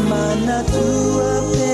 Mana tua pe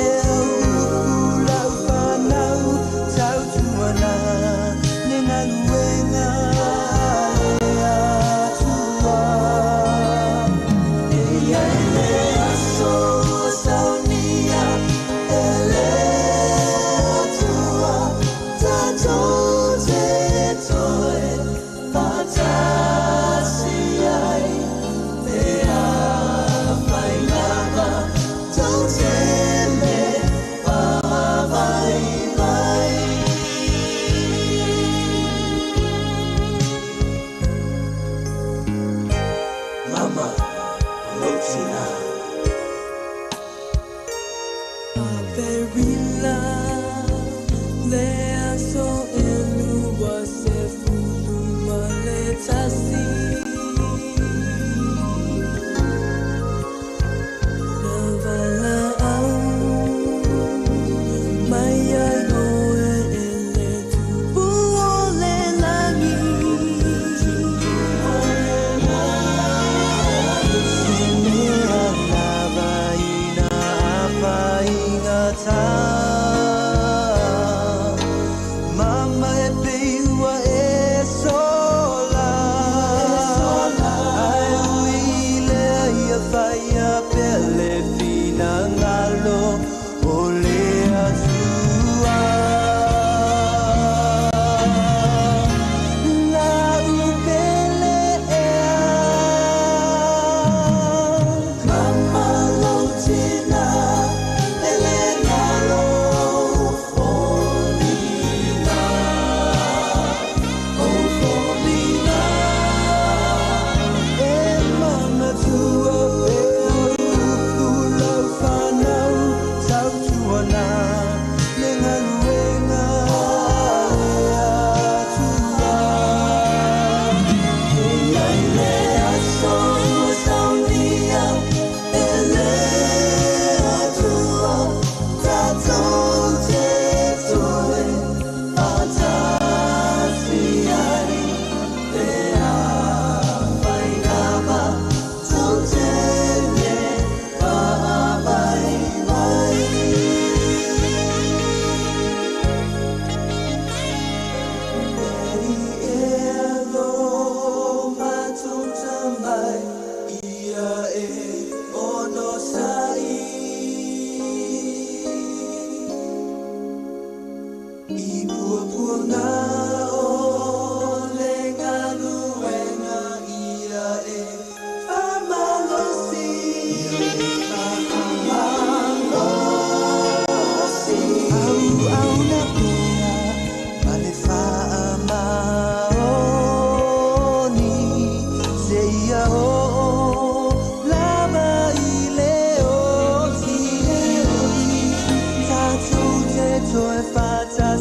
au, la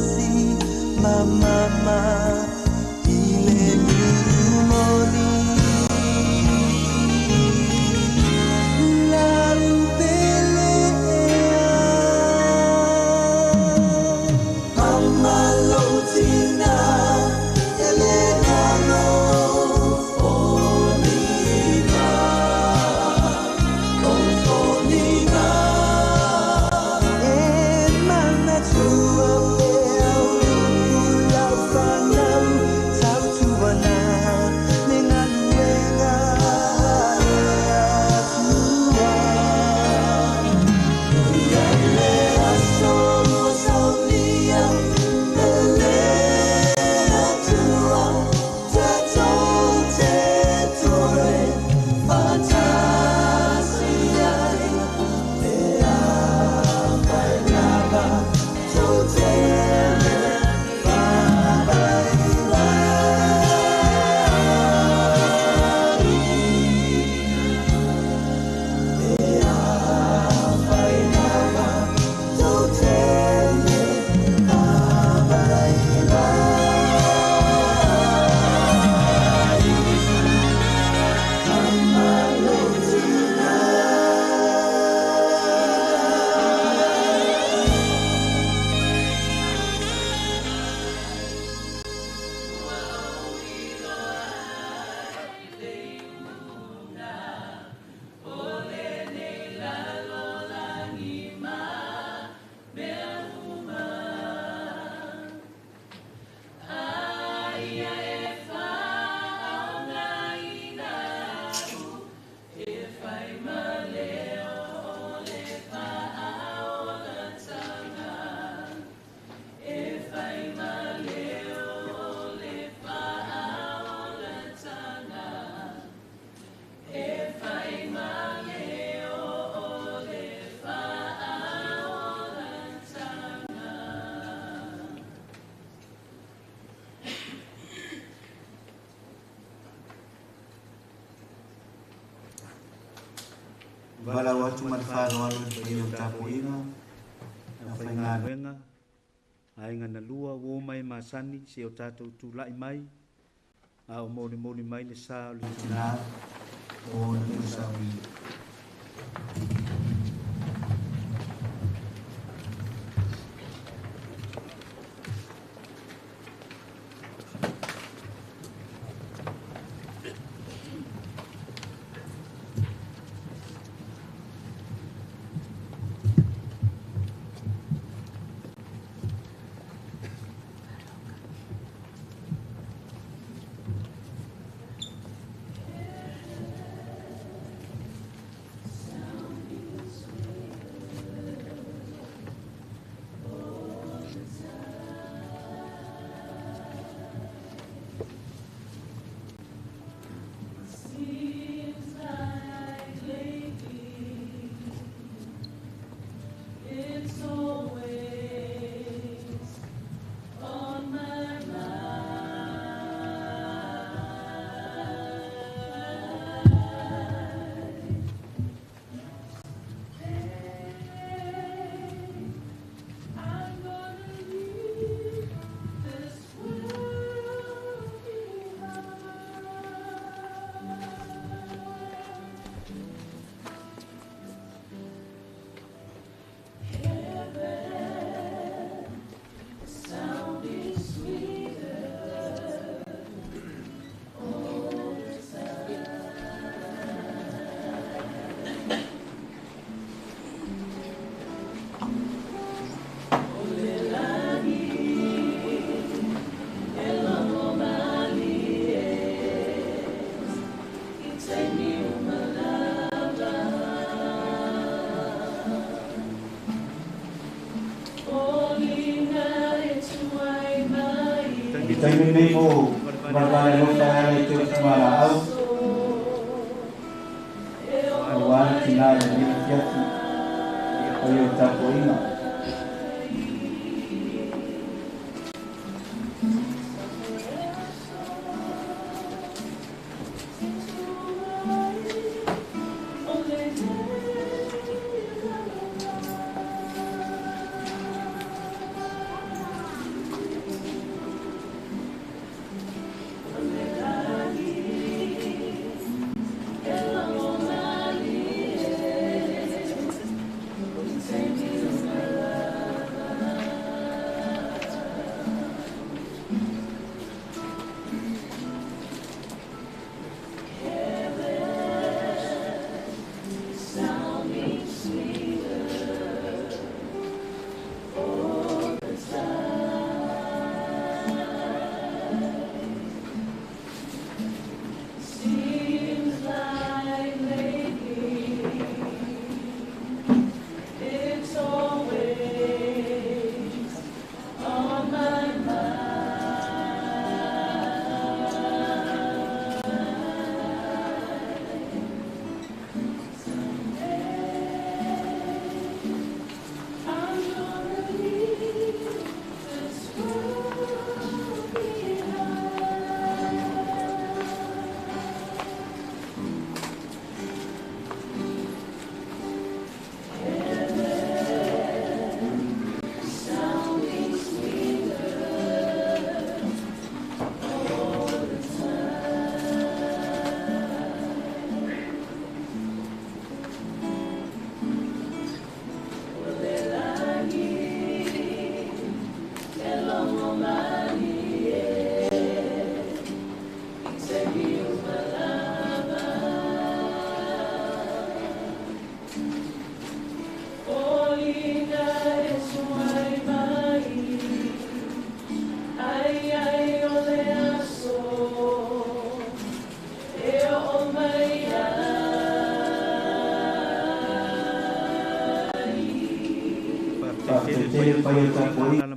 Vala watu manufaa walu paio tapo inga. Na whaingana. Wenga. Ainga na lua o mai masani se o tātou tūlai mai. A o moni mai le sā o le tina. O le sawi. Taimi nei mo marvale no fare te mara au. Awan tina ni kiasi. Oyo tapo ina.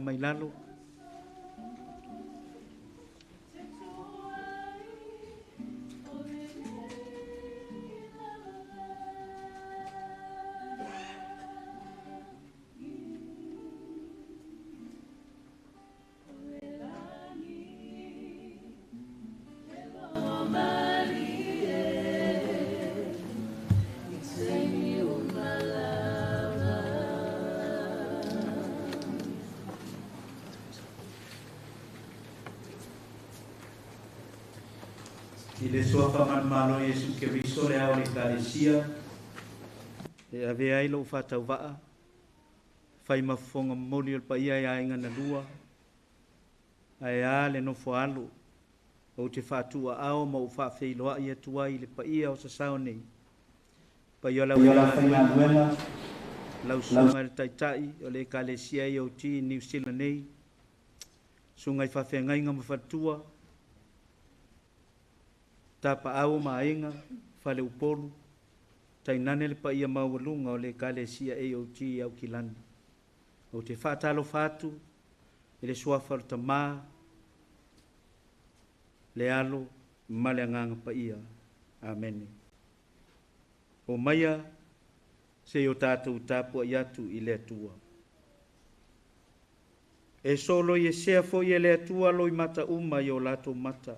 mai lalo. Sing you I le soafa manamalo Yesu Keriso le au le kalesia. E ave ai lo whatau waa. Whai mafonga moli o paia ia inga na lua. Ai a le nofo alu. O te whatua ao ma u whawhei loa ia tuai le paia o sa sao nei. Paia lau whainga luenga. Lau sunga le taitai o le kalesia i o ti New Zealand nei. Sunga i whawhenga inga mawhatua. Tapa au mainga, whale upolu, tainane le pa ia maualunga o le kalesia AOT au kilani. O te whātalo whātu, le suafaru ta mā, le alo, male anganga pa ia. Amen. O maia, se o tātou tāpua i atu i le atua. E solo i e sea fo i le atua lo i mata uma i o lato mata.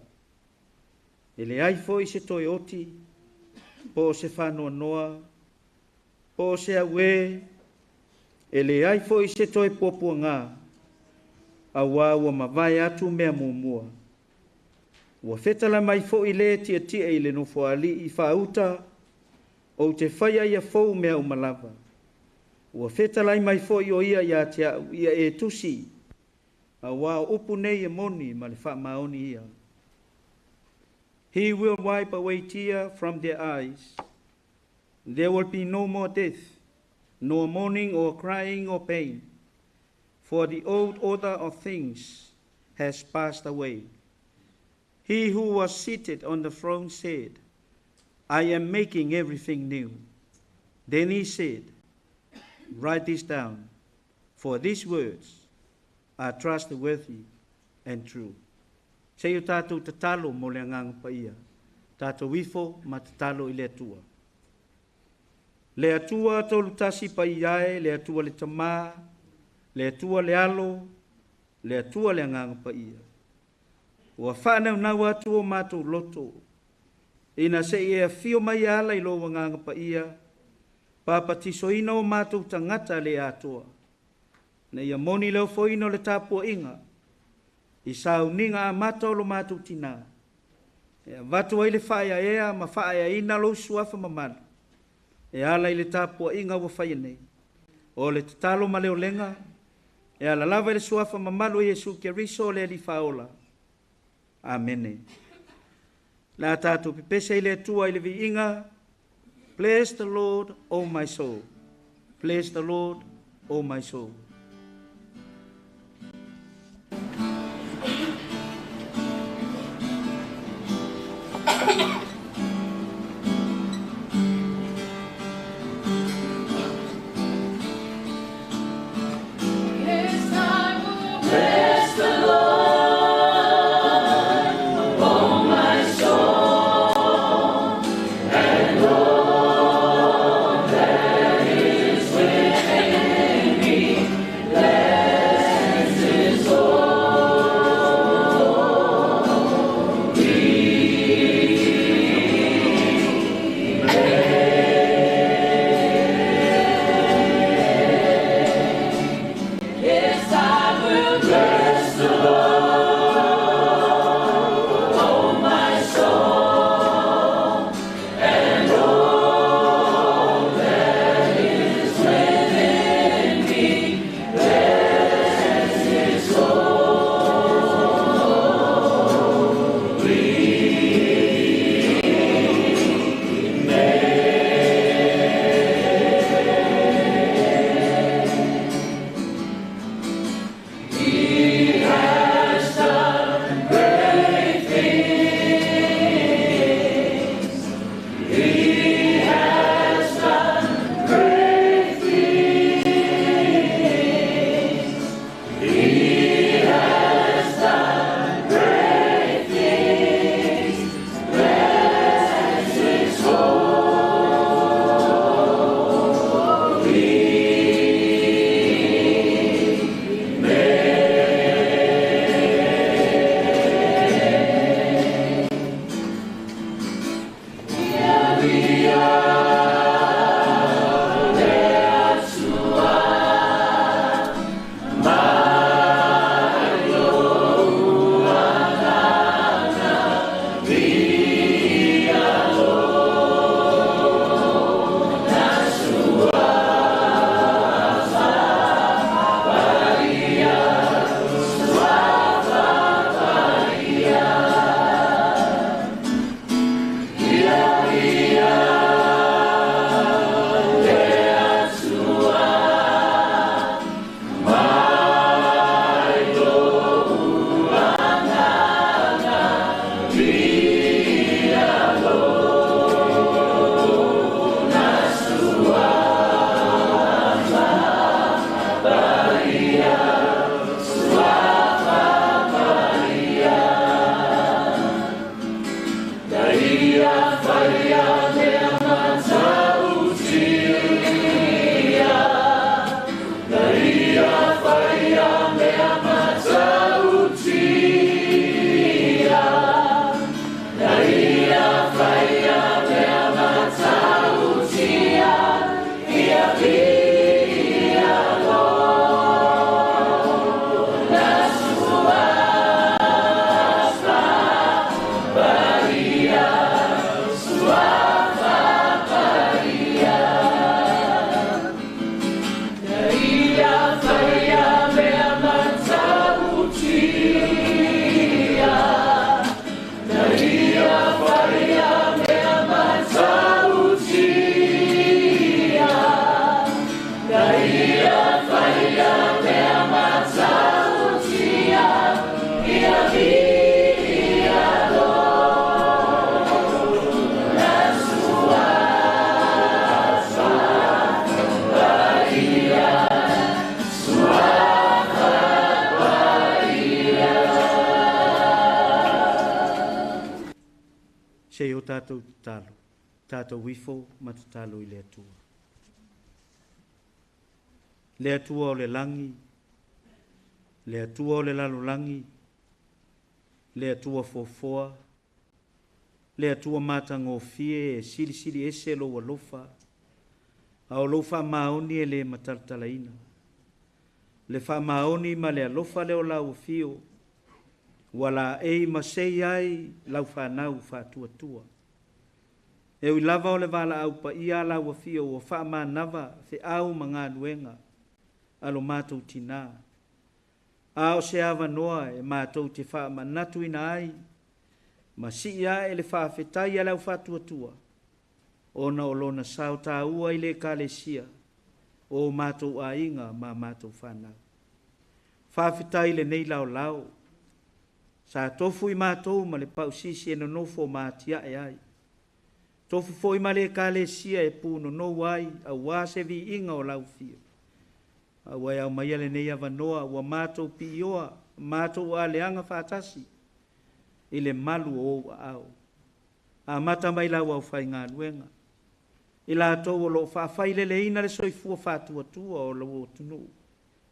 E le ai fo i se toi oti, po se whanua noa, po se awe, e le ai fo i se toi popua ngā, a ua mawai atu mea muamua. Ua whetala mai fo i le tia tia i le nofo ali i whauta, o te whaia ia fo mea umalava. Ua whetala mai fo i o ia ia e tusi, a ua upu nei e moni ma le wha maoni ia. He will wipe away tears from their eyes. There will be no more death, nor mourning or crying or pain, for the old order of things has passed away. He who was seated on the throne said, I am making everything new. Then he said, write this down, for these words are trustworthy and true. Sei o tātou tatalo mo le ngang pa ia. Tātou wifo ma tatalo i le atua. Le atua tolu tasi pa iae, le atua le tamā, le atua le alo, le atua le ngang pa ia. Ua whanau nau atu o mātou loto. Ina se e a fio mai ala i lo ngang pa ia. Papatiso ina o mātou tangata le atua. Na ia moni leo fo ino le tāpua inga. I sau ninga a mata o lo mātou tina. E watu ai le whaia ea, ma whaia ina lo suafa mamana. E ala i le tāpua inga wa whaia nei. O le tatalo ma leo lenga, e ala lava i le suafa mamalo Yesu Keriso le li whaola. Amene. La tātou pipesa i le atua i le vi inga. Bless the Lord, O my soul. Bless the Lord, O my soul. Me. Se o tātou talo, tātou wifo ma te talo I le atua. Le atua o le langi, le atua o le lalolangi, le atua fofoa, le atua matangofie e sili ese lo walofa, au lofa maoni e le mataltalaina. Le fa maoni ma le alofa leo lau fio, wala ei masei ai lau whanau whatuatua. E ui lava o le wala au pa ia lau fio o wha manava fe au mga nuenga, alo mātou tina. Ao se awa noa e mātou te wha manatu ina ai, ma si ia e le wha whetai a lau whatuatua, ona o lona sao tā ua I le kalesia, o mātou a inga ma mātou whanau. Whawhetai le nei lau lau, sa tofu I mātou ma le pausisi e no nofo mātia e ai. Tofu fo I ma le kalesia e pūno no wai, a wase vi inga o lau fio. A wai au mai le nei avanoa, wa mātou pi ioa, mātou a leanga whātasi, I le malu o au. A mata mai lau au whai ngā nuenga. I la tau o lo whawhai le ina le soifua whātua o lo o tunu,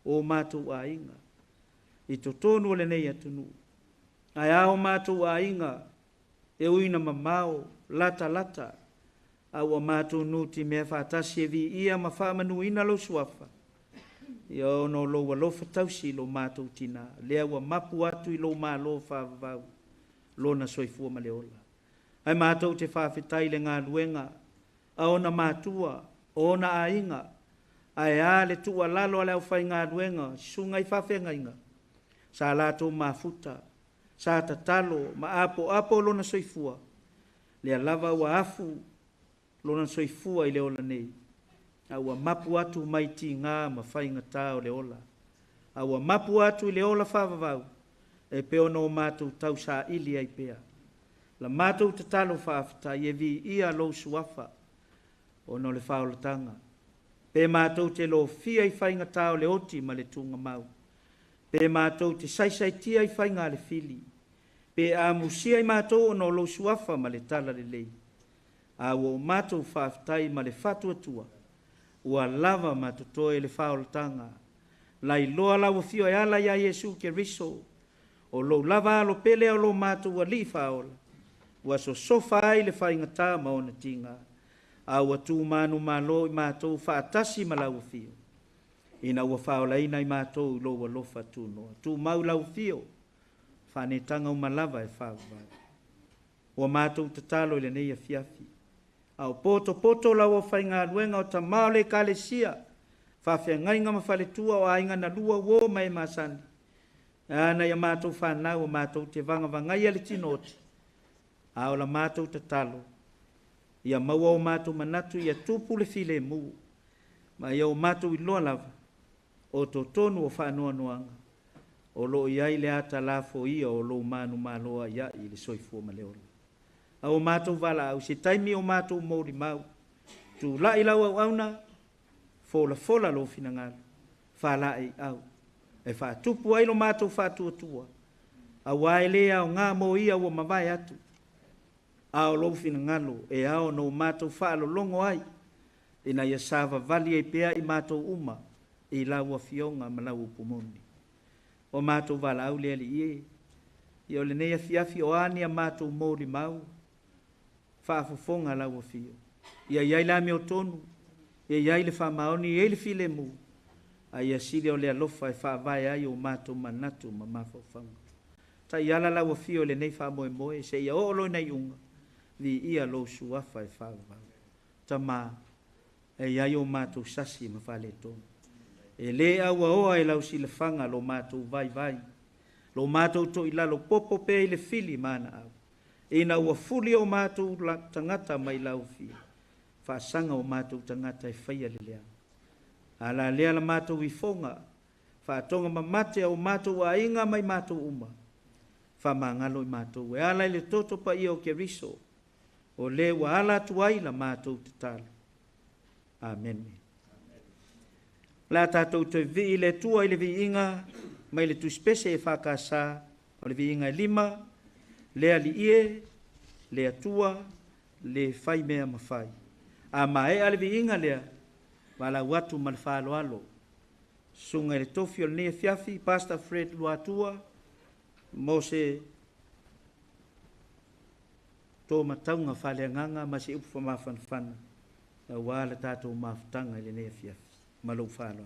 o mātou a inga. I to tonu le nei atunu. Ai ao mātou a inga, e uina mamao, lata, au a mātou nuti mea whātasi e vi ia ma whamanu ina lo suafa. Ia ono lo walofa tausi lo mātou tina, lea wa mapu atu I lo mā lo whawavau, lo na soifua ma leola. Ai mātou te whawhetai le ngā luenga, a ona mātua, o ona a inga, ai a le tua lalo ale au whai ngā luenga, sungai whawhenga inga, sa lātou mafuta, sa tatalo, ma apo lo na soifua, lea lava wa afu, lo na soifua I leola nei. Awa mapu atu maiti ngā ma whainga tāo le ola. Awa mapu atu I le ola whawavau. E peono o mātou tau sa ili ai pea. La mātou te talo whawhata I e vi ia lo suafa. Ono le whaolatanga. Pe mātou te lo fia I whainga tāo le oti ma le tunga mau. Pe mātou te saisai tia I whainga le fili. Pe a musia I mātou ono lo suafa ma le tala le lei. Awa o mātou whawhatai ma le whatua tua. Ua lava matotoe le whaolatanga. Lai loa lawa fio e ala ia Yesu ke riso. O lo lava alo pele o lo mātou ua li whaola. Ua so sofa ai le whaingata ma ona tinga. A ua tū manu malo I mātou whaatasi ma lawa fio. Ina ua whaola ina I mātou lo ua lofa tū noa. Tū mau lawa fio. Whanetanga umalava e whaava. Ua mātou tatalo le neia fiafi. Au poto la o whainga luenga o ta maole kalesia. Whawhia ngainga ma whaletua o ainga na lua wo mai masani. Ana ia mātou whanau o mātou te vanga vangai ale tinoti. Ao la mātou te talo. Ia maua o mātou manatu ia tupu le file mu. Ma ia o mātou I loa lava. O to tonu o whanua noanga. O lo iai le ata lafo ia o lo manu maloa ia I le soifua maleola. A o mātou wala au, se taimi o mātou mōri mau. Tu lai lau au auna, fola lo fina ngalo. Whala e au. E wha tupu ai lo mātou whatuatua. A wae lea o ngā mō ia o mawai atu. A o lo fina ngalo, e ao no mātou whaalo longo ai. Ina ia sāwa vali e pea I mātou uma. I lau a fionga ma lau upumoni. O mātou wala au lea li ie. I o le nea fiafi o ani a mātou mōri mau. Whaafofonga lau a fio. Ia iai la me o tonu. Ia iai le whamaoni, ia le file mu. A ia siri o le alofa e whaavai ai o mātou manatu ma mawhawhanga. Ta iala lau a fio le nei whamoe moe, se ia oolo nei unga. Vi ia lo suafa e whaavau. Ta mā, e iai o mātou sasi ma whale tonu. E le au a oa e lau si le whanga lo mātou vai. Lo mātou to ila lo popo pe le fili mana au. Ina ua fuli o mātou tangata mai lau fia. Whaasanga o mātou tangata e whaia le lea. Ala lea la mātou I fonga. Whaatonga mamate o mātou a inga mai mātou uma. Whamangalo I mātou. E ala le toto pa ia o ke riso. O le wa ala tuai la mātou te talo. Amen. La tātou te vi le tua I le vi inga. Mai le tu spese e whakasa. O le vi inga 5. Lea li ie, le atua, le whai mea mawhai. A mae ale vi inga lea, wala watu malwhalo alo. Sunga le tofi o nea fiafi, Pastor Fred Luatua, mo se tō mataunga whale nganga, ma se upu whamawhanwhana. Na wala tātou mawhtanga le nea fiafi, malou whalo alo.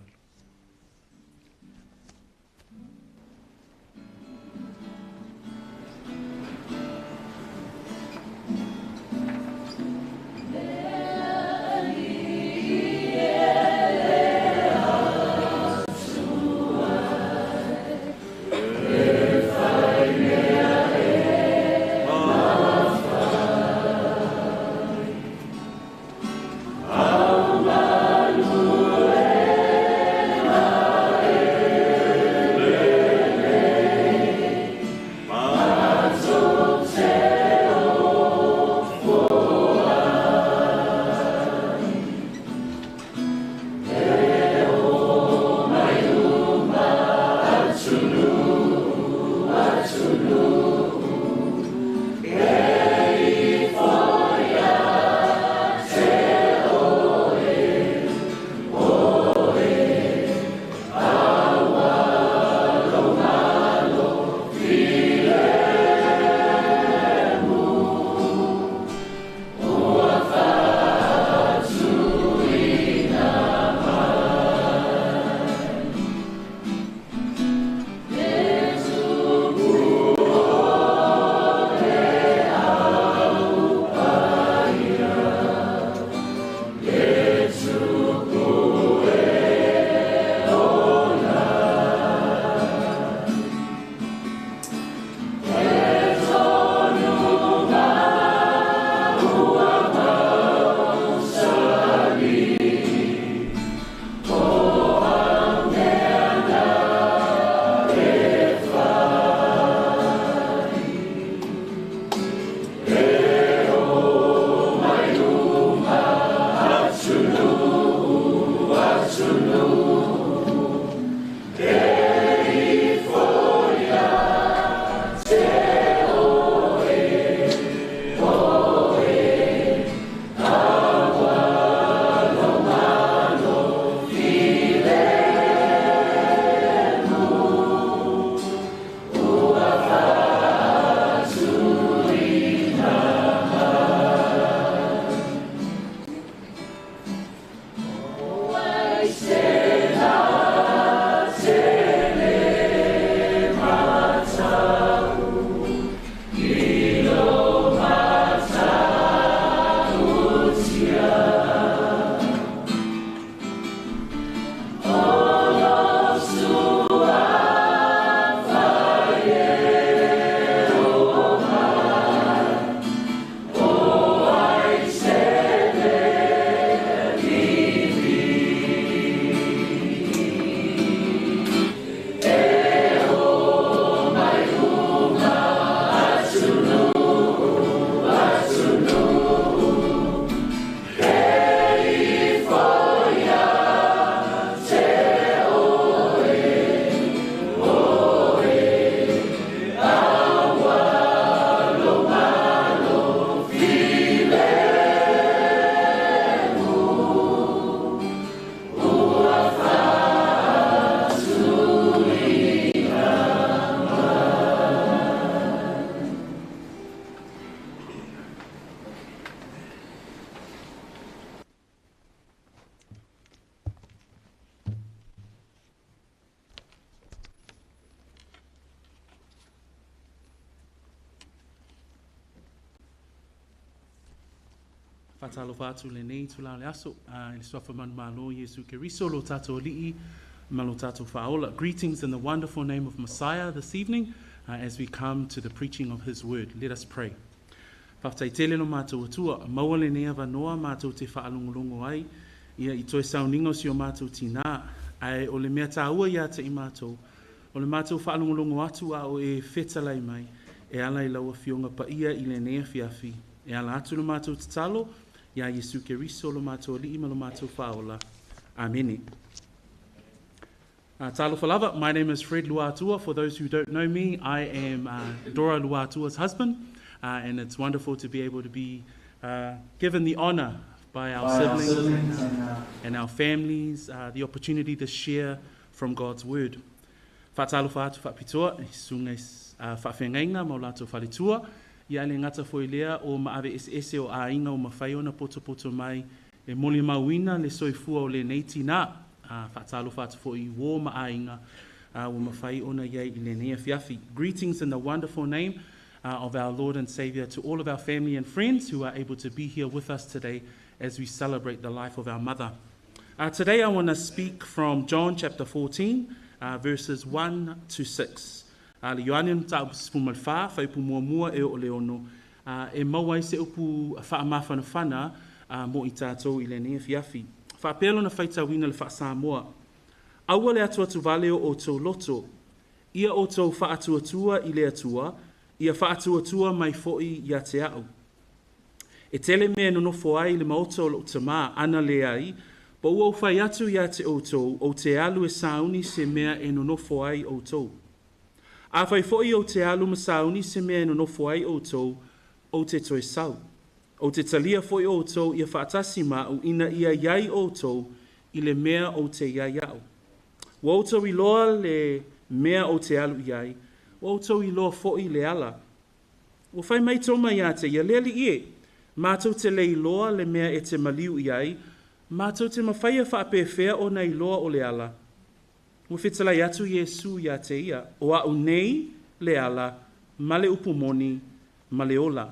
Fatalo fatu le nei tu la le aso, il sofa man malo Yesu Keriso lo tato li'i, malo tato faola. Greetings in the wonderful name of Messiah this evening as we come to the preaching of his word. Let us pray. Whaftai tele no mātou atua, maua le nea wanoa mātou te whaalongolongo ai, ia i toi sauningo si o mātou tina, ai o le mea tāua ia te i mātou, o le mātou whaalongolongo atu a o e whetalai mai, e ala i laua fionga pa ia i le nea fiafi, e ala atu no mātou te talo, ia Yesu Keriso lo mātou li ima lo mātou whaola. Amen. Talo Falava, my name is Fred Luatua. For those who don't know me, I am Dora Luatua's husband. and it's wonderful to be able to be given the honor by our By our siblings, siblings and our families, the opportunity to share from God's word. Whātalo whātu whapitoa, I sunga whawhengainga mo lātou whalitua, ia le ngata foi lea o maawe ese o ainga o mawhai ona poto mai e moli mauina le soifua o le neiti nā, whātalo whātu foi wō maainga o mawhai ona iei I le nea whiawhi. Greetings in the wonderful name of our Lord and Saviour to all of our family and friends who are able to be here with us today as we celebrate the life of our mother. Today I want to speak from John chapter 14, verses 1 to 6. Le Ioannin ta upu sipumal wha, whaipu mua e o leono, e mawai se upu whaamawhanawhana mo I tātou I le nea whiawhi. Whaapelo na whaitawina le whaasamoa. Aua le atua tu valeo o tau loto, ia o tau whaatuatua I le atua, ia whaatuatua mai foi ia te au. E tele mea nonofo ai le maoto o te mā ana le ai, pa ua whai atu ia te outou, o te alu e sauni se mea e nonofo ai outou. A whai foi o te alu ma sauni se mea e nonofo ai outou, o te toe sau. O te talia foi outou ia whaatasi mau ina ia iai outou I le mea o te iai au. Wa outou I loa le mea o te alu iai, wa outou I loa foi le ala. Wa whai mai toma ia te ia leli ie, mātou te lei loa le mea e te maliu iai, mātou te mawhaia whaapewhea o nei loa o le ala. Wa whetalai atu Yesu ia te ia, o au nei le ala, ma le upumoni, ma le ola.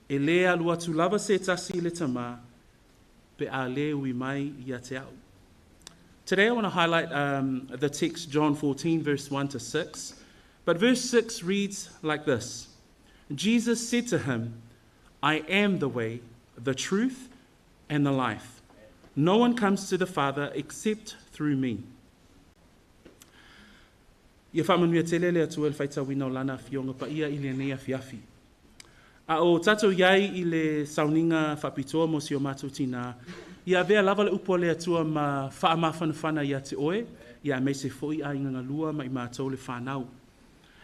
E le alu atu lava se tasi le tama, pe a le ui mai ia te au. Today I want to highlight the text John 14 verse 1 to 6, but verse 6 reads like this. Jesus said to him, I am the way, the truth, and the life. No one comes to the Father except through me. Ia whamanuia te lele atu el whaita wina o lana fionga pa ia I le nea whiawhi. A o tatou iai I le sauninga whapitoa mo si o mātou tina, ia vea lava le upo le atua ma whaamawhanawhana ia te oe, ia me se foi a inga lua ma I mātou le whanau.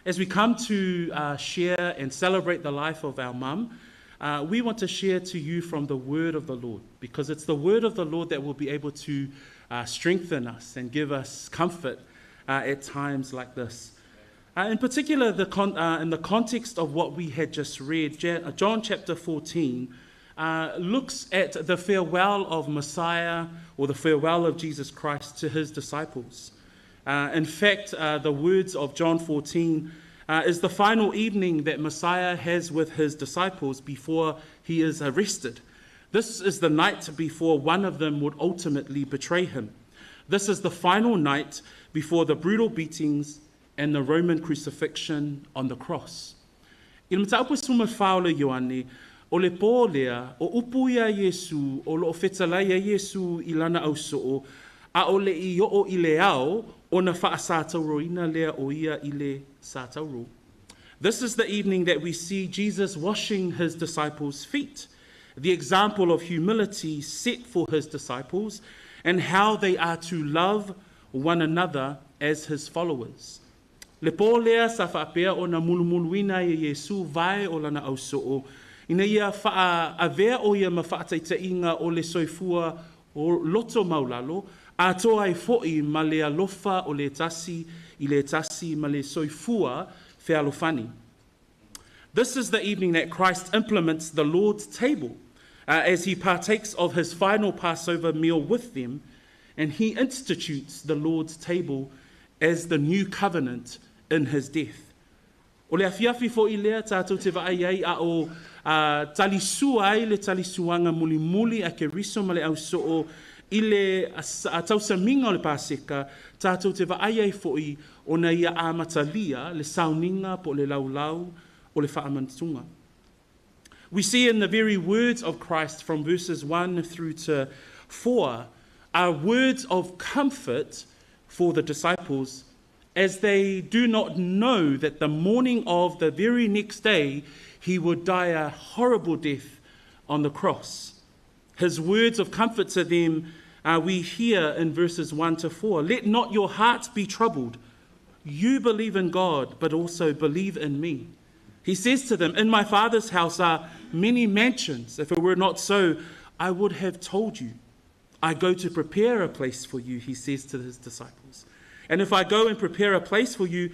As we come to share and celebrate the life of our mum, we want to share to you from the word of the Lord, because it's the word of the Lord that will be able to strengthen us and give us comfort at times like this. In particular, in the context of what we had just read, John chapter 14 looks at the farewell of Messiah, or the farewell of Jesus Christ to his disciples. In fact, the words of John 14 is the final evening that Messiah has with his disciples before he is arrested. This is the night before one of them would ultimately betray him. This is the final night before the brutal beatings and the Roman crucifixion on the cross. I le mataupu suma whaole Ioane, o le pō lea, o upu ia Yesu, o lo whetalai a Yesu I lana au soo, a o le I o I le ao, o na wha sātauro lea o ia I le sātauro. This is the evening that we see Jesus washing his disciples' feet, the example of humility set for his disciples, and how they are to love one another as his followers. Le pō lea sa whaapea o na mulumuluina I Yesu vai o lana au soo, ina ia wha avea o ia ma whaataitainga o le soifua o loto maulalo, a toa ai fo'i ma le alofa o le tasi I le tasi ma le soifua whialofani. This is the evening that Christ implements the Lord's table as he partakes of his final Passover meal with them, and he institutes the Lord's table as the new covenant in his death. O le afiafi fo I lea tātou te vaai ai a o talisua ai le talisuanga muli muli a ke riso ma le au soo I le tausaminga o le Paseka, tātou te vaai ai fo'i o na ia amatalia le sauninga po le laulau o le whaamantunga. We see in the very words of Christ from verses 1 through to 4 are words of comfort for the disciples as they do not know that the morning of the very next day he would die a horrible death on the cross. His words of comfort to them we hear in verses 1 to 4. Let not your hearts be troubled. You believe in God, but also believe in me. He says to them, in my Father's house are many mansions. If it were not so, I would have told you. I go to prepare a place for you, he says to his disciples. And if I go and prepare a place for you,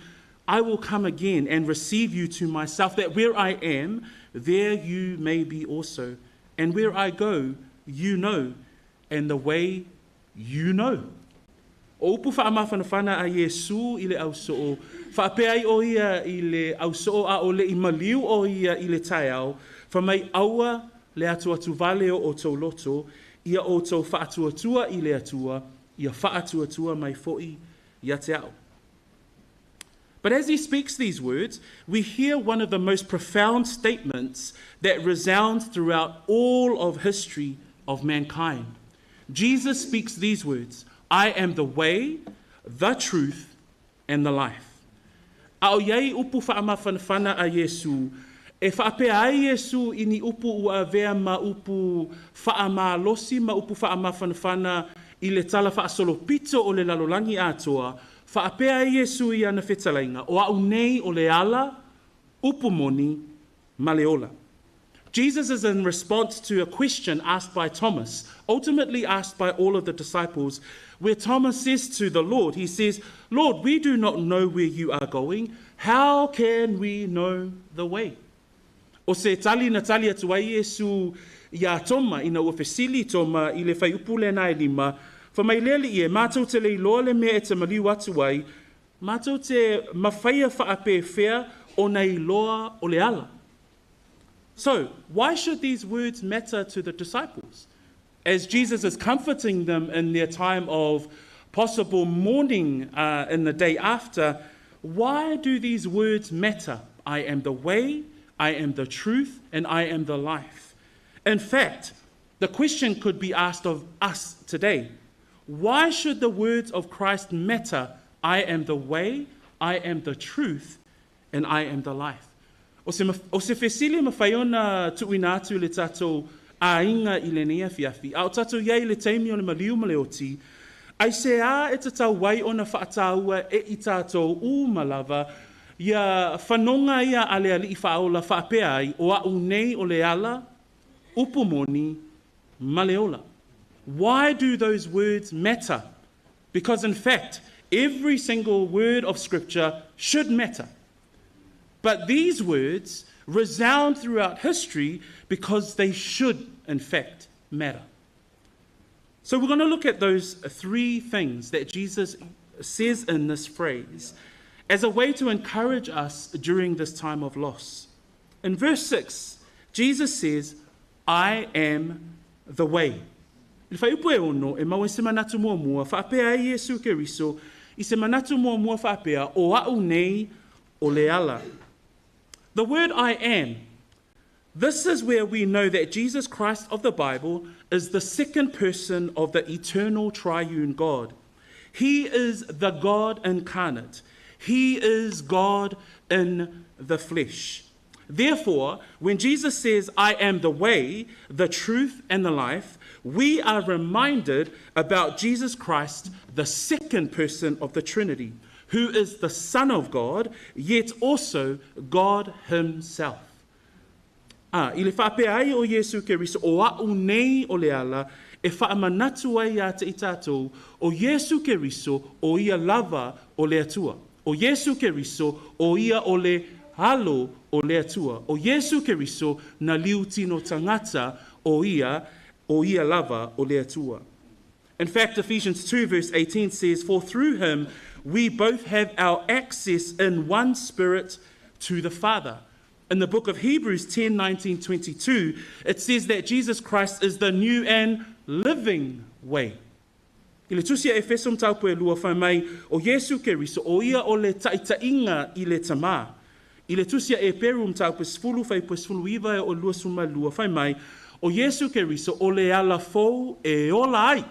I will come again and receive you to myself, that where I am, there you may be also. And where I go, you know, and the way you know. O upu whaamawhanawhana a Yesu i le au so'o, whaapeai o ia i le au so'o a o le i maliu o ia i le tai au, whamai aua le atu atu vale o tau loto, ia o tau whaatuatua i le atua, ia whaatuatua mai fo'i ia te au. But as he speaks these words, we hear one of the most profound statements that resounds throughout all of history of mankind. Jesus speaks these words, I am the way, the truth, and the life. Ao iei upu whaamawhanawhana a Yesu, e whaapea ai Yesu ini upu ua vea ma upu whaamalosi ma upu whaamawhanawhana i le tala whaasolopito o le lalolangi atoa, whaapea ai Yesu i ana whetalainga, o au nei o le ala, upu moni, maleola. Jesus is in response to a question asked by Thomas, ultimately asked by all of the disciples, where Thomas says to the Lord, he says, Lord, we do not know where you are going. How can we know the way? O se tali na tali atu ai Yesu ia toma ina ua fesili toma i le whai upu le nai lima, whamai lele ie, mātou te leiloa le mea e te maliu atu ai, mātou te mawhaia whaape whea o nei loa o le ala. So, why should these words matter to the disciples? As Jesus is comforting them in their time of possible mourning in the day after, why do these words matter? I am the way, I am the truth, and I am the life. In fact, the question could be asked of us today. Why should the words of Christ matter? I am the way, I am the truth, and I am the life. O se whesili mawhaiona tuina atu le tatou a inga i le nea fiafi. A o tatou iei le teimi o le maliu ma le oti. Ai se a e te tau wai o na whaataua e i tatou u malava. Ia whanonga ia a le ali i whaola whaapea ai o a unei o le ala, upumoni, maleola. Why do those words matter? Because in fact, every single word of Scripture should matter. But these words resound throughout history because they should, in fact, matter. So we're going to look at those three things that Jesus says in this phrase as a way to encourage us during this time of loss. In verse 6, Jesus says, I am the way. I whai upu e ono, e mau e se manatu mua mua, whaapea ai Yesu Keriso, i se manatu mua mua whaapea o au nei o le ala. The word I am, this is where we know that Jesus Christ of the Bible is the second person of the eternal triune God. He is the God incarnate. He is God in the flesh. Therefore, when Jesus says, I am the way, the truth, and the life, we are reminded about Jesus Christ, the second person of the Trinity, who is the Son of God, yet also God himself. I le whaapea ai o Yesu Keriso, o au nei o le ala, e whaamanatu ai a te itatou, o Yesu Keriso, o ia lava o le atua. O Yesu Keriso, o ia o le halo o le atua. O Yesu Keriso, na liu tino tangata, o ia lava o le atua. In fact, Ephesians 2 verse 18 says, for through him we both have our access in one spirit to the Father. In the book of Hebrews 10, 19, 22, it says that Jesus Christ is the new and living way. I le tusia e whesum taupu e lua whai mai o Yesu Keriso o ia o le taitainga I le tamā. I le tusia e perum taupu sfulu whai pusfulu iwa e o lua suma lua whai mai o Yesu Keriso o le ala fou e ola ai.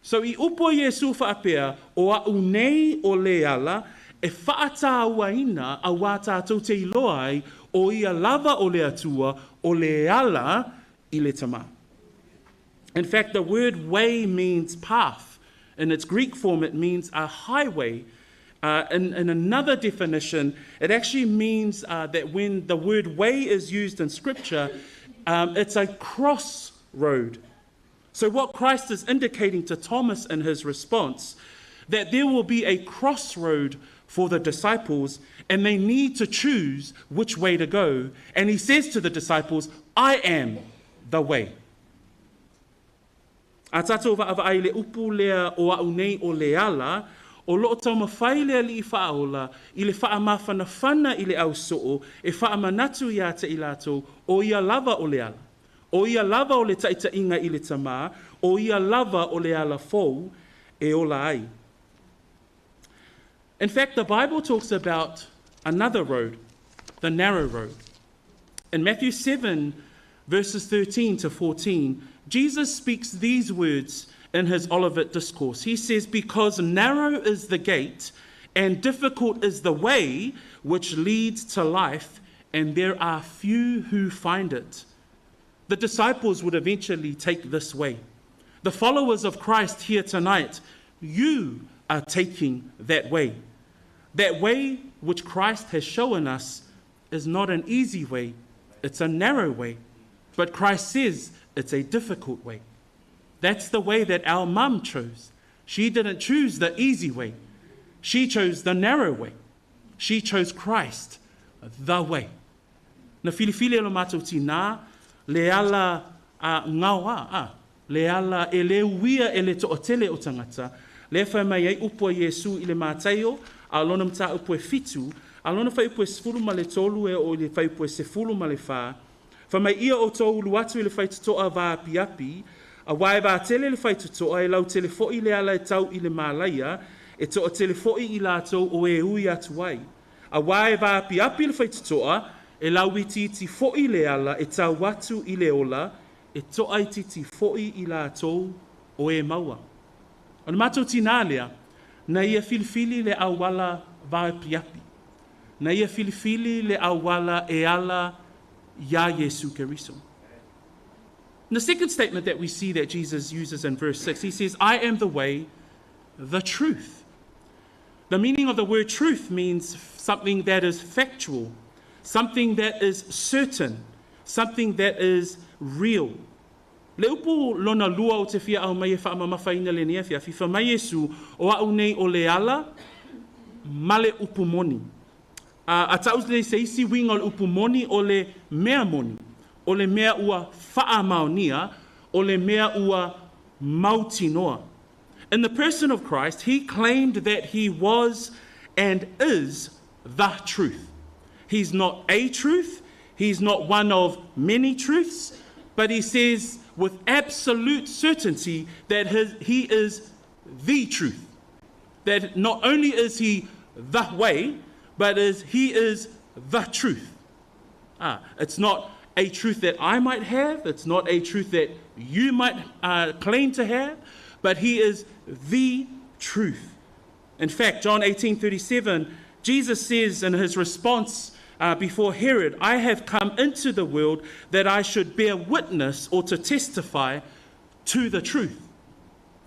So I upo Yesu whaapea o a unei o le ala e whaatauaina a wā tātou te iloa ai o ia lava o le atua o le ala I le tamā. In fact, the word way means path. In its Greek form, it means a highway. In another definition, it actually means that when the word way is used in Scripture, it's a crossroad. So what Christ is indicating to Thomas in his response, that there will be a crossroad for the disciples, and they need to choose which way to go. And he says to the disciples, I am the way. A tātou whaavai le upu lea o au nei o le ala, o loo tau mawhai lea li I whaaola, I le whaamawhana whana I le au soo, e whaamanatu ia te ilato, o ia lava o le ala. O ia lava o le taita inga I le tamā, o ia lava o le ala fou, e ola ai. In fact, the Bible talks about another road, the narrow road. In Matthew 7, verses 13 to 14, Jesus speaks these words in his Olivet Discourse. He says, because narrow is the gate and difficult is the way which leads to life, and there are few who find it. The disciples would eventually take this way. The followers of Christ here tonight, you are taking that way. That way which Christ has shown us is not an easy way, it's a narrow way. But Christ says it's a difficult way. That's the way that our mum chose. She didn't choose the easy way. She chose the narrow way. She chose Christ, the way. Na filifili lo mātou tina, le ala ngawa, le ala e le uia e le to'otele o tangata, le whai mai ei upo Yesu I le mātaio, a lona mta upo e fitu, a lona whai upo e sefulu ma le tolu e o le whai upo e sefulu ma le wha, wha mai ia o tō ulu atu I le whai tutoa wā api api, a wae wā tele le whai tutoa e lau tele fo'i le ala e tau I le mālaia, e toa tele fo'i I lātou o e ui atu ai. A wae wā api api le whai tutoa, e lau I titi fo'i le ala e tau watu I le ola, e toa I titi fo'i I lātou o e maua. O na mātou tina lea, na ia filifili le awala wā api api. Na ia filifili le awala e ala ia Yesu Keriso. And the second statement that we see that Jesus uses in verse 6, he says, I am the way, the truth. The meaning of the word truth means something that is factual, something that is certain, something that is real. Le upu lona lua o te fia au mai e wha mamawhaina le nea fia, fifa mai Yesu o au nei o le ala, male upu moni. A taus le se isi winga o le upu moni o le mea moni, o le mea ua wha maonia, o le mea ua mautinoa. In the person of Christ, he claimed that he was and is the truth. He's not a truth, he's not one of many truths, but he says with absolute certainty that he is the truth. That not only is he the way, but he is the truth. It's not a truth that I might have, it's not a truth that you might claim to have, but he is the truth. In fact, John 18:37, Jesus says in his response before Herod, I have come into the world that I should bear witness or to testify to the truth.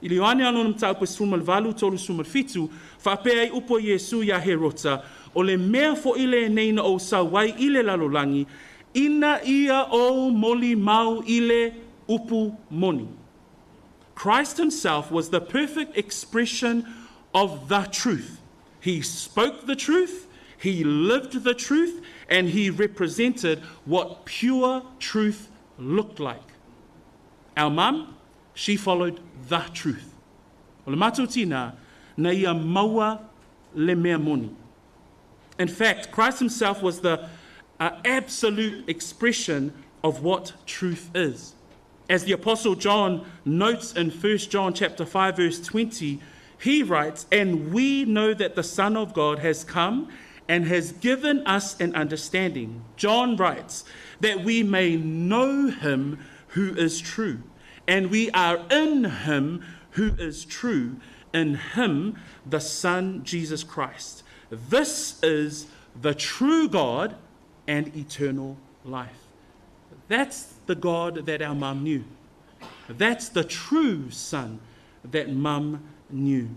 I liwane anonam tau pe sumal valu tolu sumal fitu, whapea I upo Yesu ya herota, o le mea fo ile neina o sauai ile lalolangi, ina ia o moli mau ile upu moni. Christ himself was the perfect expression of the truth. He spoke the truth, he lived the truth, and he represented what pure truth looked like. Our mum, she followed the truth. O le mātou tina, na ia maua le mea moni. In fact, Christ himself was the absolute expression of what truth is. As the Apostle John notes in 1 John chapter 5, verse 20, he writes, and we know that the Son of God has come and has given us an understanding. John writes that we may know him who is true, and we are in him who is true, in him, the Son, Jesus Christ. This is the true God and eternal life. That's the God that our mum knew. That's the true Son that mum knew.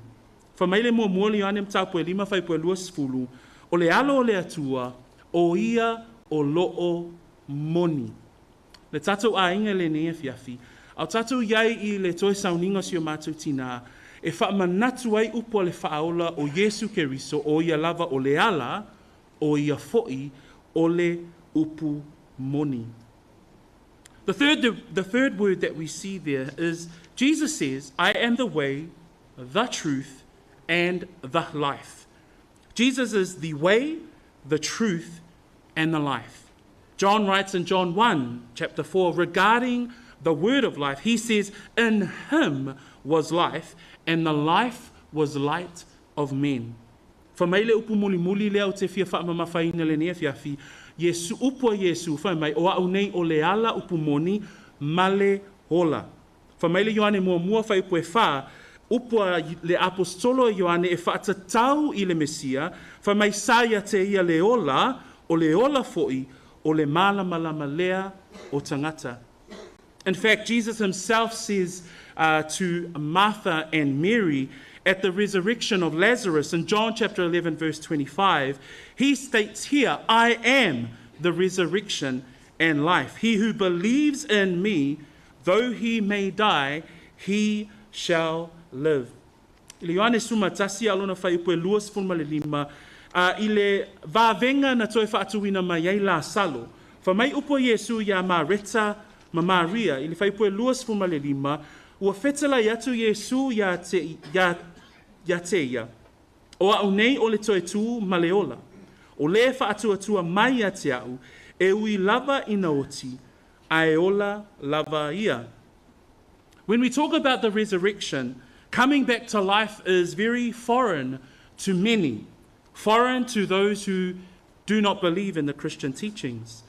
Whamaile mua mua li ane mtaupu e 5 whaipu e 2 o le alo o le atua o ia o loo moni. Le tatou a inga le nea fiafi, au tatou iai I le toi sauninga si o mātou tina, e whaamanatu ai upo le whaaola o Yesu Keriso o ia lava o le ala, o ia foi o le upu moni. The third word that we see there is Jesus says, I am the way, the truth, and the life. Jesus is the way, the truth, and the life. John writes in John 1, chapter 4, regarding the word of life, he says, in him was life, and the life was light of men. Whamaile upu muli muli lea o te fia whaamamawhaina le nea fiafi, Yesu upo Yesu whamai o au nei o le ala upu moni male hola. Whamaile Ioane mua mua whaipu e wha, upua le apostolo Ioane e whaatatau I le Mesia, whamai saia te ia le ola foi, o le malamalama lea o tangata. In fact, Jesus himself says to Martha and Mary at the resurrection of Lazarus in John chapter 11, verse 25, he states here, I am the resurrection and life. He who believes in me, though he may die, he shall live. I le Ioane suma tasi alona whai upo e 2:5, I le vāvenga na toi whaatuina mai ei la salo. Whamai upo Yesu ia Mareta ma Maria, I le whai upo e 2:5, ua whetala I atu Yesu ia te ia. O au nei o le toe tū ma le ola. O le whaatuatua mai a te au, e ui lava ina oti, a e ola lava ia. When we talk about the resurrection, coming back to life is very foreign to many, foreign to those who do not believe in the Christian teachings.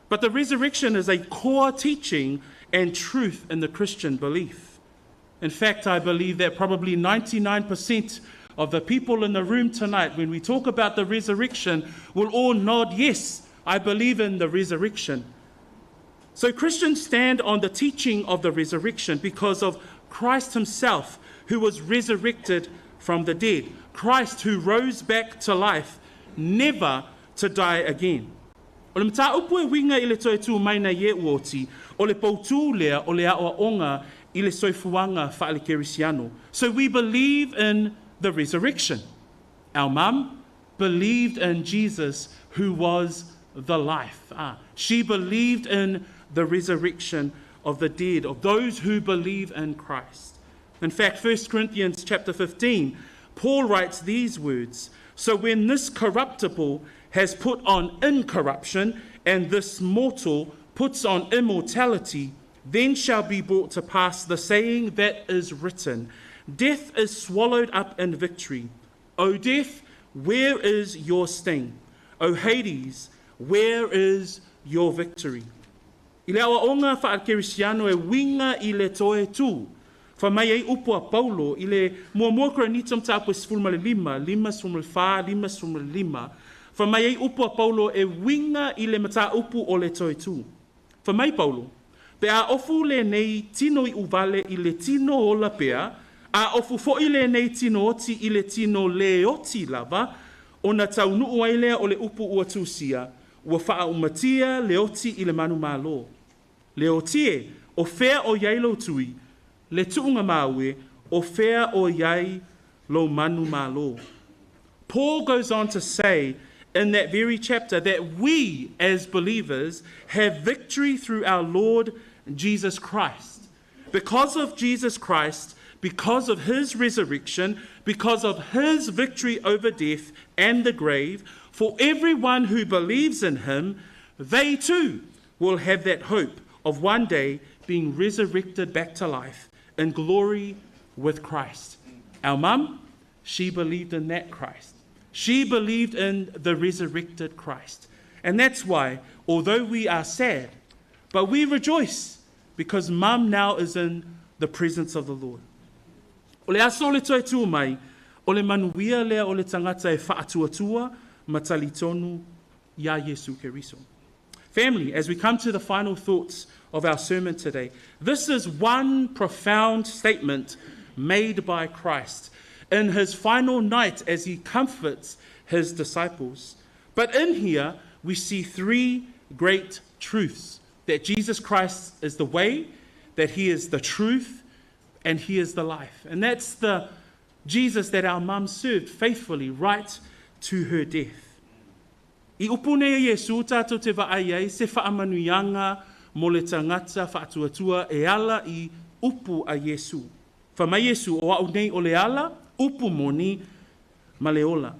But the resurrection is a core teaching and truth in the Christian belief. In fact, I believe that probably 99% of the people in the room tonight, when we talk about the resurrection, will all nod, yes, I believe in the resurrection. So Christians stand on the teaching of the resurrection because of Christ himself, who was resurrected from the dead. Christ who rose back to life, never to die again. O le mta upu e winga I le toi tū mai na ye uoti, o le poutu lea o le aoa onga I le soifuanga whaale kerisiano. So we believe in the resurrection. Our mum believed in Jesus, who was the life. She believed in the resurrection of the dead, of those who believe in Christ. In fact, 1 Corinthians chapter 15, Paul writes these words, so when this corruptible has put on incorruption, and this mortal puts on immortality, then shall be brought to pass the saying that is written, death is swallowed up in victory. O death, where is your sting? O Hades, where is your victory? I le awa onga whaakerisiano e winga I le toe tū. Whamai ei upo a Paulo I le mua kronitum tapu 5:5. Whamai ei upo a Paulo e winga I le mata upu o le toe tū. Whamai Paulo, pe a ofu le nei tino I uvale I le tino ola pea, a ofu fo I le nei tino oti I le tino le oti lava, o na taunu uailea o le upu ua tūsia, ua wha umatia le oti I le manu malo. Le otie, o fea o iai lo tui, le tuunga maue, o fea o iai lo manu malo. Paul goes on to say in that very chapter that we as believers have victory through our Lord Jesus Christ. Because of Jesus Christ, because of his resurrection, because of his victory over death and the grave, for everyone who believes in him, they too will have that hope of one day being resurrected back to life in glory with Christ. Our mum, she believed in that Christ. She believed in the resurrected Christ. And that's why, although we are sad, but we rejoice because mum now is in the presence of the Lord. O le aso le toi tū mai, o le manuia lea o le tangata e whaatuatua matali tonu ia Yesu Keriso. Family, as we come to the final thoughts of our sermon today, this is one profound statement made by Christ. in his final night as he comforts his disciples. But in here, we see three great truths: that Jesus Christ is the way, that he is the truth, and he is the life. And that's the Jesus that our mum served faithfully right to her death. I upune Yesu tātou te vaai ai se whaamanuianga mo le tangata whaatuatua e ala I upu a Yesu. Whamai Yesu o au nei o le ala, upu moni ma le ola.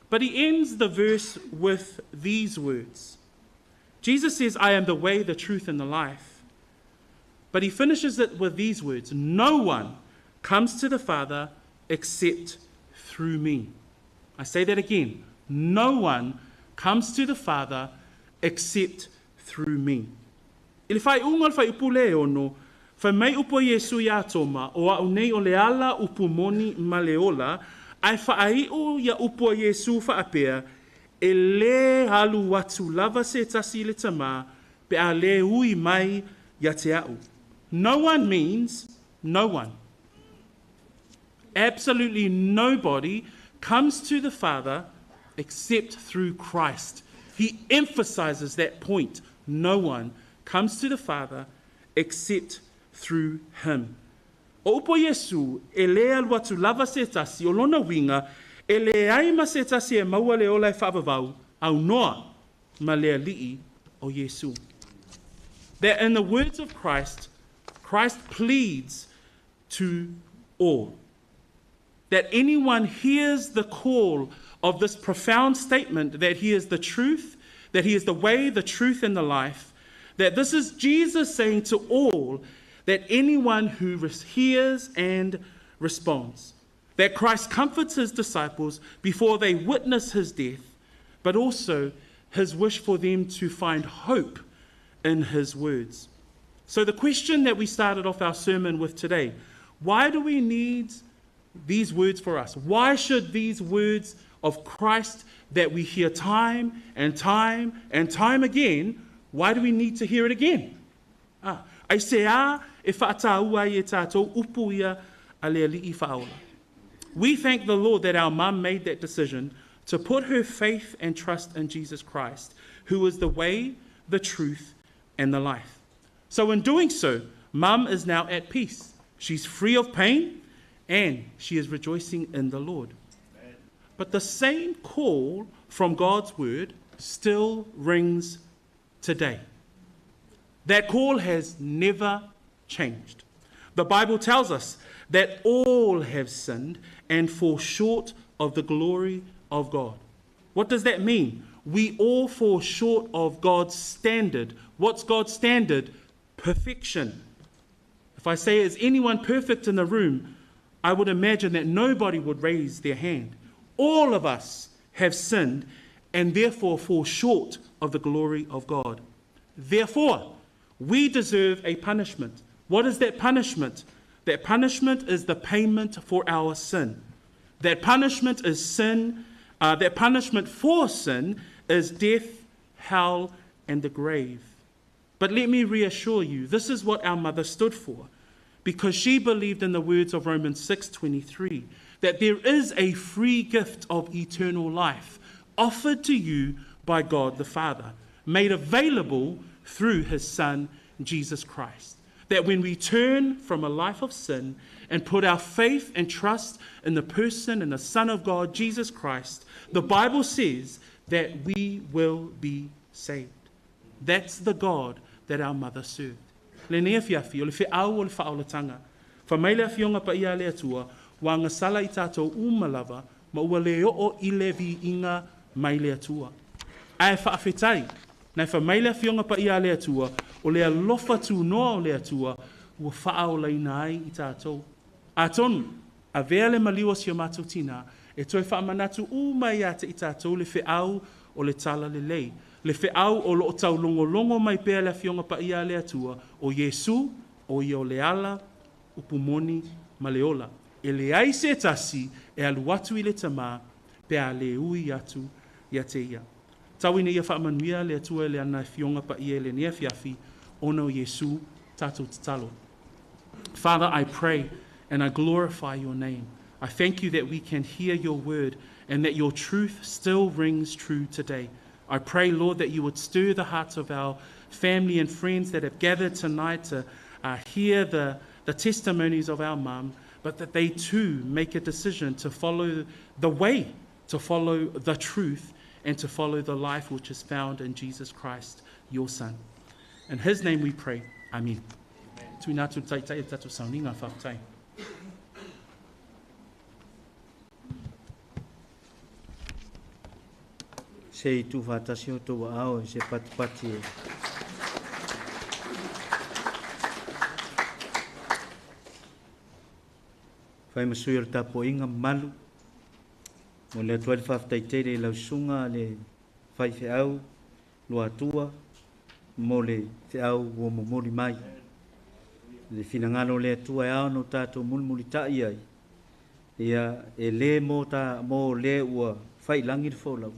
But he ends the verse with these words. Jesus says, I am the way, the truth, and the life. But he finishes it with these words: no one comes to the Father except through me. I say that again. No one comes to the Father except through me. Ili whai ungal whai upu le ono, whai mai upo Yesu ia toma, o au nei o le ala upu moni ma le ola, ai whaai o ia upo Yesu whaapea, e le halu watu lava se tasi le tama, pe a le ui mai ia te au. No one means no one. Absolutely nobody comes to the Father except through Christ. He emphasizes that point. No one comes to the Father except through him. O upo Yesu, e lea luatu lava se tasi, o lona winga, e le aima se tasi e maua le ola e whaavavau, au noa ma lea lii o Yesu. That in the words of Christ, Christ pleads to all. That anyone hears the call of this profound statement that he is the truth, that he is the way, the truth, and the life, that this is Jesus saying to all, that anyone who hears and responds, that Christ comforts his disciples before they witness his death, but also his wish for them to find hope in his words. So the question that we started off our sermon with today, why do we need these words for us? Why should these words of Christ that we hear time and time and time again, why do we need to hear it again? Ai se a e whaataua I e tātou upu ia a lea li'i whaola. We thank the Lord that our mum made that decision to put her faith and trust in Jesus Christ, who is the way, the truth, and the life. So in doing so, mum is now at peace. She's free of pain, and she is rejoicing in the Lord. But the same call from God's word still rings today. That call has never changed. The Bible tells us that all have sinned and fall short of the glory of God. What does that mean? We all fall short of God's standard. What's God's standard? Perfection. If I say, is anyone perfect in the room, I would imagine that nobody would raise their hand. All of us have sinned and therefore fall short of the glory of God. Therefore, we deserve a punishment. What is that punishment? That punishment is the payment for our sin. That punishment is sin. That punishment for sin is death, hell, and the grave. But let me reassure you, this is what our mother stood for, because she believed in the words of Romans 6:23, that there is a free gift of eternal life offered to you by God the Father, made available through his Son, Jesus Christ. That when we turn from a life of sin and put our faith and trust in the person and the Son of God, Jesus Christ, the Bible says that we will be saved. That's the God that our mother served. Le nea fiafi, o le whiau o le whaolatanga. Whamai lea fionga pa ia lea tua, wa ngā sala I tātou umalawa, ma ua leo o I le vi inga mai lea tua. Ai whaafetai, nei whamai lea fionga pa ia lea tua, o lea lofa tu noa o lea tua, ua whaau leina ai I tātou. A tonu, a vea le maliwa si o mātou tina, e toi whaamanatu umai ata I tātou le whiau o le tala le lei. Le whiau o lo tau longo mai pēr le fionga pa ia lea tua, o Yesu, o I o le ala, upumoni ma le ola. E le ai se tasi, e alu atu I le tama, pe a le ui atu ia te ia. Tau ina ia whaamanuia le atua le ana fionga pa ia le nea fiafi, ono Yesu, tātou te talo. Father, I pray and I glorify your name. I thank you that we can hear your word and that your truth still rings true today. I pray, Lord, that you would stir the hearts of our family and friends that have gathered tonight to hear the testimonies of our mum, but that they too make a decision to follow the way, to follow the truth, and to follow the life which is found in Jesus Christ, your Son. In his name we pray. Amen. Tūna tu taitai tatu sauninga whaktai. Se tu fatasi o tō ao se patipati e. Whai masui o tapo inga malu. Mo le atuari whaftaitele lau sunga le whai whiau, lo atua, mo le whiau o momori mai. Le finangalo le atua e ao no tātou mulmuli tai ai. Ia e le mo le ua whai langi le wholau.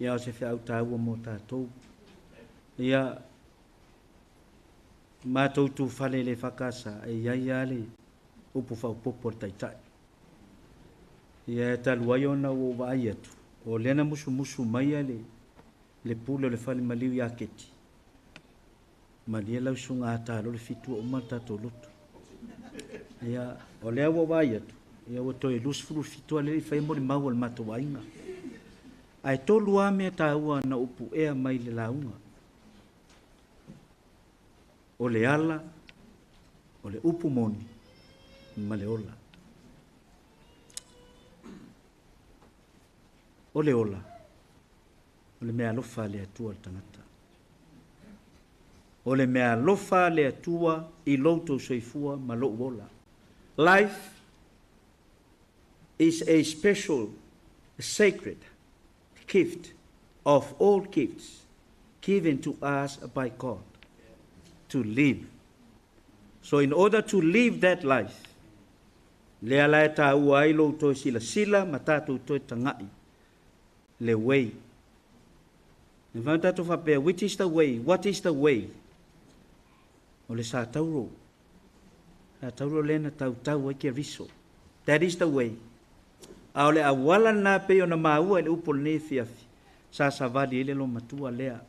Ia o se whiau tāua mo tātou. Ia mātou tu whale le whakasa e iai ale upu whau popo taitai. Ia e talu ai ona o vai atu. O lena musu mai le pule le whale maliu i aketi. Malia lau sunga atalo le fitua o mata to loto. Ia o lea o vai atu. Ia o toi lusfuru fitua le whai mori mau al mato wainga. Ai tolu a mea tāua na upu ea mai le launga. O le ala, o le upu moni, ma le ola. O le ola, o le mea lofa le atua le tangata. O le mea lofa le atua I loutou soifua ma lo ola. Life is a special, sacred gift of all gifts given to us by God to live. So in order to live that life, le ala e tāua ai loutou sila ma tātou toi tangai. Le way. Ne whau tātou whapea, which is the way? What is the way? O le sā tauro. Sā tauro lena tau ai ke riso. That is the way. A le awala nā pe o na maua le upo le fiafi. Sā savali ele lo matua lea.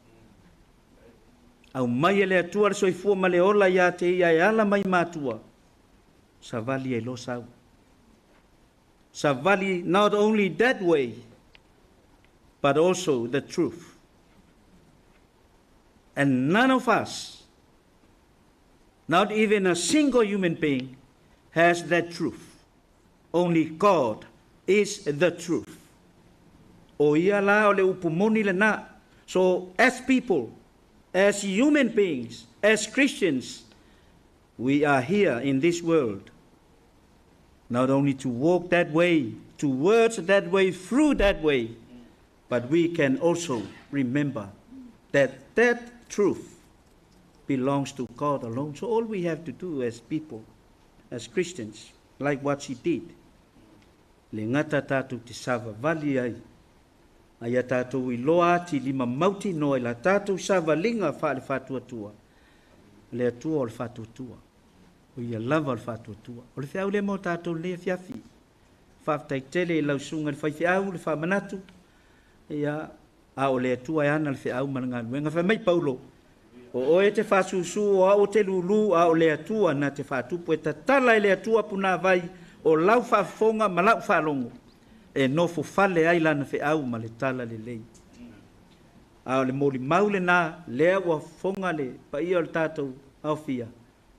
Au mai ele atua le soifua ma le ola ia te ia e ala mai matua. Savali e lo sau. Savali not only that way, but also the truth. And none of us, not even a single human being, has that truth. Only God is the truth. O ia la o le upumoni le na. So as people, as human beings, as Christians, we are here in this world, not only to walk that way, towards that way, through that way, but we can also remember that that truth belongs to God alone. So all we have to do as people, as Christians, like what she did, le ngata tātou te sava vali ai, ai a tātou I loa ati lima mauti no la tātou sava linga wha le whatua tua, le atua o le whatua tua, o ia lava le whatua tua, o le whiau le mo tātou le fiafi, whaftai tele I lausunga le whaifiau le whamanatu, ia a o le atua e ana le whiau maranga luenga, wha mai paulo, o e te whasusu o a o te lulu a o le atua na te whatupu, e tatala le atua puna vai, o lau whafonga ma lau whalongo, e nofo fale ai lana whiau ma le tala le lei. A o le mori maule na lea wa fonga le pa ia o le tātou au fia,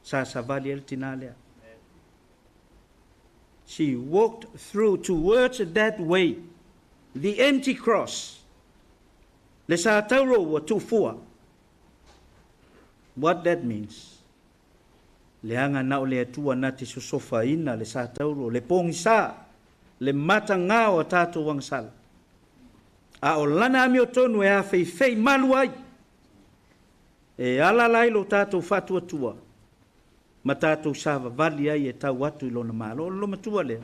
sa savali el tina lea. She walked through towards that way, the empty cross. Le sa tauro wa tufua. What that means? Le anga na o le atua na te sosofa ina le sa tauro, le pongisa, le mata ngā o tātou wangsala. A o lana ami o tonu e a fei malu ai. E ala lai lo tātou fatua tua. Ma tātou sava vali ai e tau atu I lona malo. Lo matua lea.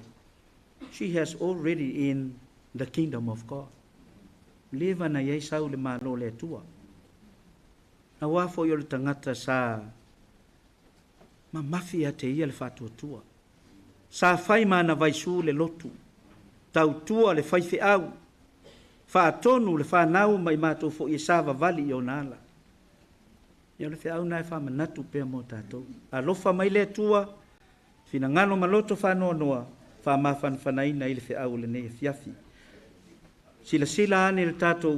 She has already in the kingdom of God. Leva na iei sau le malo le tua. A wafo I o le tangata sa ma mafia te ia le fatua tua. sa fai mana vai su le lotu tau tua le fai fe au fa tonu le fa nau mai mato fo i sava vali o nala ia le fe au nai fa manatu pe mo tato a lofa mai le tua fina ngano maloto fa no noa fa mafan fanai na ile fe au le ne fiafi sila sila ane le tato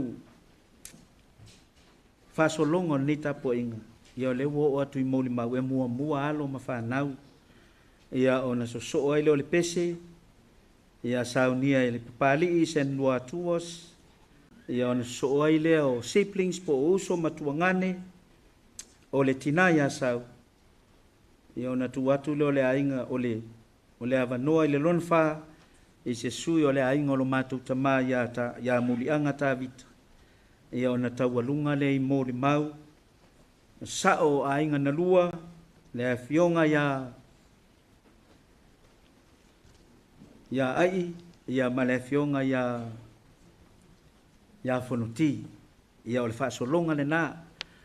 fa solongo ni tapo inga ia le wo o atu i moli mau e mua mua alo ma fa nau ia ona so ai le pese ia saunia ile papali sen lua tuos ia ona so ai le o siblings po uso matuangane o le tina ia sau ia ona tu atu le ainga o le avanoa ile lonfa i se sui o le ainga o lo matu tama ia mulianga tavita ia ona taualunga le i mori mau sao ainga na lua le fionga ia ai ia malefionga ia fonuti ia o le faasolonga le na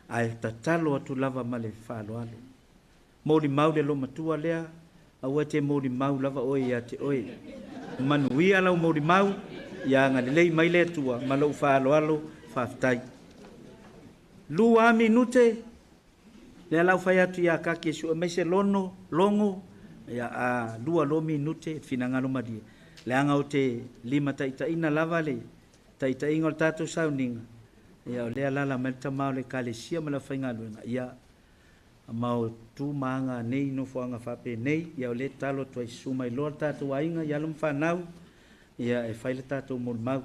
ai tatalo atu lava male faaloalo moli mau le lo matua lea au te moli mau lava oi ia te oi manuia lau moli mau ia ngalelei mai le tua malo faaloalo faaftai lua minute le lau fai atu ia kake su mai se longo ia a 2 minute finangalo madia le anga o te 5 taitaina lava le taitainga o tatou sauninga ia o lea lala mai tamau le kalesia ma la faingaluenga ia mau tu manga nei no foanga fape nei ia o le talo toi suma i lor tatou ainga ia lum fanau ia e fai le tatou mol mau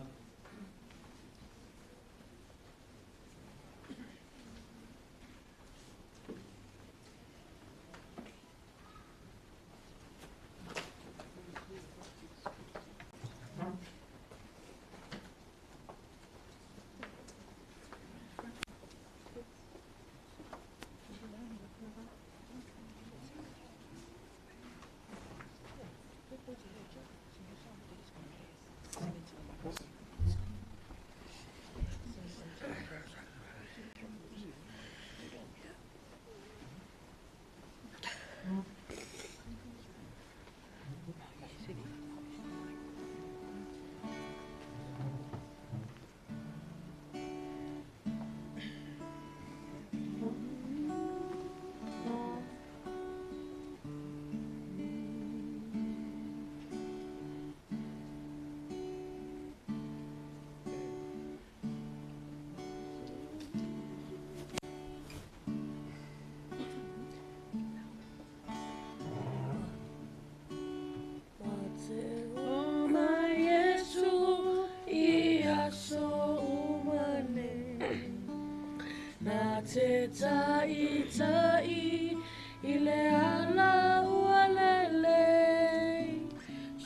Te tai tai ile ala ualele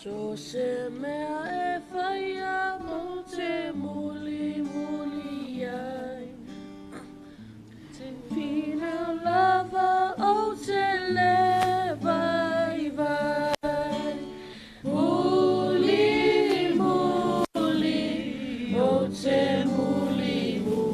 so se mea e whaia o te muli muli ai te pina lava o te le vai vai muli muli o te muli muli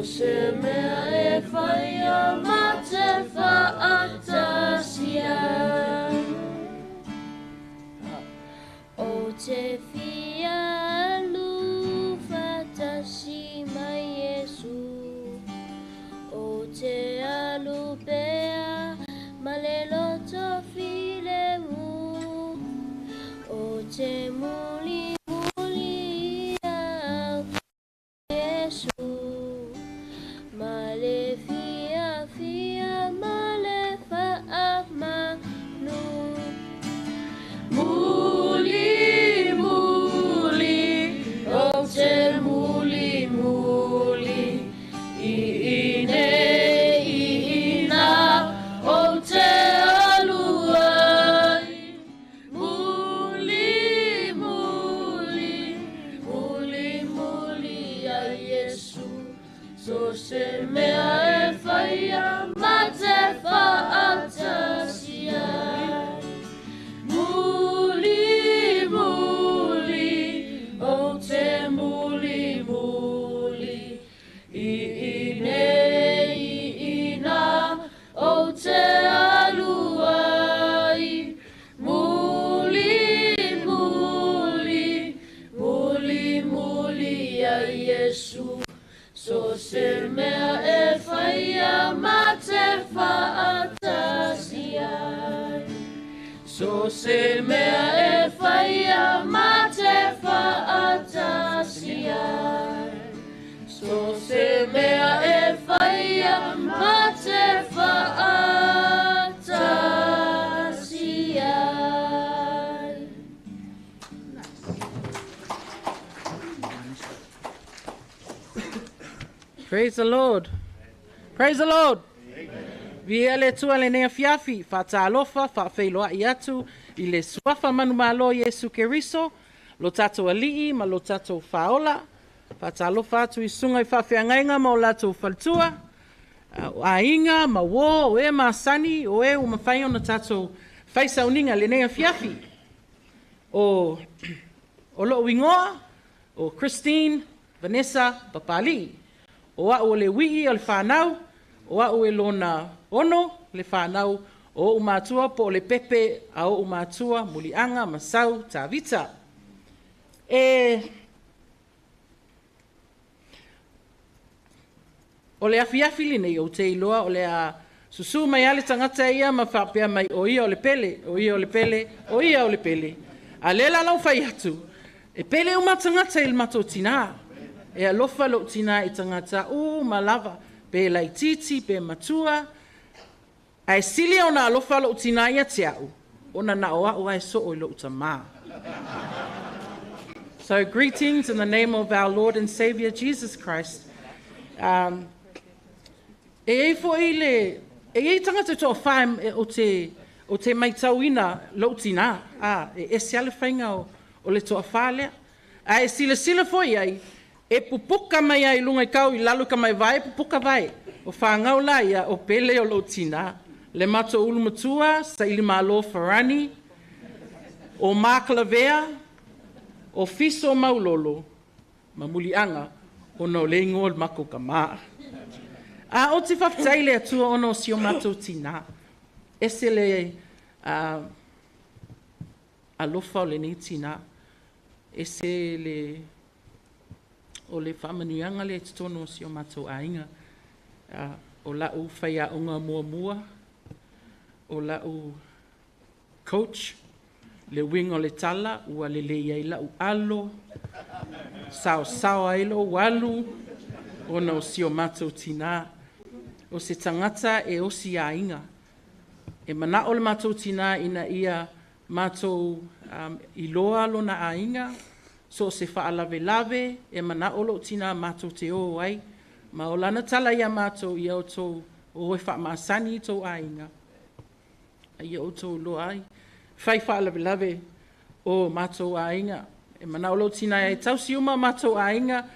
se mea e whaia ma te whaatasia o te fia alu whaatasi mai Yesu o te alu pea ma le loto file mu o te muli muli au Yesu Male fia fia male fa'a manu Muli muli o te muli muli ine ina o te aluai Muli muli muli muli a Yesu So se mea e whaia ma te whaatasia Yesu. So se mea e whaia ma te whaatasi ai. So se mea e whaia ma te whaatasi ai. So se mea e whaia ma te whaatasi ai. Praise the Lord. Praise the Lord. Via le tua le nea fiafi, fa tālofa, fa whailoa i atu, i le suafa manu malo Yesu Keriso, lo tatou alii, ma lo tatou whaola, fa tālofa atu i sunga i whawhiangainga ma o latou whaltua, a inga, ma wo, o e ma sani, o e o mawhai ona tatou whaisauninga le nea fiafi. O lo wingoa, o Christine, Vanessa, Papali. O au le wii o le whanau, o au e lona ono le whanau, o umatua po le pepe a o umatua mulianga masau tavita. O le afiafi nei o te iloa, o le a susu mai ale tangata ia ma whapea mai o ia o le pele, o ia o le pele, o ia o le pele. A lela lau whai atu, e pele uma tangata il mato tina. E alofa lo tina I tangata malava pe lai titi pe matua ai sili ona alofa lo tina ia tiau ona na oa o ai so o lo tama. So greetings in the name of our Lord and Savior Jesus Christ. E fo ile e tangata to fam o te mai tauina lo tina e siale fainga o le to afale ai sila fo ai e pupuka mai ai lunga kau I lalu ka mai vai pupuka vai o whangau la ia o pele o lo tina le mato ulu matua sa ili malo farani o maklavea o fiso maulolo mamulianga o no le ngol mako kama a o te whaftaile atua ono si o mato tina ese le alofa o le ni tina ese le o le whamanuianga le titono si o matou ainga. O lau whaia unga mua, o lau coach, le wing o le tala, ua le iai lau alo, sao ailo walu, o na o si o matou tina. O se tangata e o si ainga. E mana o le matou tina ina ia matou iloa lo na ainga, so se whaalave e mana olo tina matou te o ai, ma o lana tala ia matou ia o tō o e whaamasani tō ainga. Ia o tō lo ai. Whai whaalave o matou ainga. E mana olo tina e tau si uma matou ainga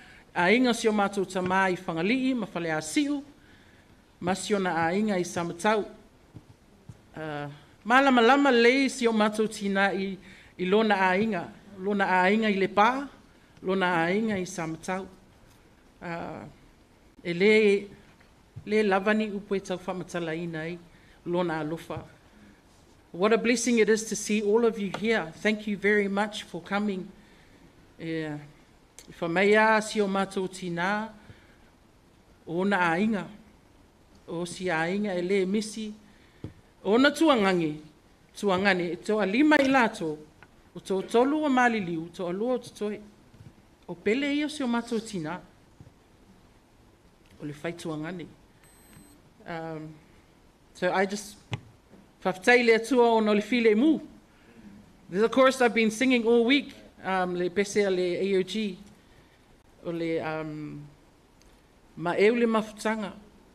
si o matou tama I whangalii, ma whale a siu, ma si o na ainga I samatau. Malama lei si o matou tina I lona ainga. Lona ainga I le pā, lona ainga I samatau. E le lavani upo e tau whamatala ina ai, lona alofa. What a blessing it is to see all of you here. Thank you very much for coming. Whamea si o matou tina, o na ainga, o si ainga e le misi, o na tuangane, e toa lima I lato, o tō tolu o maliliu, tō alua o tutoe. O pele ia si o matou tina. O le whaituangane. So I just... Whaftaile atua o no le file mu. There's a chorus I've been singing all week. Le pese le AOG. O le... Ma eu le mafutanga.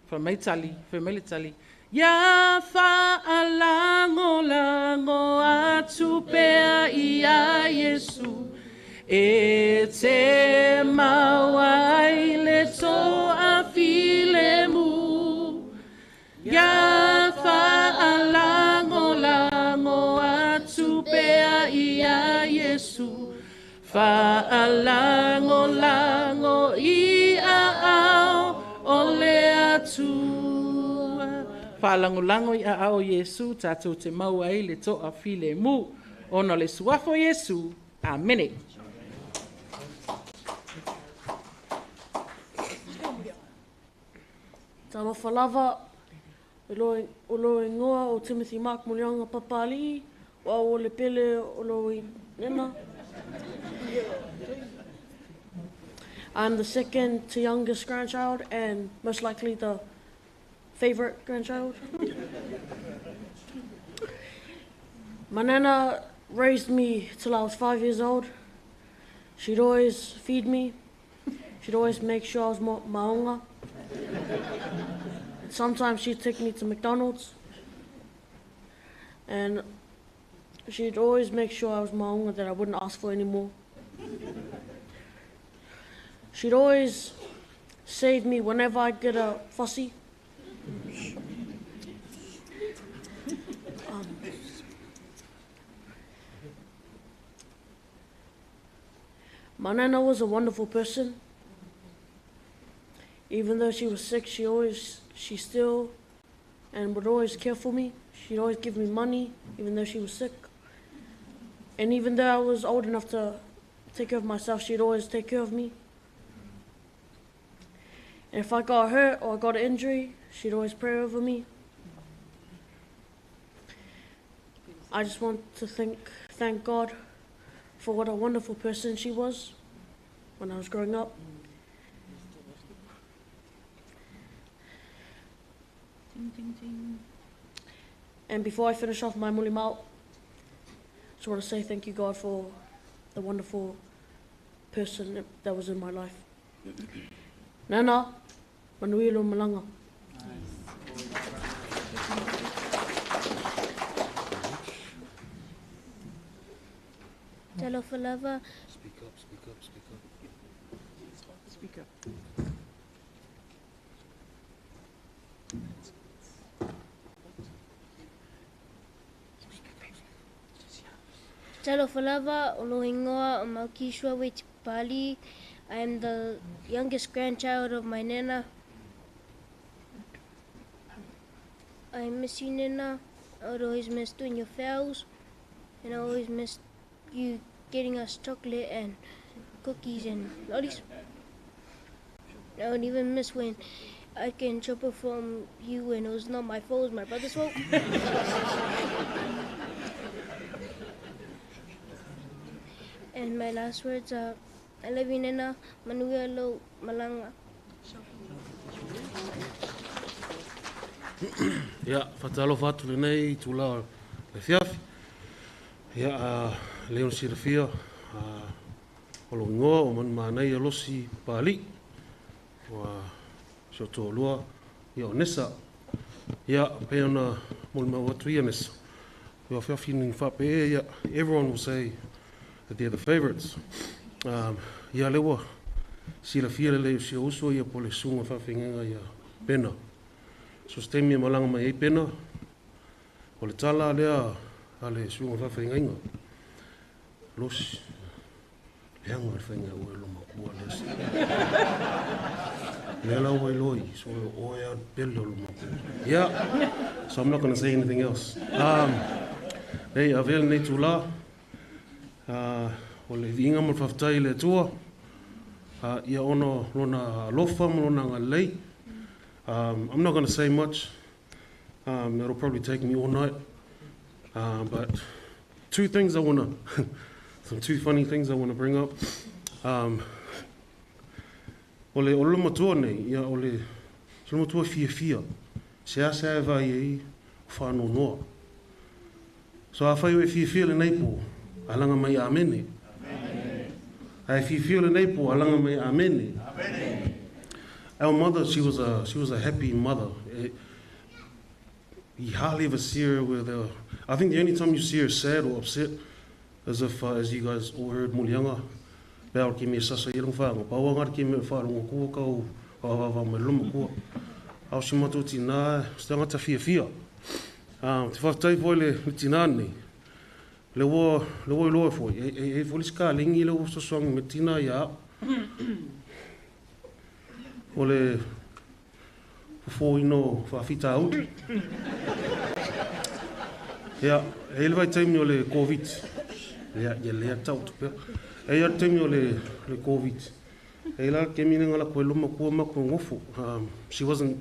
Whamaitali. Ia whaalango atu pea ia Yesu, e te mawai le toa file mu. Ia whaalango atu pea ia Yesu, whaalango ia au o le atu. Whalangolango I a ao Yesu, tātou te mau ai le toa file mu, ono le suafo Yesu, amene. Talofa lava, o lo ingoa o Timothy Mark Mulianga Papali, o le pele o lo i nena. I'm the second to youngest grandchild and most likely the favorite grandchild. My nana raised me till I was 5 years old. She'd always feed me. She'd always make sure I was maonga. Sometimes she'd take me to McDonald's. And she'd always make sure I was maonga, that I wouldn't ask for any more. She'd always save me whenever I get a fussy. My nana was a wonderful person. Even though she was sick, she still and would always care for me. She'd always give me money, even though she was sick. And even though I was old enough to take care of myself, she'd always take care of me. And if I got hurt or I got an injury, she'd always pray over me. I just want to thank God for what a wonderful person she was when I was growing up. And before I finish off my muli mau, I just want to say thank you, God, for the wonderful person that was in my life. Nana, manuilo malanga. Talofa lava, Speak up, speak up, speak up. Speak up. Talofa lava, Olohingoa, o Maukishua Wetipali. I am the youngest grandchild of my nana. I miss you, Nana. I would always miss doing your fouls, and I always miss you getting us chocolate and cookies and lollies. I would even miss when I can chopper from you and it was not my fault, it was my brother's fault. And my last words are, I love you, Nana. Manuelo Malanga. Ia, whatalofa atu le nei, tula le fiafi. Ia, leo sirafia, o lo ingoa, o man manai alosi pali. Wa soto lua, ia o nesa. Ia, pe ona mulma watu ia nesa. Ia fiafi ning whape, ia, everyone will say that they're the favorites. Ia lewa, sirafia le leo si uso, ia pole sunga whawhinga, ia pena. So stay me malanga mai e pena. O le tala lea ale sunga whawhinga inga. Losi. Leanga le whainga ue lo makua lesi. Lea lau wai loi. So oea pele lo makua. Yeah. So I'm not going to say anything else. Hey, avel nei tula. O le inga mo whaftai le tua. Ia ono lona lofa mo lona ngalei. I'm not going to say much. It'll probably take me all night. But two things I want to, two funny things I want to bring up. Ole o loma tua nei, ia ole loma tua fia. Sea vai ei whāno noa. So a whai o e fia le nei po, alanga mai amene. Ai fia le nei po, alanga mai amene. Our mother, she was a happy mother. You hardly ever see her with I think the only time you see her sad or upset, as if, as you guys all heard, Mulianga, Bell ki me sasa irong whaanga, pawangar ki me whaarunga kua kau, wawawa me luma kua. Au si mato tina, stangata fia. Te whaftai poi le tina nei. Le wo loa foi. E foliska lingi le wo sasong me tina ia. O le fōino whawhita out. Ia, e le vai taimi o le COVID. Ia lea tau tupea. E ia taimi o le COVID. Hei la ke mine ngala koe luma kua mako ngofu. She wasn't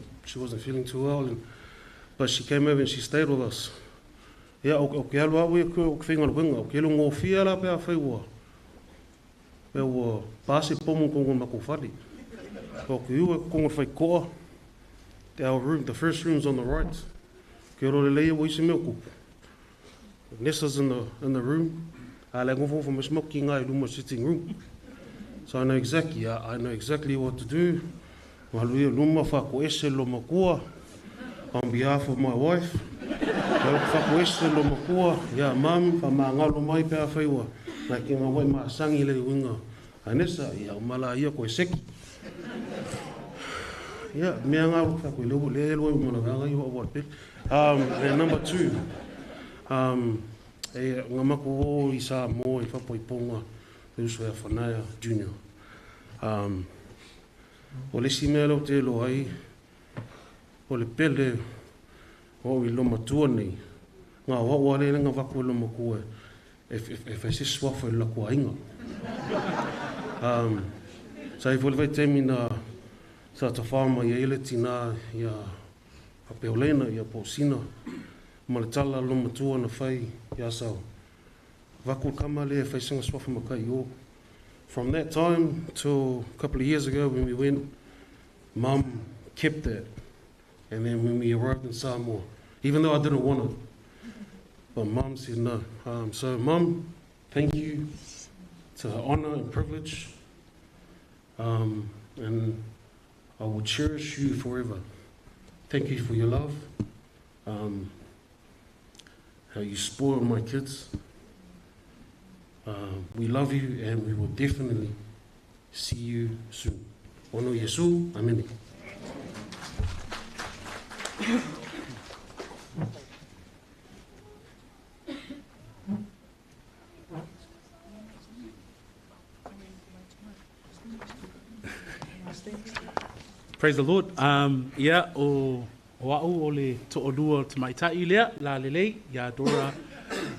feeling too well, but she came over and she stayed with us. Ia o ke alu awe o ke whinga luenga, o ke alu ngō fia la pēa whaiwa. Pēa ua pāse pomo kongo mako whari. O ke ua kongo whai koa, our room, the first room's on the right. Ke ro le leia wo isi mea kupu. Nessa's in the room. I like ngofo from a smoking ngai luma sitting room. So I know exactly what to do. Maluia luma whako ese lo makua on behalf of my wife. Whako ese lo makua, ya mam, wha maa ngalo mai pēa whaiwa. Nā ki ngā wai maa sangi le winga. Anessa, ia umala ia koe seki. Yeah, mea ngā ruka koe leo leo mana ganga i wa pit. And number 2, ngā mako o I sa mo I whapoi ponga te uso ea whanaya junior. O le si mea lau te lo ai, o le pele o I loma tua nei. Ngā wawa le ngā wako loma kua e whai se swafa I lakua inga. Sa I whole vai teimi na sa ta whama I ele tina I a peolena I a posina. Ma le tala loma tua na whai I a sau. Wako kama le e whai singa swafa makai o. From that time till a couple of years ago when we went, Mum kept that. And then when we arrived in Samoa, even though I didn't want it, but Mum said no. So Mum, thank you. It's an honor and privilege. And I will cherish you forever. Thank you for your love. How you spoil my kids. We love you and we will definitely see you soon. Ono Yesu, amen. Praise the Lord. Ia o au o le to'olua te maitai lea, la lelei, ia dora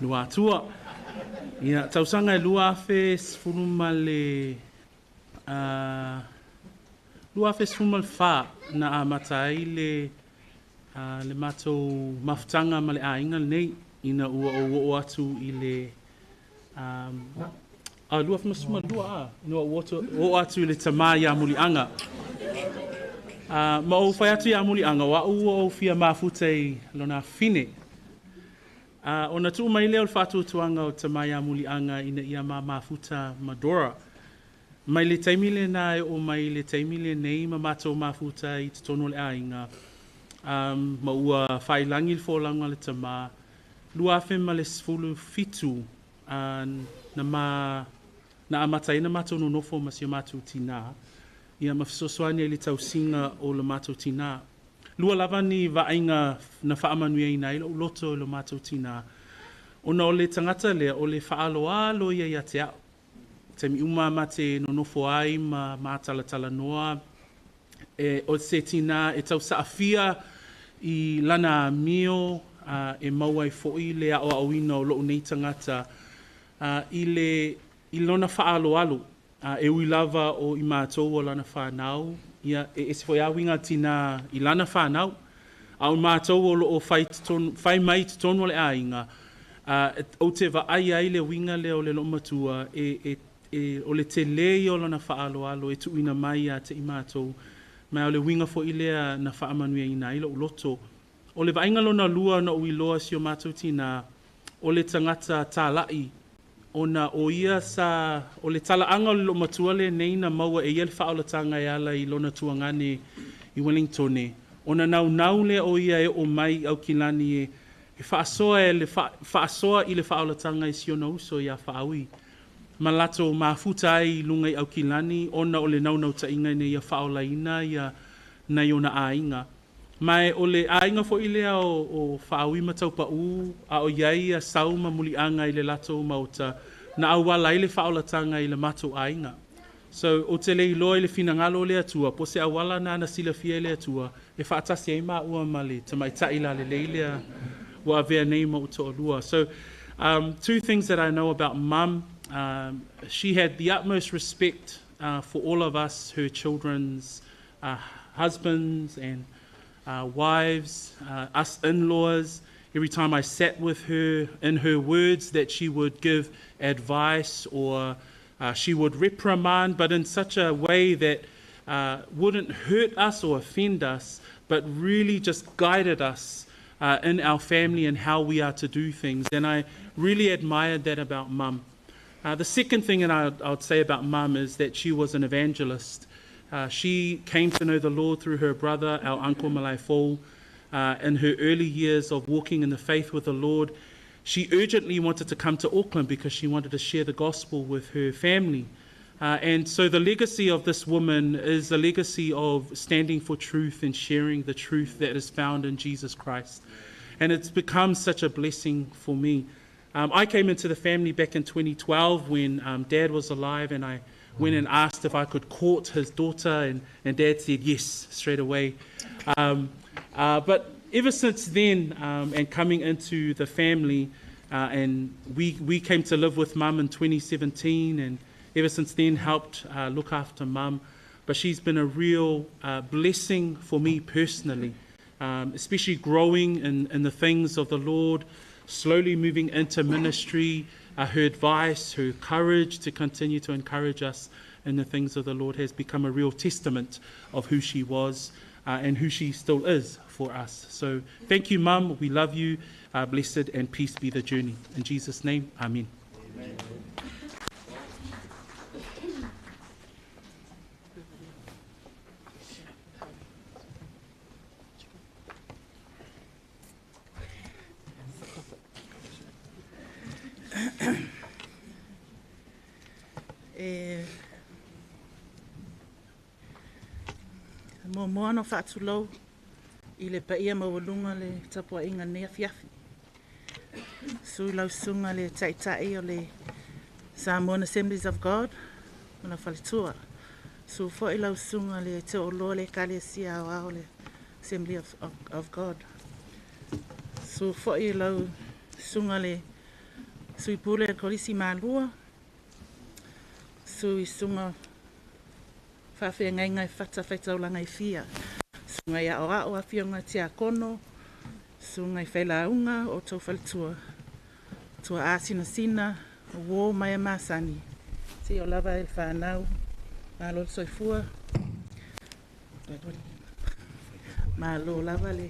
nua atua. Ia tausanga lua afe sfuruma le lua afe sfuruma le wha na a matai le matou mafutanga ma le ainga nei ina ua o atu I le lua afe sfuruma lua ina o atu I le tamaya mulianga. Ma o whai atu I a mulianga wa ua o fia mafuta I lona fine. O na tu mai leo whātua tuanga o tamaya mulianga ina ia mafuta madora. Mai le taimile nā o mai le taimile nei ma mātou mafuta I te tono le ainga. Ma ua whailangi le fōlanga le tama. Lua afe ma le sfulu fitu na amatai na mātou no nofo ma si o mātou tina. Ia mawhisosoani le tausinga o le mātou tina. Lua lava ni vainga na whaamanuia I nei, loto lo mātou tina. Ona o le tangata lea, o le whaaloalo ia te au. Te mi uma ma te nonofo ai ma mātalatala noa. O se tina e tau saafia I lana mio e mauai fo'i lea o awina o loo nei tangata. I lona whaaloalo. E ui lava o I mātou o lana whanau. Ia e se foi awinga tina I lana whanau. Au mātou o loo whai mai te tono le ainga. O te ai le winga le o le lo matua o le te lei o lana whaaloalo e tuina mai a te I mātou. Mai o le winga fo I lea na whaamanuia I nai lo loto. O le vainga lona lua na ui loa si o mātou tina o le tangata tālai. Ona o ia sa o le talaanga o le lo matua le nei na maua e ia le whaolatanga e ala I lona tuangane I Wellington e. Ona nau le o ia e o mai au kilani e whaasoa I le whaolatanga I siona uso ia whaaui. Malato mafuta ai lunga I au kilani ona o le nau tainga ne ia whaolaina ia na iona ainga. Mai o le ainga fo ilea o whaaui matau pa u a o iai a sauma mulianga I le lato mauta na awala I le whaolatanga I le matou ainga. So o te lei loa I le finangalo le atua, po se awala na sila fia le atua, e whaatasi ai maa ua male, ta mai taila le leilea wa avea nei ma uto olua. So 2 things that I know about Mum. She had the utmost respect for all of us, her children's husbands and wives, us in-laws. Every time I sat with her, in her words, that she would give advice or she would reprimand, but in such a way that wouldn't hurt us or offend us, but really just guided us in our family and how we are to do things. And I really admired that about Mum. The second thing that I would say about Mum is that she was an evangelist. She came to know the Lord through her brother, our Uncle Malai Fou. In her early years of walking in the faith with the Lord, she urgently wanted to come to Auckland because she wanted to share the gospel with her family. And so the legacy of this woman is a legacy of standing for truth and sharing the truth that is found in Jesus Christ. And it's become such a blessing for me. I came into the family back in 2012 when Dad was alive, and I went and asked if I could court his daughter, and Dad said yes straight away. But ever since then, and coming into the family, and we came to live with Mum in 2017, and ever since then helped look after Mum. But she's been a real blessing for me personally, especially growing in the things of the Lord, slowly moving into ministry. Her advice, her courage to continue to encourage us in the things of the Lord has become a real testament of who she was and who she still is for us. So thank you, Mum. We love you. Blessed and peace be the journey. In Jesus' name, amen. Amen. Mo moano whaatulau I le paia mawalunga le tapua inga nea fiafi. Sui lau sunga le taitai o le Samoan Assemblies of God, mana whalitua. Su fo I lau sunga le te olo le kalesia au le Assembly of God. Su fo I lau sunga le sui pule le kolisi malua. Sui sunga whawhia ngai ngai whata ngai fia. Sunga ia o ao a fionga tia kono. Sunga I whailaunga o tau whalitua. Tua asina sina, o wō mai masani. Te o lava il whanau. Malo soifua. Malo lava le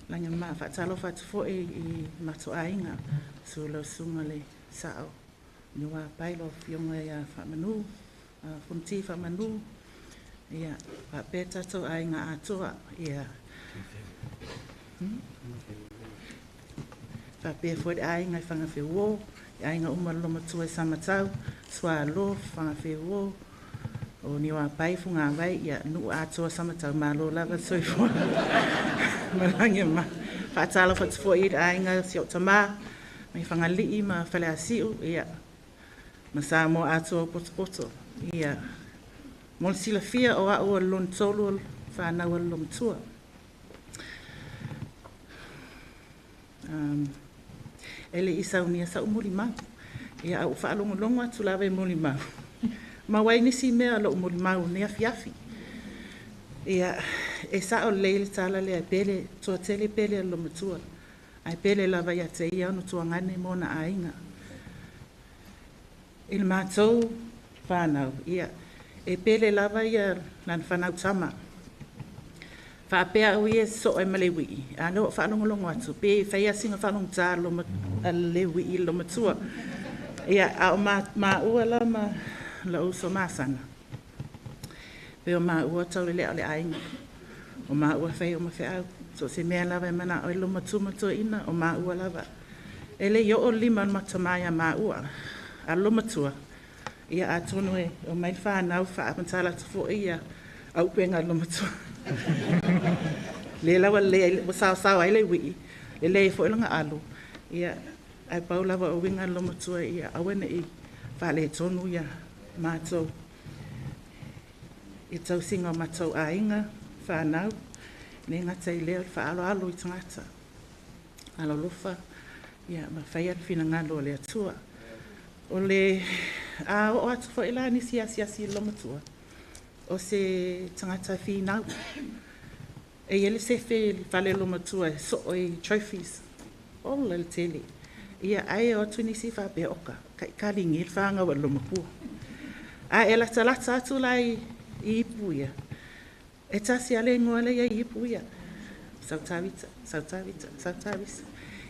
langa maa whatalo whatufo I mato ainga. Su lau sunga le sao. Niwa pailo fionga ia whamanu. Funti whamanu. Ia, peta to ainga atoa. Ia. Pea foi ainga whanga whiwo. Ainga umaloma tua samatau. Swa lo whanga whiwo. O niwa paifu ngā wai. Ia, nu atoa samatau malo lava soifua. Malangi ma. Whaatala whatufo I ainga si o tama. Mai whanga lii ma whale asiu. Ia. Masa mo atoa poto. Ia. Mo sila fia o au lon tolu whanau lom tua. Ele isa unia sa umuli mau. Ia au whaalongo atu lawe muli mau. Ma wai nisi mea lo umuli mau nea fiafi. Ia e sa o leile tala le pele tua tele pele lom tua. Ai pele lava ia te ia no tua ngane mona ainga. Il mātou whanau. Ia e pele lava ia nan whanau tama. Whaapea o ia so e male wii. Ano whanongolongo atu. Pe whaia singa whanong tā le wii lo matua. Ia a o ma ua la ma la uso masana. Pe o ma ua tau le le ainga. O ma ua whai o ma whai au. So se mea lava e mana o lo matua ina o ma ua lava. Ele yo o lima matamaya ma ua. A lo matua. Ia a tonu e o mai whanau whaapantala tafo ia au penga lo matua. Le lawa le sao ai le wi. Le fo ilanga alu. Ia ai pau lava o winga lo matua ia awena I whale tonu ia mātou. I tau singa mātou ainga whanau. Ne ngata I leo whaalo alo I tangata. Alo lofa. Ia ma whaian whina ngalo le atua. O le O atu fo ila ni si lo matua. O se tangata whinau. E ele se fe fale lo matua so o trophies. O le tele. Ia ai o tu ni si fa be oka. Kai kalingi il whanga wa lo mapua. A e la talata atu lai I ipuia. E tasi ale ngoale ia I ipuia. Sautavita.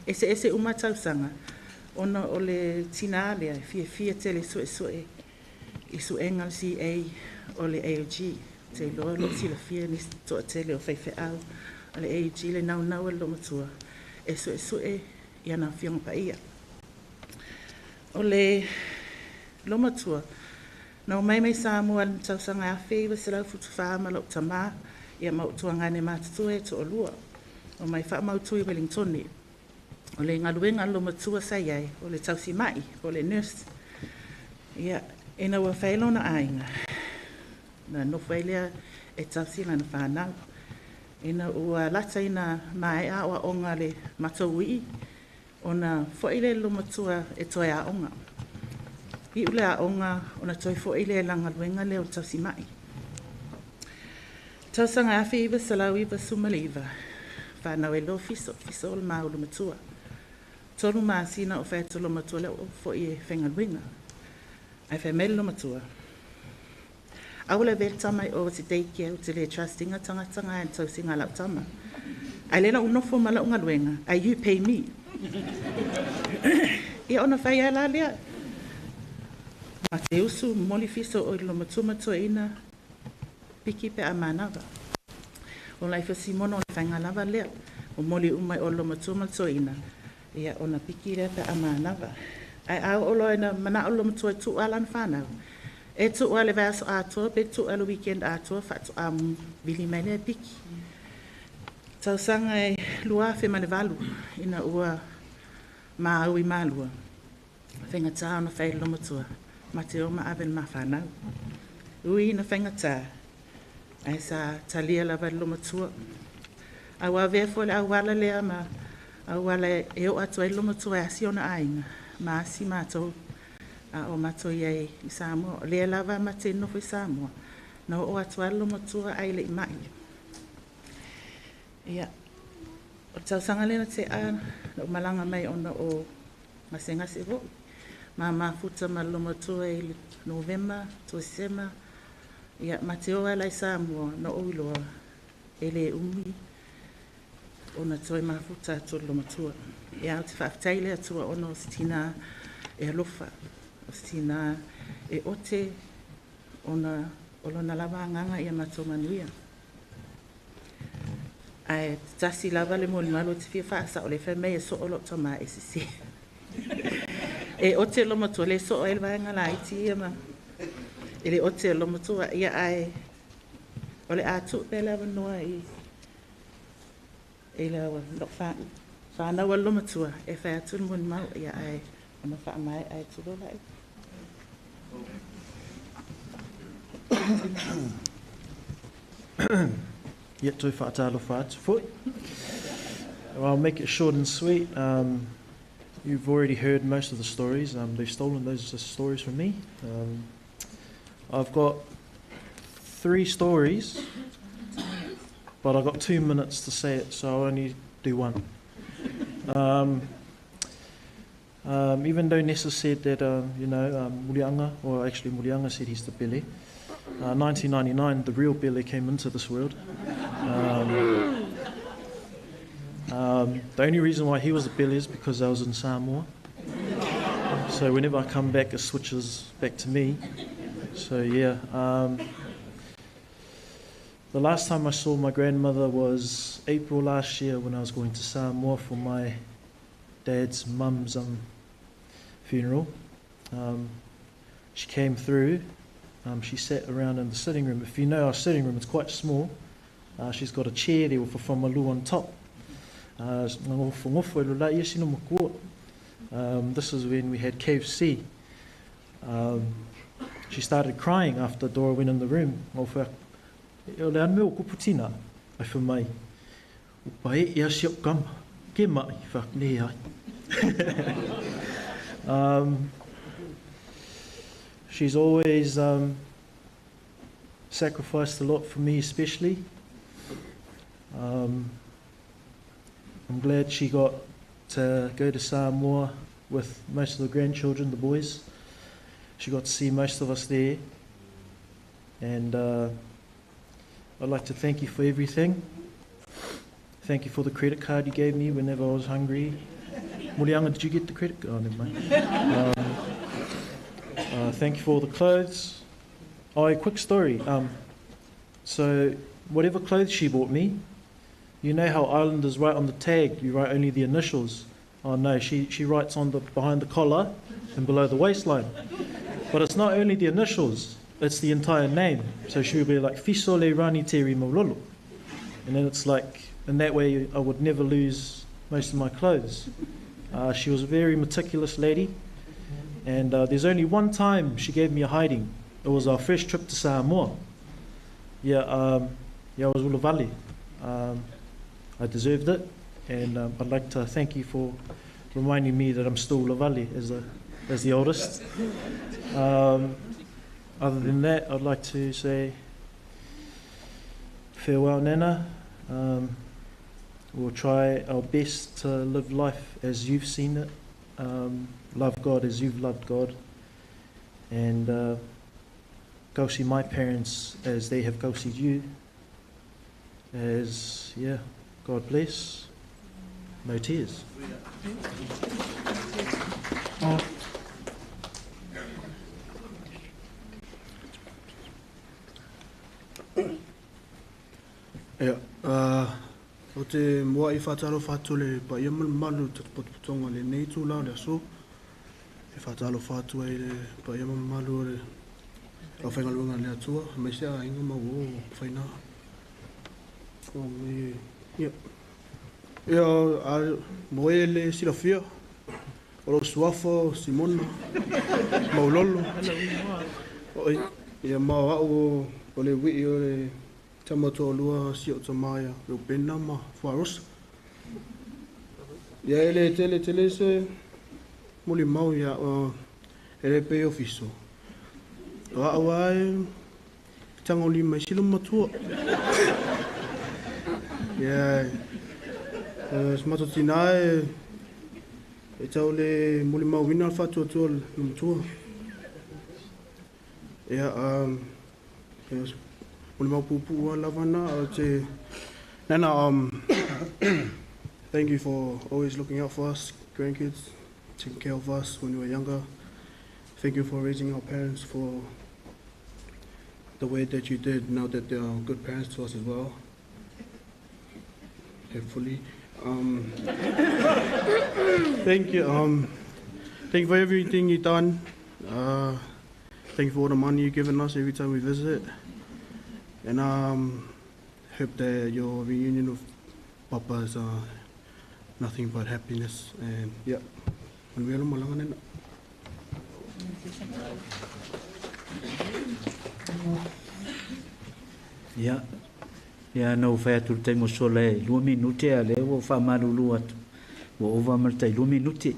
Ese umatausanga. Ona o le tina alea, fia tele I su engal CA o le AOG. Te loa lo si la fia ni toa tele o feife au. O le AOG le nau lo matua. E ia na fiong pa ia. O le lo matua. Nau mai Samoa tausanga a feiva se lau futu whaama lo tama. Ia mautua ngane mātutua to o lua. O mai wha mautui Wellingtoni. O le ngaluenga lo matua sai ai. O le tausi mai. O le nurse. Ia ena ua whaelo na ainga. Na nofwelea e tausi na whanau. Ena ua lata ina mai a o onga le matawui. Ona foile lo matua e toi a onga. I ule a onga ona toi foile langa luenga le o tausi mai. Tausanga awhi iwa salau iwa sumaliwa. Whanau e lo fiso o le mau lo matua. Tolu maa sina o whaeto lo matua le o fo I e whenga luenga. Ai whae mele lo matua. Aula vele tamai o te daycare o te le trustinga tanga e tau singa lau tama. Ai lena unofo ma lau ngaluenga. Ai you pay me. Ia ona whai ala lea. Ma te usu moli fiso o lo matua ina piki pe a manawa. O lai whasimono o le whainga lava lea. O moli umai o lo matua ina. Ia ona piki rea pe a manawa. Ai au olo ina mana o lo matua tu alan whanau. E tu ale vaso atua, pe tu ale weekend atua, fatu vili mai lea piki. Tausanga e lua fe mane valu. Ina ua maaui malua. Whenga tā ona whai lo matua. Ma te o ma aven ma whanau. Ui ina whenga tā. Ai sa talia lava lo matua. Au a vea fole au wala lea ma au wala e o atua e lo matua e asi ona ainga. Ma asi mātou. A o mātou iei I Samoa. Lea lava ma te nofo I Samoa. Na o atua lo matua ai le I mai. Ia. O tausanga lena te a na o malanga mai ona o masenga se vo. Ma mafuta ma lo matua I November, Tosema. Ia Mateo ala I Samoa na o iloa ele umi ona toi mafuta to lo matua. Ia o te whaaftaile atua ona o sitina e alofa. O sitina e ote ona olona lava nganga ia mato manuia. Ai tasi lava le moli malo te fia whaasa o le whamei e so o lo tama e sisi. E ote lo matua le so o elwa ngala iti ia ma. Ele ote lo matua ia ai o le atu pe lava noa I e lawa lo whanau lo matua e whai atu moni mau ia ai ona wha mai ai tulo lai. Yet to whaatalo whaatu fui. I'll make it short and sweet. You've already heard most of the stories. They've stolen those stories from me. I've got 3 stories, but I've got 2 minutes to say it, so I'll only do one. Even though Nessa said that, Mulianga, or actually Mulianga said he's the Billy. 1999, the real Billy came into this world. The only reason why he was a Billy is because I was in Samoa. So whenever I come back, it switches back to me. So yeah. The last time I saw my grandmother was April last year when I was going to Samoa for my dad's mum's funeral. She came through. She sat around in the sitting room. If you know our sitting room, it's quite small. She's got a chair there with a whamalu on top. This is when we had KFC. She started crying after Dora went in the room. She's always sacrificed a lot for me, especially. I'm glad she got to go to Samoa with most of the grandchildren, the boys. She got to see most of us there. And I'd like to thank you for everything. Thank you for the credit card you gave me whenever I was hungry. Murianga, did you get the credit card? Oh, never mind. Thank you for all the clothes. Oh, a quick story. So whatever clothes she bought me, you know how Islanders write on the tag, you write only the initials. Oh no, she writes on the behind the collar and below the waistline. But it's not only the initials, it's the entire name. So she would be like, Fisole Rani Teri Maulolo. And then it's like, in that way I would never lose most of my clothes. She was a very meticulous lady. And there's only one time she gave me a hiding. It was our first trip to Samoa. It was Ulavali. I deserved it. And I'd like to thank you for reminding me that I'm still Ulavali as the oldest. Other than that, I'd like to say farewell, Nana. We'll try our best to live life as you've seen it. Love God as you've loved God. And go see my parents as they have go see you. God bless. No tears. O te mua I whataro whatu le pa ia malu te potonga le nei tū lao le aso. E whataro whatu e le pa ia malu le au whainga luanga le atua. Mai sea inga mau o whaina. Ia, moe le silafia. O lo suafo, Simona, maulolo. Ia maa o le wii o le tamato lua si o tamaya lo pena ma faros ya ele tele se muli mau ya ele pe ofiso wa tango li mai silo matua ya smato tinae e tau le muli mau wina fatu tol matua ya Nana, thank you for always looking out for us, grandkids, taking care of us when we were younger. Thank you for raising our parents for the way that you did, now that they are good parents to us as well. Hopefully. Thank you. Thank you for everything you've done. Thank you for all the money you've given us every time we visit. And hope that your reunion with Papa is nothing but happiness. And yeah, manuelo malanga nena. Ya no fa tu te mo sole 2 minute ale o fa marulu atu o ova martai 2 minute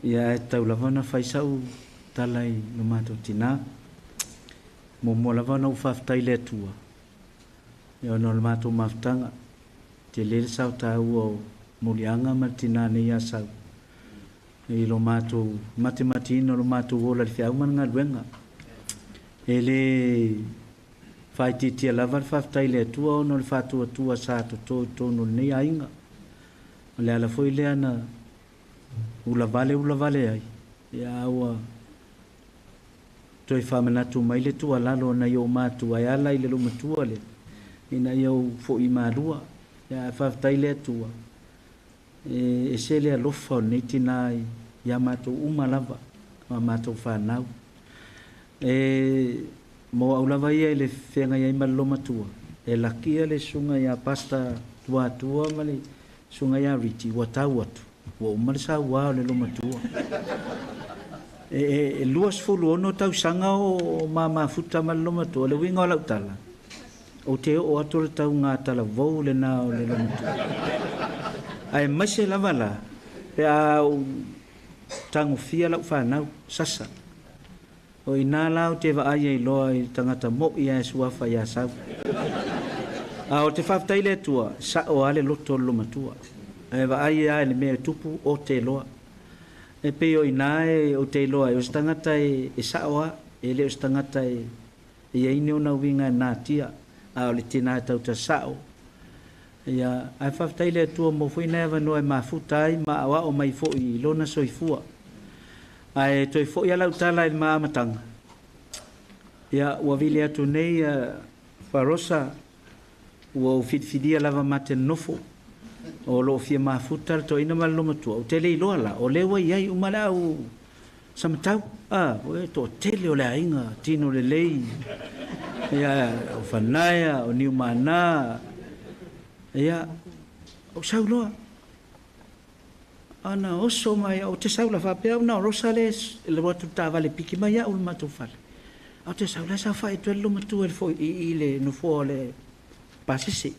ya tau lavana faisau talai no mato tina mo lavana u fa tai le tua ya no mato maftanga te le sau ta o molianga martina ne ya sau e lo mato matematino lo mato vola le fiau man ngalwenga ele fai te lava fa tai le tua no le fatu tua sa to no nei ainga le ala foi le ana ula vale ai ya wa toi fa mana tu mai le tua lalo na yo matu ai ala ile lo matua le ina yo fo I malua ya fa tai le tua e se le lo fa nei tinai ya matu umalava matu fa nau mo au lava ia le fenga ia malo matua e la kia le sunga ia pasta tua mali sunga ia riti watau atu wa umarsa wa le lo matua e luas fulu ono tau sanga o mama futa malo matua le winga la utala o te o atu tau nga tala vou le na le lo matua ai mase lava la e au tangu fia la fa nau sasa O ina lau te vaai e loa i tangata mo ia e suafa ia sau. A o te whaftai le tua, sa o ale loto luma tua. E vaai ia le mea tupu o te loa. E pe o ina e o te loa, e o stangata e sa oa, e le o stangata e ine o na winga e nā tia, a o le tina e tauta sa o. Ia, ai whaftai le tua mo fuina e vanua e mafutai, ma awa o mai fo i lona soifua. Ai toi fo ia lau tala i maa matanga. Ia, ua vile atu nei wharosa, ua o whitwhidia lava mate nofo, o lo fia mafuta, to ina maloma tua, o tele iloa la, o lewa iai umala au samatau, o to tele o le ainga, tino le lei, ia, o whanaya, o niu mana, ia, o sau loa, ana oso mai o te saula fa pe na rosales le watu ta vale piki mai ya ul matu fale o te saula sa fa e lo matu el fo i le no fo le pasisi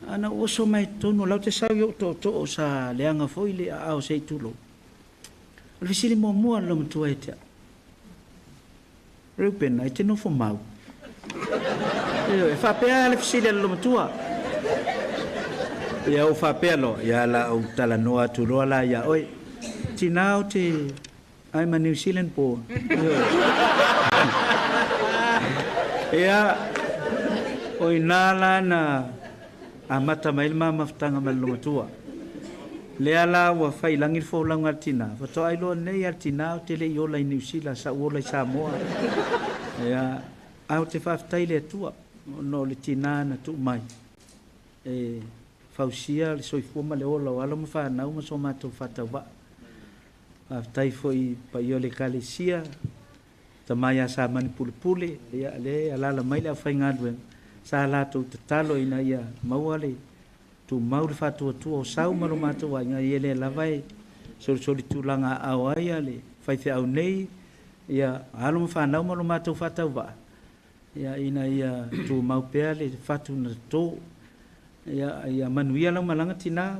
ana oso mai tono la te sau yo to sa le anga fo ile a o sei tulo le visili mo mo lo matu e te rupen ai te no fo mau e fa pe le visili lo matu ia o whapelo, ia la o tala noa tu roa la, ia oi, tinao te, I'm a New Zealand po. Ia, oi nala na, a mata mailma maftanga malumatua. Lea la wa whai langir fo langa tina, wato ailo nei ar tinao te le iola i New Zealand, sa uola i Samoa. Ia, au te whaftai le tua, no le tina na tu mai. Fausia le soifua ma le ola o ala ma whanau ma so mātou whatau wa. Aftai foi pa io le kalesia, ta mai a sa mani pule ia le alala mai le awhai ngadwen, sa lātou te talo ina ia maua le, tu mau le whatua tua o sau maro mātou wa inga ia le lawai, sori tūlanga au aia le, whaife au nei, ia alo ma whanau maro mātou whatau wa. Ia ina ia tu mau pea le whatu na tō, ia manuia lau malanga tina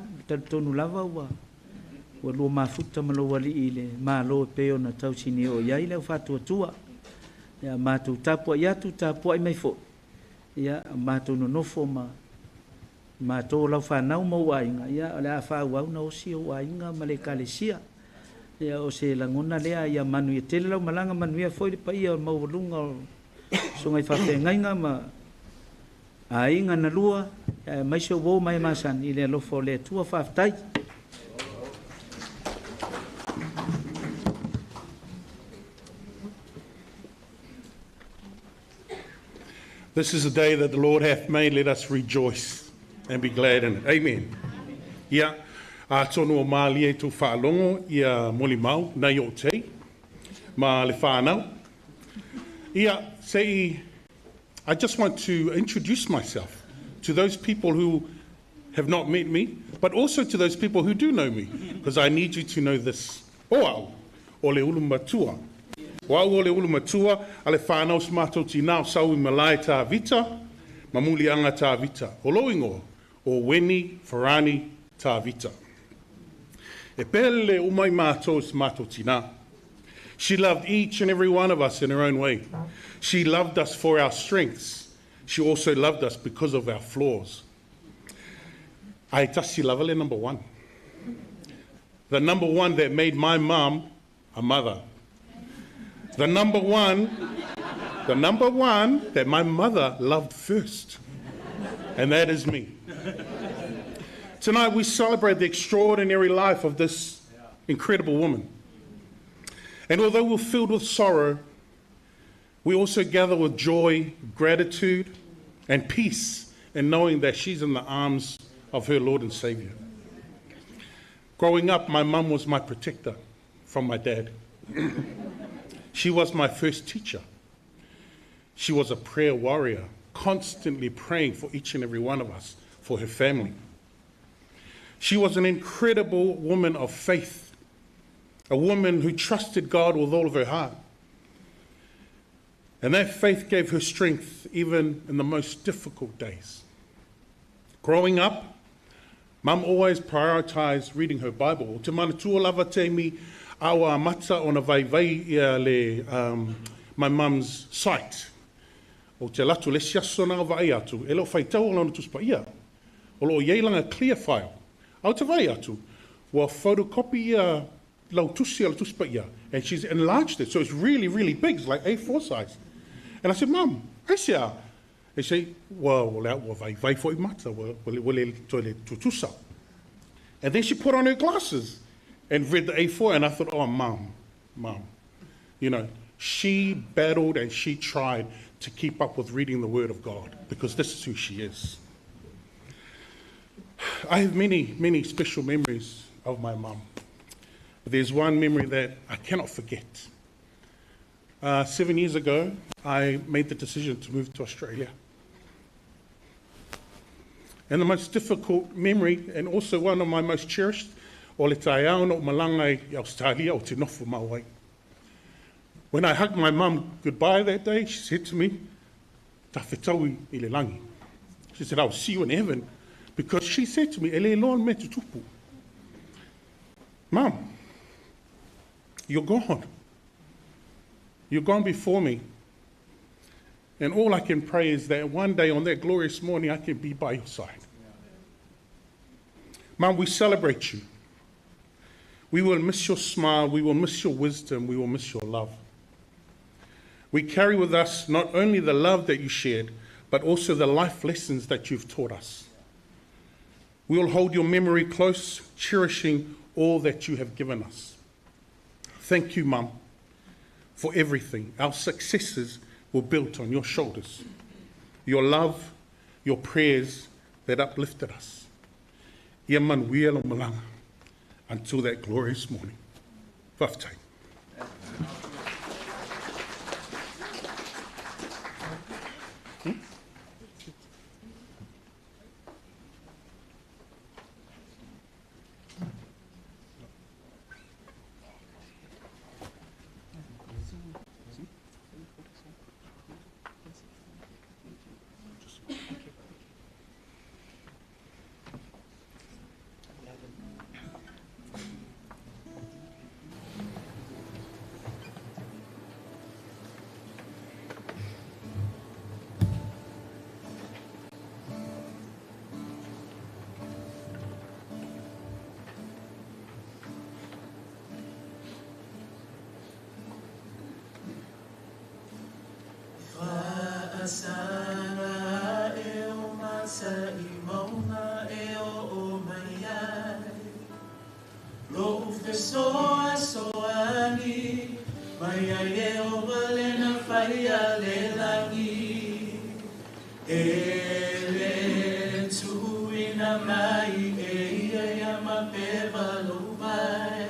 tonu lava ua lua mafuta malo wali ile malo peo na tau sini o ia ile fatua tua ia matu tapua ia tu tapua i mai fo ia matu no nofo matu lau whanau ma uainga ia le a whau na osi o uainga ma le kalesia ia o se langona lea ia manuia tele lau malanga manuia foi le pa ia o mauvalunga so ngai whawhengainga ma a inga na lua, mai se wo mai masan i le lofo le tua whaftai. This is a day that the Lord hath made, let us rejoice and be glad in it. Amen. Ia, a tono o maali e tu whaalongo, ia moli mau, nei o tei, ma le whanau. Ia, sei I just want to introduce myself to those people who have not met me, but also to those people who do know me, because I need you to know this. Oau, o le ulumatua. Oau o le ulumatua, a le whanau smato tinao SAUIMALAE TAVITA, mamulianga TAVITA. O loingo, o weni wharani TAVITA. E pele umai mato smato tina. She loved each and every one of us in her own way. She loved us for our strengths. She also loved us because of our flaws. Ai tasi lavale number one. The number one that made my mom a mother. The number one that my mother loved first. And that is me. Tonight we celebrate the extraordinary life of this incredible woman. And although we're filled with sorrow, we also gather with joy, gratitude, and peace in knowing that she's in the arms of her Lord and Savior. Growing up, my mum was my protector from my dad. She was my first teacher. She was a prayer warrior, constantly praying for each and every one of us, for her family. She was an incredible woman of faith, a woman who trusted God with all of her heart. And that faith gave her strength even in the most difficult days. Growing up, Mum always prioritized reading her Bible. Te manatua lava te mi awa mata ona vai ia le my mum's site. O te latu le siaso nanga vai atu, e leo whaitau o lana tuspa ia. O loo yeilanga clear file. Au te vai atu, wa photocopy ia lau tusi ala tuspa ia. And she's enlarged it, so it's really, really big, it's like A4 size. And I said, Mum, I say, they say, well, vai foi mata, wale toile tutusa. And then she put on her glasses and read the A4, and I thought, oh, Mum, you know, she battled and she tried to keep up with reading the Word of God, because this is who she is. I have many, many special memories of my mum. There's one memory that I cannot forget. 7 years ago, I made the decision to move to Australia. And the most difficult memory, and also one of my most cherished, o le tae ao no malanga I Australia o te nofu mawai. When I hugged my mum goodbye that day, she said to me, "Ta whetau I le langi." She said, "I'll see you in heaven." Because she said to me, "E le loa me te tupu. Mum, you're gone. You're gone before me. And all I can pray is that one day on that glorious morning, I can be by your side." Mum, we celebrate you. We will miss your smile. We will miss your wisdom. We will miss your love. We carry with us not only the love that you shared, but also the life lessons that you've taught us. We will hold your memory close, cherishing all that you have given us. Thank you, Mum, for everything. Our successes were built on your shoulders. Your love, your prayers that uplifted us. Ia manuia lo malanga until that glorious morning. Whaftai. Sana e o masa I maunga e o mai ai. Lo ufesoa soani, mai ai e o valena whaia le langi. E le tuina mai e ia ia ma pewa lo vai.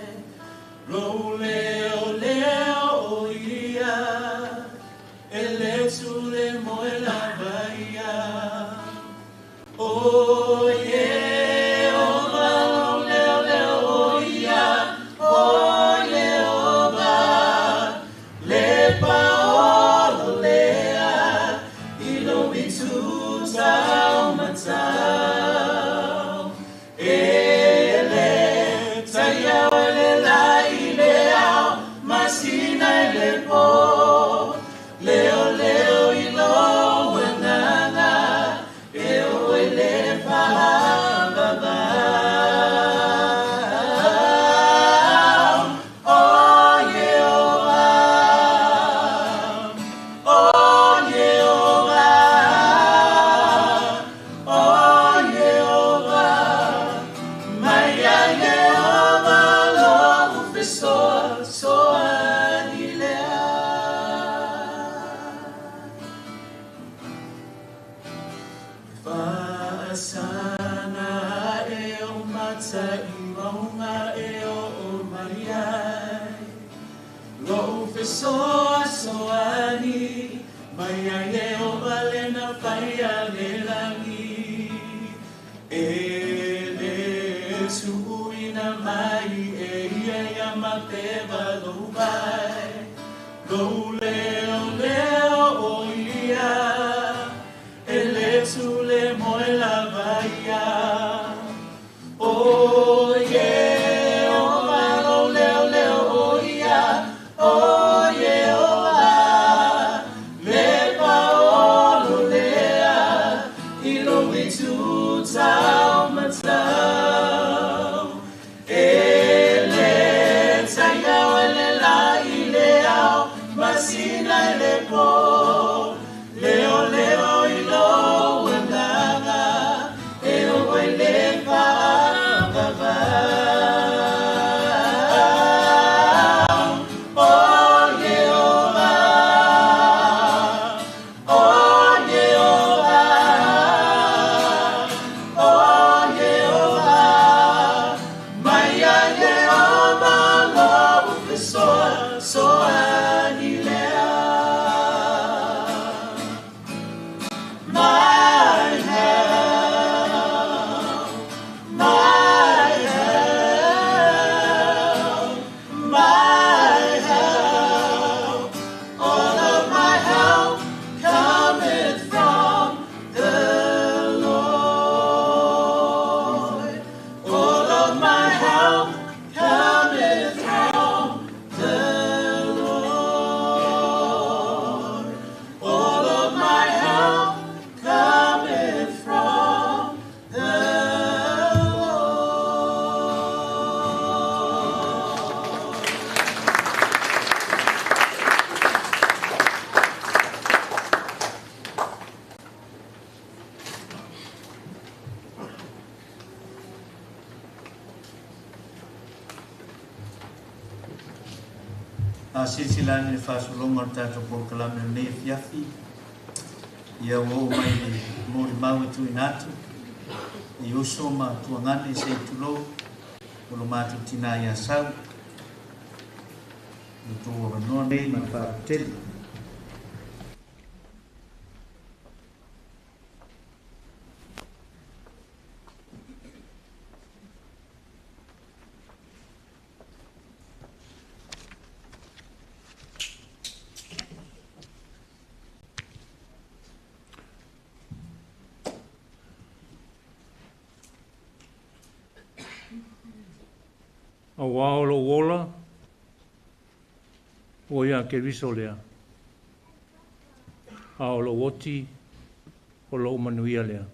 Lo leo o ia. Ele tule moe la bahia. Oh yeah, oh ba, leo oh yeah, oh yeah, oh ba, le pa oh lea, ilo bitu tau matau. Ele taya ele la ileo, masina ele po. Leo I lo wenanga e o ele pahava. Oh Jehovah, oh Jehovah, oh Jehovah, Maya Jehovah lo ufesoa soa dilea. Sana e o mata I maunga e o mai ai. Lo ufesoa soani, mai ai e o valena whaia le langi. E le suina mai e ia ia ma pewa lo vai. Lo leo o ia. Ele tule moe la bahia. Oh yeah, oh ba, oh leo, tu tau matau ele taiau ele la ile au masina ele po leo leo ilo wendaga e o wele pa silsilani le whasolonga o tātou pōkalame o nei fiafi. Ia o mai le mori mau e tui natu. I oso ma tuangane se tulo. O lo mātou tina ia sau. O tō wanoa nei ma whaateli. A waolo wola o ia ke viso lea. A o lo woti o lo manuia lea.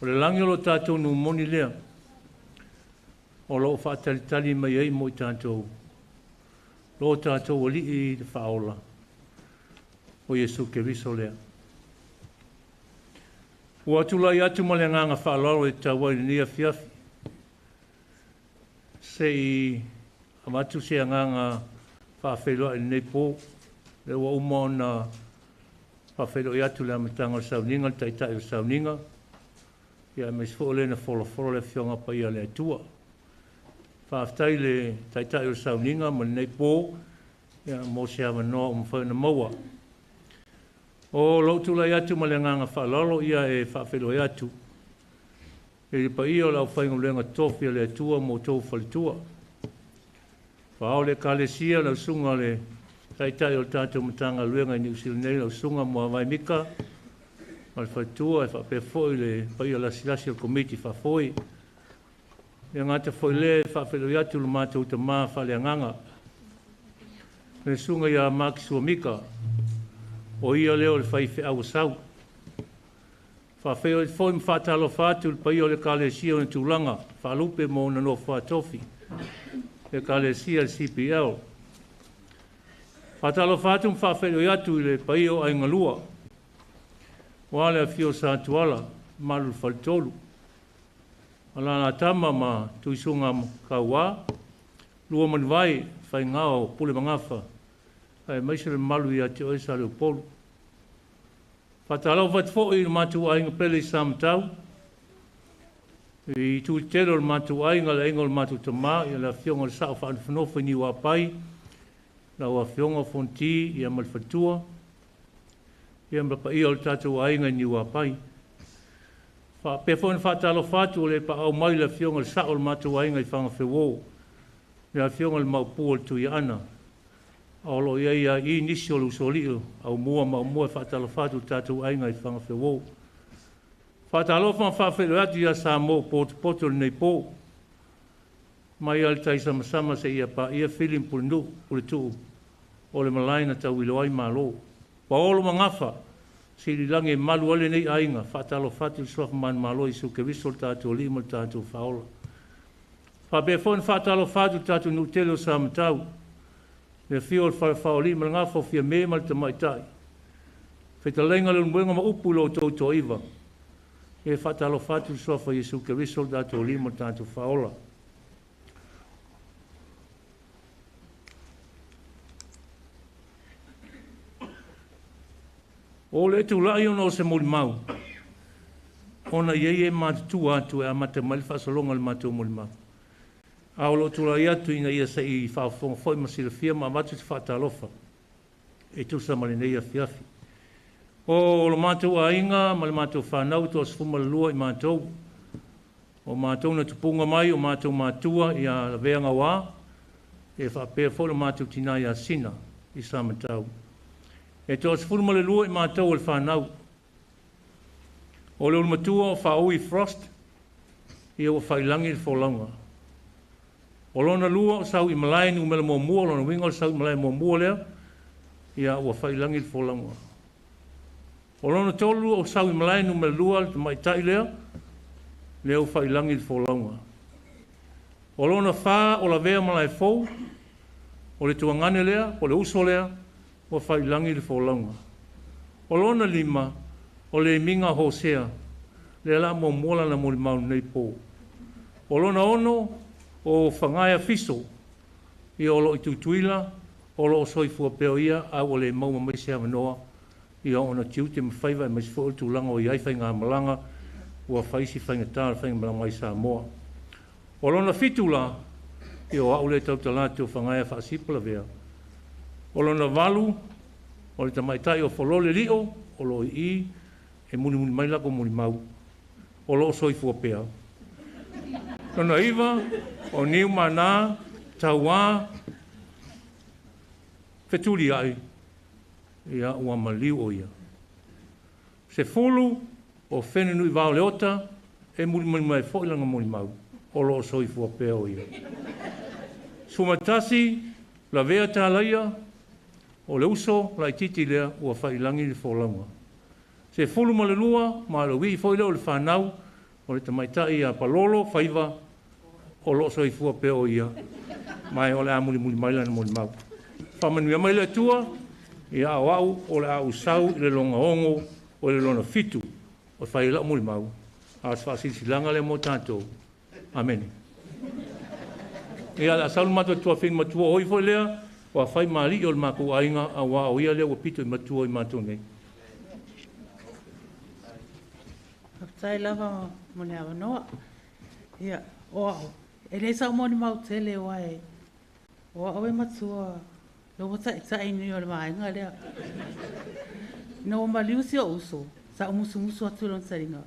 O le langi o lo tātou nu moni lea. O lo whaatalitali mai ei mo i tātou. Lo tātou o li i te whaola. O Jesu ke viso lea. Ua tulai atu ma le nganga whaalaro e tawai nia fiafi. Sei amatu se nganga whawhelo e nei pō. Le wa uma ona whawhelo i atu le amatanga o sauninga, le taitai o sauninga. Ia me sifo le na wholo le whionga pa ia le atua. Whawhtai le taitai o sauninga ma nei pō. Ia mo se hawa noa o mwhau maua. O lautula i atu ma le nganga whalalo ia e whawhelo i atu. E pa ia o lau whaingo lenga tofi le atua mo tau whalitua. Whao le kalesia lau sunga le taitai o tātou matanga luenga i New Zealand nei lau sunga mo Hawaii mika. Ma le whalitua e whapefoi le pa ia lasilasi o komiti whafoi. E ngata foi le whawhelo i atu le mātou ta maa whale anganga. Le sunga ia makisua mika. O ia leo le whaife au sau. Whawheo e whoi mwhatalo whātu le pai o le kalesia o le tūlanga. Whalupe mo na no whātofi. Le kalesia le CPL. Whatalo whātu mwhawheo i atu le pai o aingalua. Wale a whio sa tuala. Malu whalitolu. Alana tama ma tuisunga kaua. Lua manwai whai ngao pule mangafa. Ai maise le malu i ati o isa le upolu. Whatalau whatfo i matu ainga pele i samtau. I tu tero le matu ainga le ingo le matu tama. I la fionga le sao whanwhanofa ni wapai. La wa fionga fonti i amal fatua. I amal pa i o le tatu ainga ni wapai. Pefo ni whatalo whatu le pa au mai la fionga le sao le matu ainga i whanga whiwo. La fionga le maupu o le tu i ana. Olo ia I nisi o lusoliu au mua whatalo whatu tātou ainga I whanga whiwo. Whatalo whawhelo atu ia sa mō poto nei pō. Mai al taisa masama se ia pa ia filim pule tu o le malaina tau iloai malo. Pa olo mangafa Siri lange malu ale nei ainga, whatalo whatu sof man malo isu ke visol tātou lima tātou whaola. Whape fon whatalo whatu tātou nutelo sa matau. Me whiol whao lima ngā whawhia me mal te maitai. Wheta lenga le mwenga ma upulo tō iwa. E whatalo whatu sofa isu ke visol tātou lima tātou whaola. O le tu lai ono se moli mau. Ona ye matu atu e amate mali whasalonga le matu moli mau. Aolo tu lai atu inga ia sa i whaafonga foi masila fia ma matu te whaatalofa. E tu sa mali neia fiafi. O lo matu a inga, ma le matu whanau to asfuma le lua i matu. O matu na tupunga mai, o matu matua i a veanga wā. E whapea fo le matu tina i a sina i sa matau. E te osfurma le lua i mātou o le whanau. O le ulmatua o whaoi frost, i o whailangi le wholanga. O lona lua o SAUIMALAE ni umela mō mua, lona winga o SAUIMALAE mō mua lea, i o whailangi le wholanga. O lona tolu o SAUIMALAE ni umela lua le maitai lea, lea o whailangi le wholanga. O lona wha o la vea malai fau, o le tuangane lea, o le uso lea, o whailangi le wholanga. O lona lima, o le minga hosea, le la mo mola na mori mau nei pō. O lona ono, o whangaia fiso, i o lo i tutuila, o lo o soifua peo ia, au o le mauma mai sea manoa, i o ona tiute ma whaiva e mai sifo tu langa o iai whainga malanga, ua whaisi whainga tāra whainga malanga mai sa moa. O lona fitula, i o au le tautalate o whangaia whaasipala vea. O lona walu, o le tamaitai o wholole rio, o lo i, e muni mai lako muni mau. O lo soifua pea. Lona iwa, o niu mana, taua, wheturi ai, ia ua maliu o ia. Se fulu, o whenenu i wao leota, e muni mai whoilanga muni mau. O lo soifua pea o ia. Sumatasi, la vea tālaia, o le uso, la titi lea, ua whailangi le wholanga. Se fulu ma le lua, ma le wii whoile o le whanau, o le tamaitai a palolo, whaiva, o lo soifua pea o ia, mai o le a muli maila na muli mau. Whamanui a maila tua, i a au, o le a usau, i le longa ongo, o le lona fitu, o whaila muli mau. A whaasisi langa le mo tātou. Amen. Ia la saulu matua tua whin matua hoi fo lea, o a whai maari o le mako ainga a wā o ia lea o pito i matua i matua nei. Tai lava mone awa noa. Ia, o au. E le sa moni mau tele o ai. O au e matua. Lo wata i ta inu o le maenga lea. No o maliusi o uso. Sa umusu musu atu lon saringa.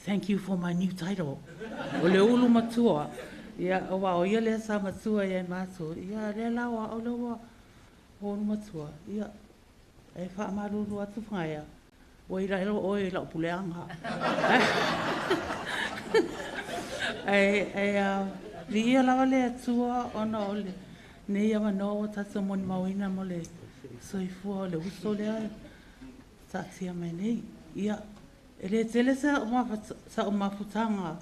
Thank you for my new title. O le ulu matua. Ia, o wa o ia lea sa matua ia matua. Ia, le lawa o lawa. O matua. Ia, e wha amaruru atu whaia. O ira ero o e lau puleanga. Li ia lawa le atua ona o le. Nei awa no tata moni mawina mo le soifua o le uso lea. Tatia mai nei. Ia, e le tele sa o mafutanga.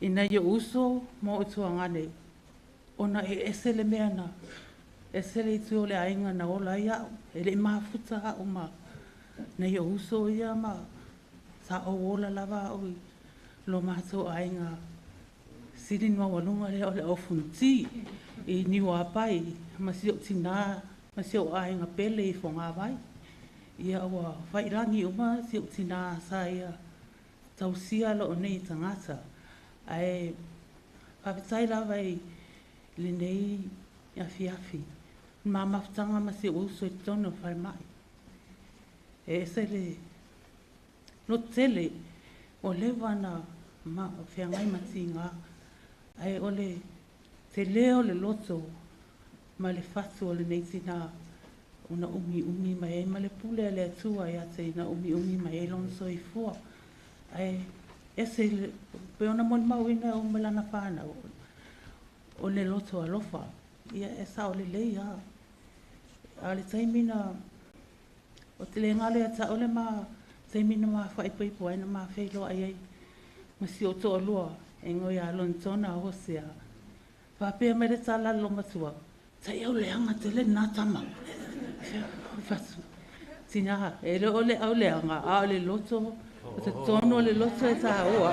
Ina ia uso mo o tuangane. Ona e ese le meana. Ese le itu o le ainga na ola ia. E le mafuta o ma. Na ia uso ia ma. Sa o ola lava o lo mato ainga. Siri nua walunga le o le ofunti. I niwa apai. Ma si o tina. Ma si o ainga pele i fonga vai. Ia o whairangi uma si o tina sa ia. Tausia lo o nei tangata. Ai papitai lava i le nei afi. Ma maftanga ma si o uso i tono whai mai. E se le no tele o le wana ma whiangai matinga ai o le te leo le loto ma le fatu o le neitina una umi mai ma le pule le atua ia te na umi mai lon soifua ai ese le peona mon mawina o melana whana o le loto alofa ia esa o le leia a le taimina o te le ngale ata ole ma Sei mina ma whai pui pui na ma whai loa ai. Ma si o toa lua, e ngoi a lon tona o sea. Whapea mere tala lo matua. Tai au leanga te le nā tama. Whasu. Tina, e le ole au leanga, a ole loto, o te tono le loto e tā oa.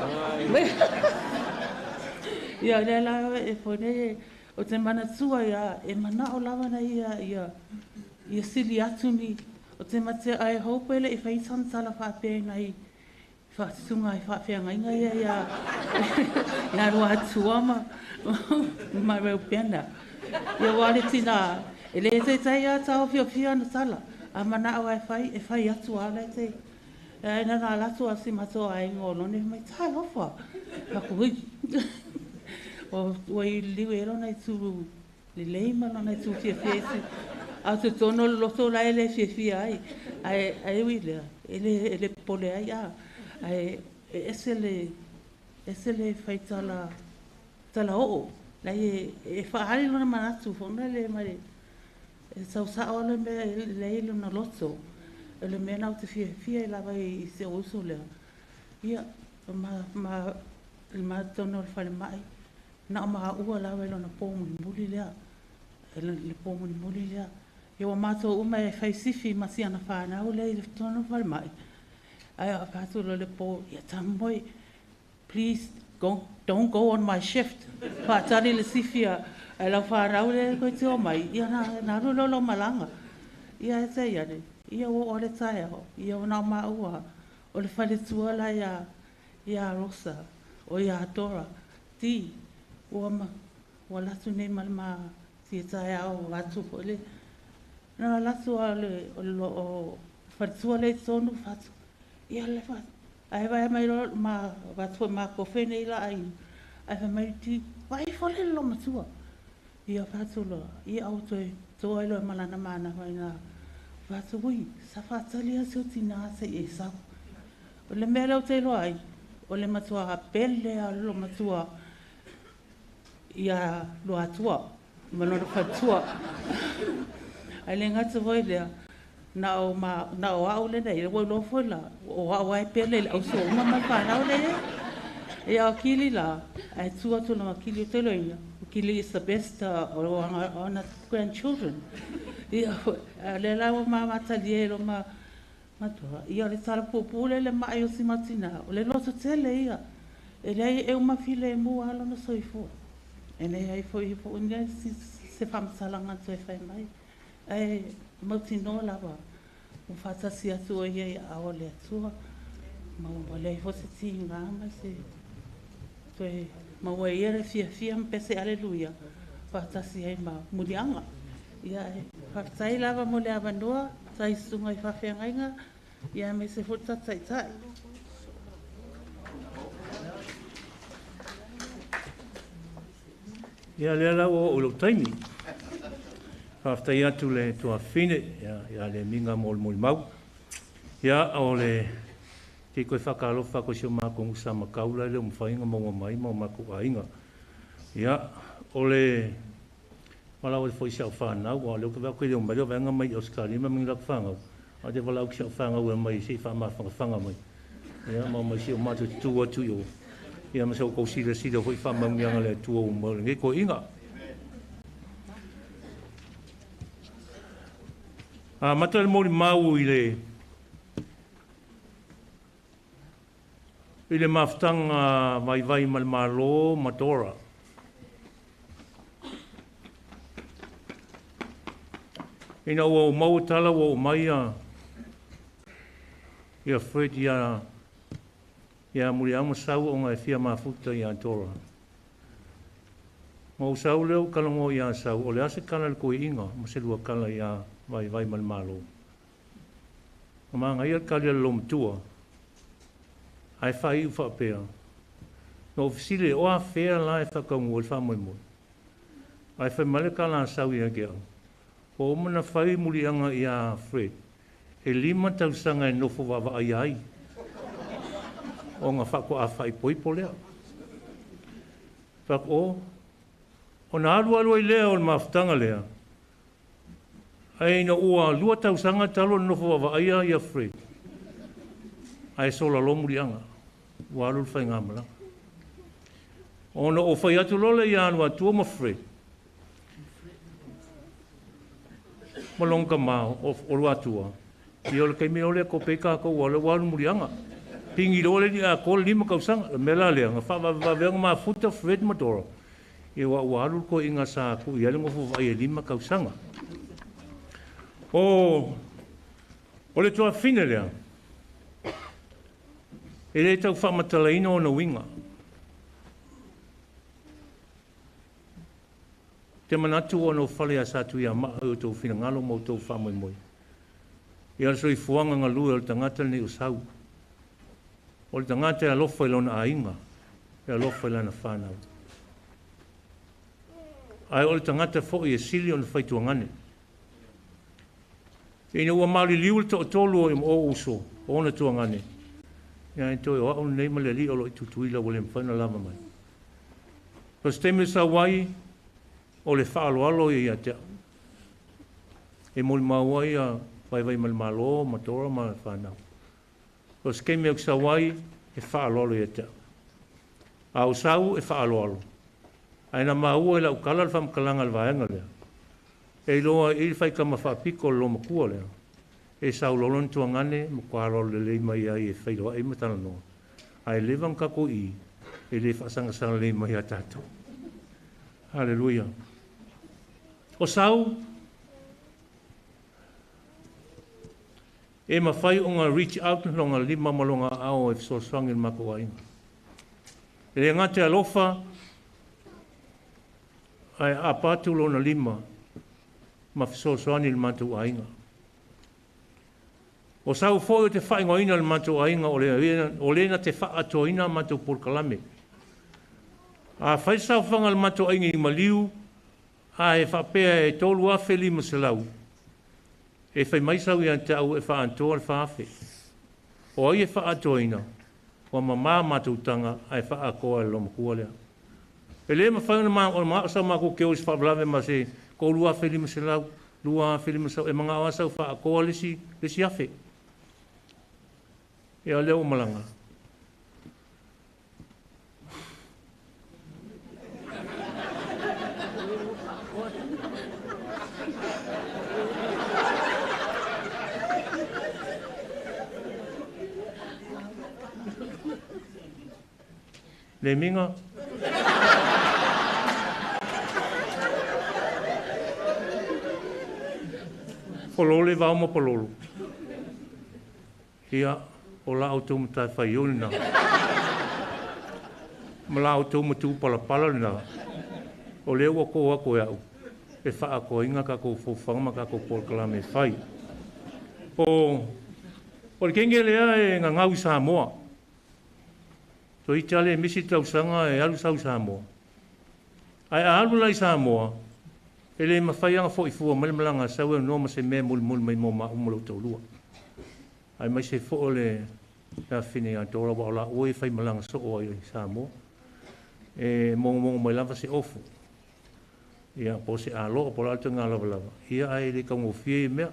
Ia le la e pone, o te mana tua ia, e mana o lawa na ia sili atu ni, o te mate ai haupele e whaitan tala whapea nei, whaatunga e whapea ngainga ia rua atuama, ma reo pena. Ia wale tina, e le te tai a tau whia na tala, a mana au e whai atu ala te. E na nā latu a si matoa e ngolo, ne mai tai lofa. Haku hui. O i liwe ero nei tu le leima no nei tu fiesi. A te tono loto la ele fiesi ai. Ai ui lea, ele pole ai a. Ai ese le fai tala o. Lai e whaari lona manatu, whona le mare. E sau sa ole me le ilo na loto. E le mea nau te fiesi e lawa i se oso lea. Ia, ma tono le whare mai. Na ma ua la welo na pomuni muli lea. Le pomuni muli lea. Ia wa mato uma e fai sifi masi ana whana au le tono whare mai. Ai a patu lo le po, ia tamoi, please don't go on my shift. Whaatari le sifi a lau whana au le koe te o mai. Ia na rulolo malanga. Ia e te iane. Ia o le tae ho. Ia o na ma ua. O le whale tuala ia Rosa. O ia Dora. Ti. Ua latu nei malama si tae au latu po le. Na latu a le o whatua le tonu whatu. Ia le whatu. Ai vai mai ro ma whatua ma kofe nei la ai. Ai vai mai ti vai fole lo matua. Ia whatu lo. Ia au toi toi lo malana mana vai na whatu hui. Sa whatali a siuti nā se e sau. O le mea lau te lo ai. O le matua a pele a lo matua. Ia lo atua, manora fatua. Ai le ngata voi lea, na o au le nei, o lo foi la, o au ai pele, o so uma mai whanau le e. Ia o kili la, ai tua tuna ma kili o te loina. O kili is the best on grandchildren. Ia le la o ma mataliero ma matua. Ia le tala pupule le mai o si matina, o le loto tele ia. E le e uma file e mua alo na soifua. E nei ai foi unga se whamsalanga tu e whai mai. E mauti no lawa. O whatasi atua ia a ole atua. Mau le fo se ti ngā mai se. Toi mau e ere fia mpese aleluia. Whatasi ai ma murianga. Ia e whatai lawa mo le awanua. Tai sunga i whawhiangainga. Ia me se futa tai. Ia lea lau o lo taimi. Whaftai atu le tua whine, ia le minga mo le mau. Ia o le te koe whakalofa ko sio mākongu sa makaula le mwhainga maunga mai mau maku ainga. Ia o le walau e foi siau whanau, o leo ka koe leo mai o venga mai o skarima mingi lak whangau. A te walau ki siau whangau e mai si whanga mai. Ia mau mai si o mātu tu atu i o. Ia masau kou sila hoi whamangianga le tua o maure. Nge ko inga. Mata le mori mau i le maftanga vai malmalo matora. Ina o mau tala o mai ia Fred ia muri ama sau o ngai fia mafuta i Antora. Mau sau leo kalongo i sau, o le ase kala le koe inga, ma se lua kala i vai malmalo. O maa ngai kali le lomtua, ai whai u whapea. No ofisile o a whea la e whakaungu o le whamoi moi. Ai whai male kala sau i a o mana whai muri anga i a Fred, e 5 tausanga e nofo wawa ai. O ngā whako a whai poipo lea. Whako o nā alu i lea o le mawhtanga lea. Ai na ua 2 tausanga talo nofo wawa ia Fred. ai sola lo murianga. Wa lu fai ngamala. Ono o fai atu lole ia anu atu ma fre. Malonga mau o lu atua. Ia ole kai me ole ko peka ko wala wa lu murianga. Pingi lole ni a ko lima kausanga mela le nga fa va venga ma futa fred motor. E wa lu ko inga sa ku ia le mo fu vai lima kausanga. O le toa fine lea. E le tau whamatalaina o na winga. Te manatu o no whale a satu ia maa o tau whina ngalo mo tau whamoi moi. I ala soi fuanga ngā lua o le tangata ni o sau. O le tangata e alofa i lona a inga. E alofa i lana whanau. Ai o le tangata fo i e sili o na whaituangane. Ina ua maali liu le tolu o o uso, o na tuangane. Ia e toi o au nei ma le li o lo i tutuila o le mwhaina lava mai. Pas teme sa wai o le whaaloalo i a tea. E moli mawai a vai mal malo, matora ma whanau. Pas keme o sa wai e whaaloalo i a tea. A usau e whaaloalo. Aina maua e la ukala le whamkalanga le vaenga lea. E loa i fai kama whapiko lo makua lea. E sau lolon tuangane, makuaro le lei mai ai e whai loa e matana noa. Ai levan kako i, e le whasanga sana lei mai a tātou. Hallelujah. O sau, e mawhai o ngā reach out no ngā lima malonga ao e fsoswang il mako ainga. E le ngate alofa, ai a patu lo na lima, ma fsoswang il matu ainga. O sau foi o te whai ngoina il matu ainga o lena te wha atoina matu purkalame. A whai sau whanga il matu ainga i maliu, a e whapea e tolu afe lima se lau. E whai maisau i ante au e wha antoa le whaafe. O ai e wha atoina, o mamā matautanga a e wha akoa e loma kua lea. E le ma whaina maa o maa sa maa ko keo is whablave ma se ko lua afe lima se lau, lua afe lima se lau, e mga awasau wha akoa lesi afe. E a leo malanga. Le minga. Polole vau mo pololo. Ia o la auto mata fai ona. Ma la auto matu pala pala na. O le wa ko ko ya. E fa ko inga ka ko fo fanga ka ko por kala me fai. O kenge le e nga ngau sa mo. To i tale misi tau sanga e alu sau sa mo. Ai alu lai sa mo. Ele ma fai anga fo i fu mal malanga sa we no ma se me mul mai mo ma umlo to lua. Ai mai se fo le ta fine a tora wala o e fai malanga so o i sa mo. E mo mai lava se ofu. Ia po se alo po la tanga lava. Ia ai le ka mo fie me.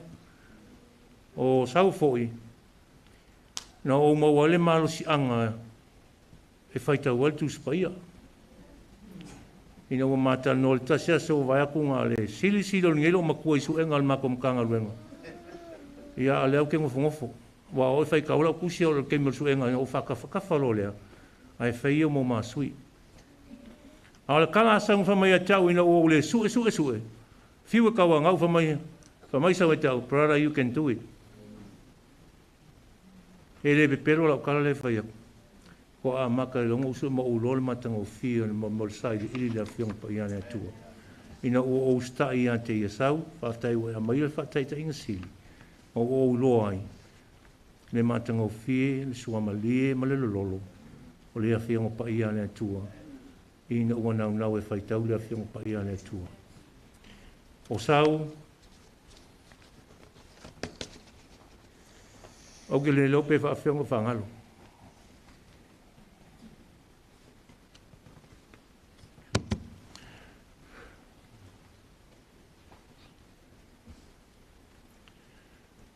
O sau fo i. Na o mo wale malo si anga e fai tau altu spaia. Ina wa mata no le tasia so vai aku ngā le sili silo ngelo makua isu enga al mako mkanga luenga. Ia ale au ke ngofongofo. Wa o fai kaula kusia o ke mil su enga o whakawhalo lea. Ai fai o mo masui. A le kala asang whamai a tau ina o le sue. Fiwa kawa ngau whamai sa tau, brother you can do it. E le bepero la kala le fai aku. Ko a maka longo usu ma ulol matanga o fio na molsai ili la fiong pa iane atua. Ina o sta i ante i sau, whaftai wa mai le whaftai ta inga sili. O ulo ai. Le matanga o fie, le suama lie, ma le lolo. O le a fiong pa iane atua. Ina ua nau e whaitau le a fiong pa iane atua. O sau, au ke le lope wha fiong o whangalo.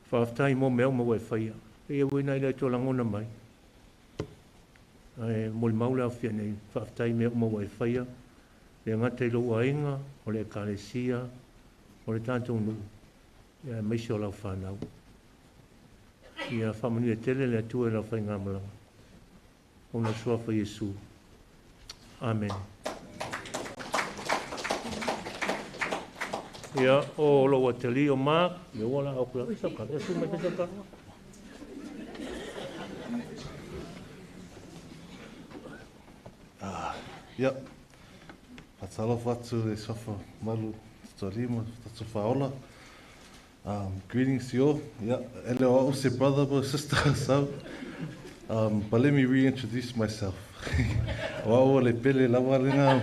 Whaftai mo mea mo e whaia. E wina ila tō langona mai. Ai moli maule au fia nei whaftai mea umawa e whaia. Le ngata i lo ainga, o le kalesia, o le tātou nu. Ia meisi o lau whanau. Ia whamanu e tele le atua e lau whai ngā malanga. O na suafa Iesu. Amen. Ia o lo wateli o Mark, me wala au kula. Isa ka, e suma te taka. Ia, patalo watu e sofa malu storima, tatu whaola. Greetings to you all. Yeah, hello, I say brother, but sister, so. But let me reintroduce myself. Wow, le pele lava lina.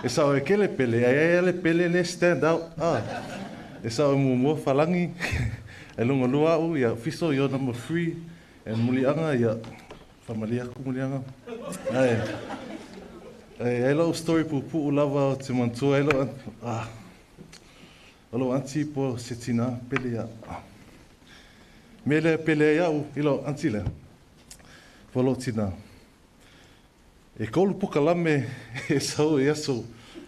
Esa o kele pele, ai le pele le stand out. Esa o mo falangi. E longa lua u ya fiso yo number 3 and mulianga ya familia ku mulianga. Hello story pu lava te mantua hello. Hello anti po setina pele ya. Mele pele ya u ilo anti le. Polo tina. E kolu puka lame e sau e aso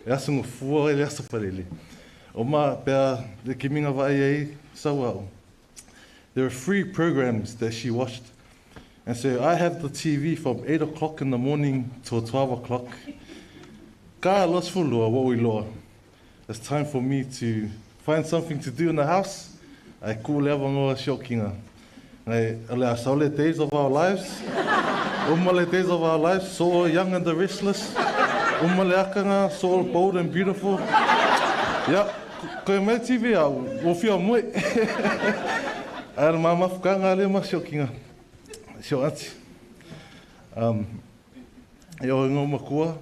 ngo fua e aso parele. O ma pea de kiminga vai ei sau au. There are 3 programs that she watched. And so I have the TV from 8 o'clock in the morning till 12 o'clock. Ka los fulua wo we loa. It's time for me to find something to do in the house. I cool levangoa shokinga. Ale saule days of our lives. Umale days of our lives, so young and the restless. Umale akanga, so bold and beautiful. Yeah, koe mai TV a, wo fia moe. Ai mama fukanga le ma shokinga. Sio ati. Yo ngo makua.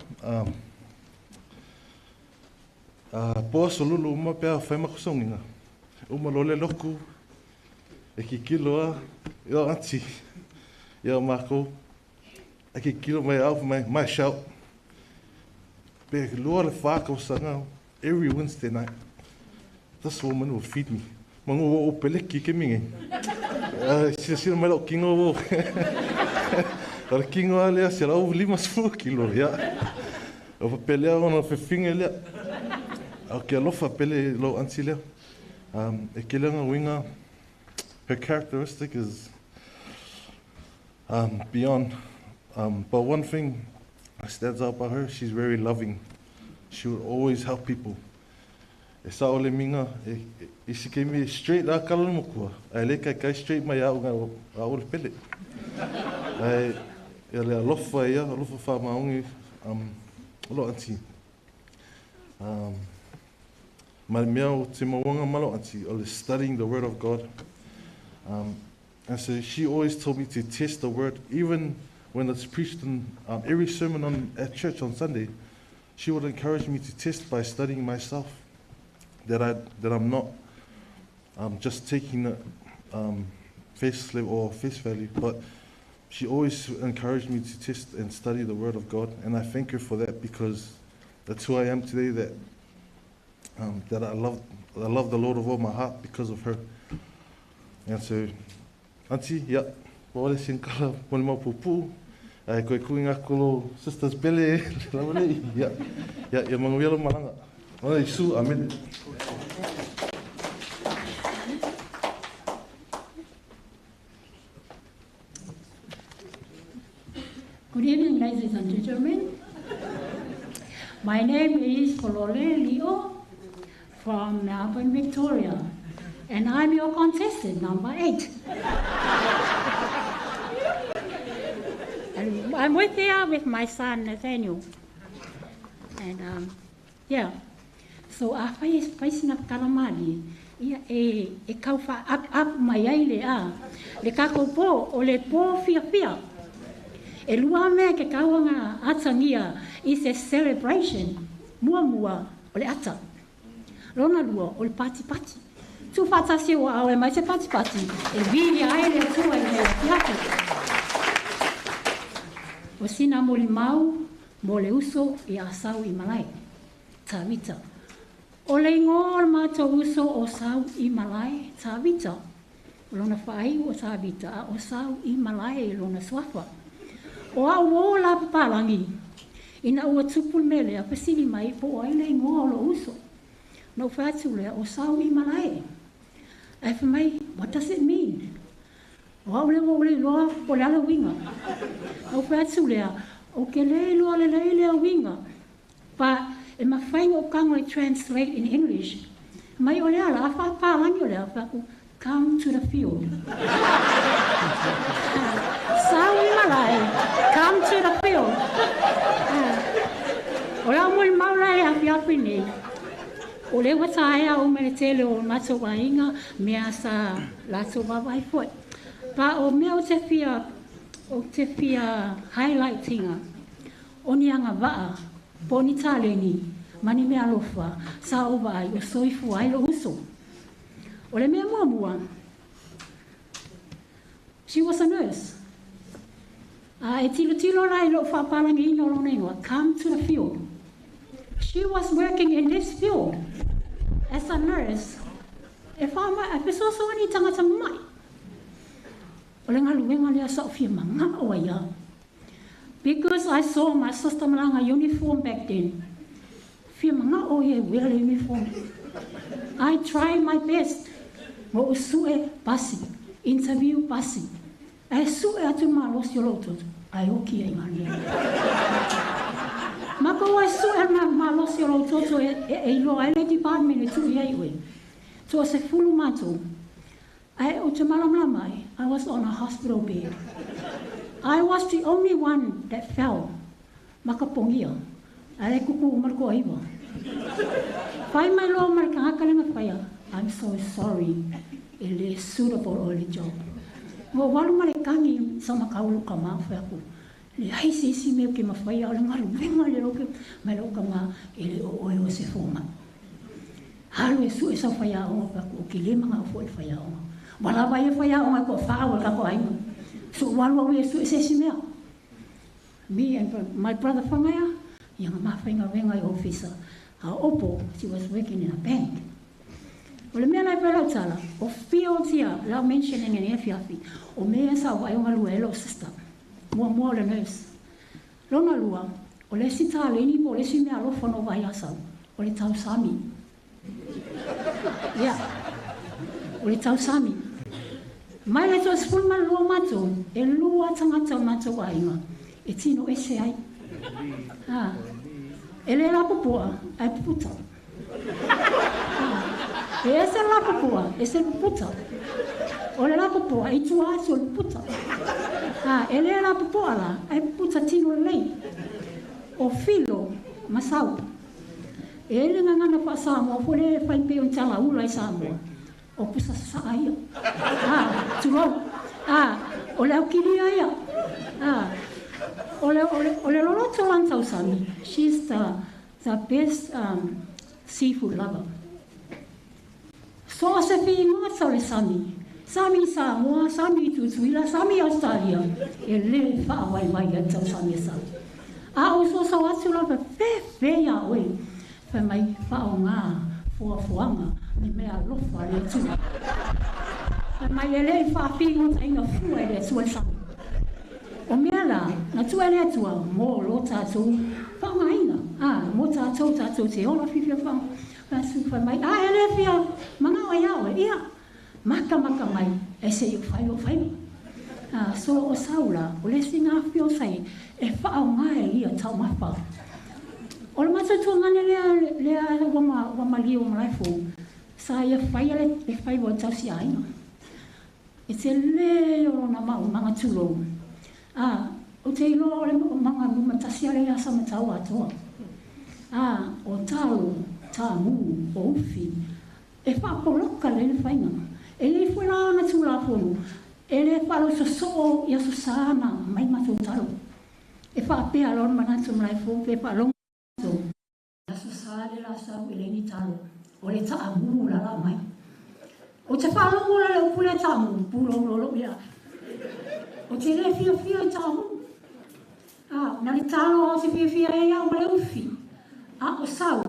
Po solulu uma pea fai makusonginga. Uma lole loku. E ki kiloa. Yo ati. Yo mako. I could kill my out my shout. Big Lord fuck of sanga every Wednesday night. This woman will feed me. Mango peleki keming. She my little king of the king of Alia, she over limas 4 kilo, yeah. Of a pelea on of a finger. Okay, lofa pele low ancilia. A killing winger. Her characteristic is beyond. But one thing that stands out about her, she's very loving. She would always help people. E sa ole minga, e si ke mi straight la kalamukua. Ai le kai straight mai au ngā ole pele. Ai e le alofa ia, alofa wha maungi, alo anti. Ma mea o te mawanga malo anti, ole studying the word of God. And so she always told me to test the word, even when it's preached in every sermon at church on Sunday. She would encourage me to test by studying myself, that I'm not just taking it face level or face value, but she always encouraged me to test and study the Word of God, and I thank her for that, because that's who I am today. That I love the Lord of all my heart because of her. And so, Auntie, yeah, wale sinkala pole mau pupu. Ai koe kuinga kolo sisters pele lawale. Yeah, manguelo malanga. Ona Isu, amen. Good evening, ladies and gentlemen. My name is Polole Leo from Melbourne, Victoria, and I'm your contestant, number 8. And I'm with my son, Nathaniel. And yeah, so I face na kalamali. Ia e kaufa up mai ai le a. Le kako po o le po fia. E lua mea ke kauanga atangia is a celebration. Mua o le ata. Rona lua o le pati. Tu fatasi o au e mai se pati. E vili ai le tua i le fiaki. O sina mo le mau, mo le uso i a SAUIMALAE TAVITA. O le ingo o le mātou uso o SAUIMALAE TAVITA. lona whaai o Tavita, a o SAUIMALAE lona swafa. O a o la papalangi, ina ua tupul mele a pasini mai po aile ingoa o lo uso. No whātu lea o SAUIMALAE. Ai whamai, what does it mean? O aule loa po le ala winga. O whātu lea, o ke le loa le lea winga. Pa e mawhainga o kango e translate in English. Mai o le ala, a whapalangi o lea, whaku, come to the field. SAUIMALAE, come to the field. O la mo maula e api api nei. O le wataea o mele tele o mato wainga mea sa lato wawai foi. Pa o mea o te fia highlightinga. O ni anga waa, po ni taleni, mani mea lofa, sa o vai o soifu ai lo uso. O le mea mua. She was a nurse. E tilo lai lo whapalangi ino lo nengoa, come to the field. She was working in this field as a nurse. E pesoso ani tangata mai. O le ngaluenga lea sa o fia manga o ia. Because I saw my sister malanga uniform back then. Fia manga o ia wera le uniform. I tried my best. Mo usue pasi, interview pasi. E sue atu malosi o lotot. Ai oki e ngani. Mako ai sue malosi o lotot e ilo ai le department e tu iei ue. So se fulu matou. Ai o te malamai, I was on a hospital bed. I was the only one that fell. Makapongia. Ai kuku umarko aiwa. Whai mai lo marika hakalenga whaia. I'm so sorry. It is suitable o le job. Mo walu mare kangi sa makaulu ka maa whaku. Le haisi isi meo ke mawhaia o le ngaru venga le roke. Mai lo ka maa ele o oe o se fōma. Haru e su e sa whaia o whaku. O ki le manga o fo e whaia o. Wala vai e whaia o ko whaawa ka ko aima. So walu au e su e se si mea. Me and my brother whangaia. Ianga maa whainga venga e officer. A opo, she was working in a bank. O le mea nai pēlau tala, o fio tia, lau mentioning en e fiafi, o mea sa o aionga lua e lo sister, mua le nurse. Lona lua, o le si tā le ni po le si mea lofa no vai asau, o le tau sami. Yeah, o le tau sami. Mai le toa spulma lua matou, e lua tangata matou ainga, e tino ese ai. E le lapopoa, ai puputa. E ese lapopoa, ese puputa. O le lapopoa, i tua atu o puputa. E le lapopoa la, ai puputa tino lei. O filo, masau. E le ngangana pa Samoa, po le whaipeo in tala ula i Samoa. O pusa saia. Tulou. O le au kiria ia. O le loloto lantau sami. She's the best seafood lover. So se fi ingoa tau le sami. Sami Samoa, sami Tutuila, sami Australia. E le whaawai mai a tau sami e sau. O so sa watu lava fe ia oe. Fe mai whao ngā fuafuanga. Me mea lofa le tu. Fe mai e le whawhingo tainga fua e le sua sami. O mea la, na tua lea tua, mō lo tātou whangaina. Mō tātou te ola whiwhia whang. Pasu whai mai, e le whia, manga o iao e ia. Maka mai, e se i whai o whai. So o saula, o le singa whio sai, e whao ngā e ia tau mawha. O le mata tua ngane lea wama li o malaifo, sa ia whai e whai o tau si aina. E te le o na mau, manga tulo. O te ilo le mga mumatasi ale asa matau atoa. O tau, tā mu, o uwhi. E whapoloka le whainga. E le whera ana tūla whonu. E le whalo so so i aso sāna mai matou talo. E whapea lor manatu mlai fō, pe whalonga matou. Aso sāle la sau i le ni talo. O le taa mu la la mai. O te whalonga la le upule taa mu, pūlo lolo ia. O te le fia i tāmu. Na le talo o te fia e au le uwhi. O sau.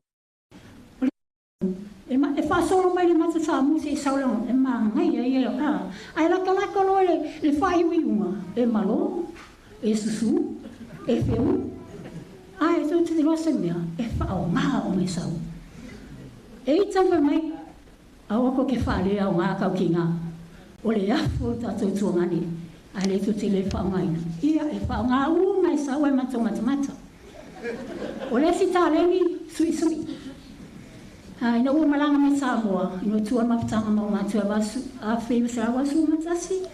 E whasolo mai le matata sa mu se sa lo e ma ngai e ai la lo le fai wi uma e malo e susu e feu ai so te lo se mea e fa o ma o me sa e tau mai a ko ke fa le a nga ka kinga o le afo ta tu ngani ale tu te le fa ngai ia e fa nga u mai sa we mata o le si ta le ni sui ai no malanga me sa moa no tu ma tanga ma tu va a fe sa wa su matasi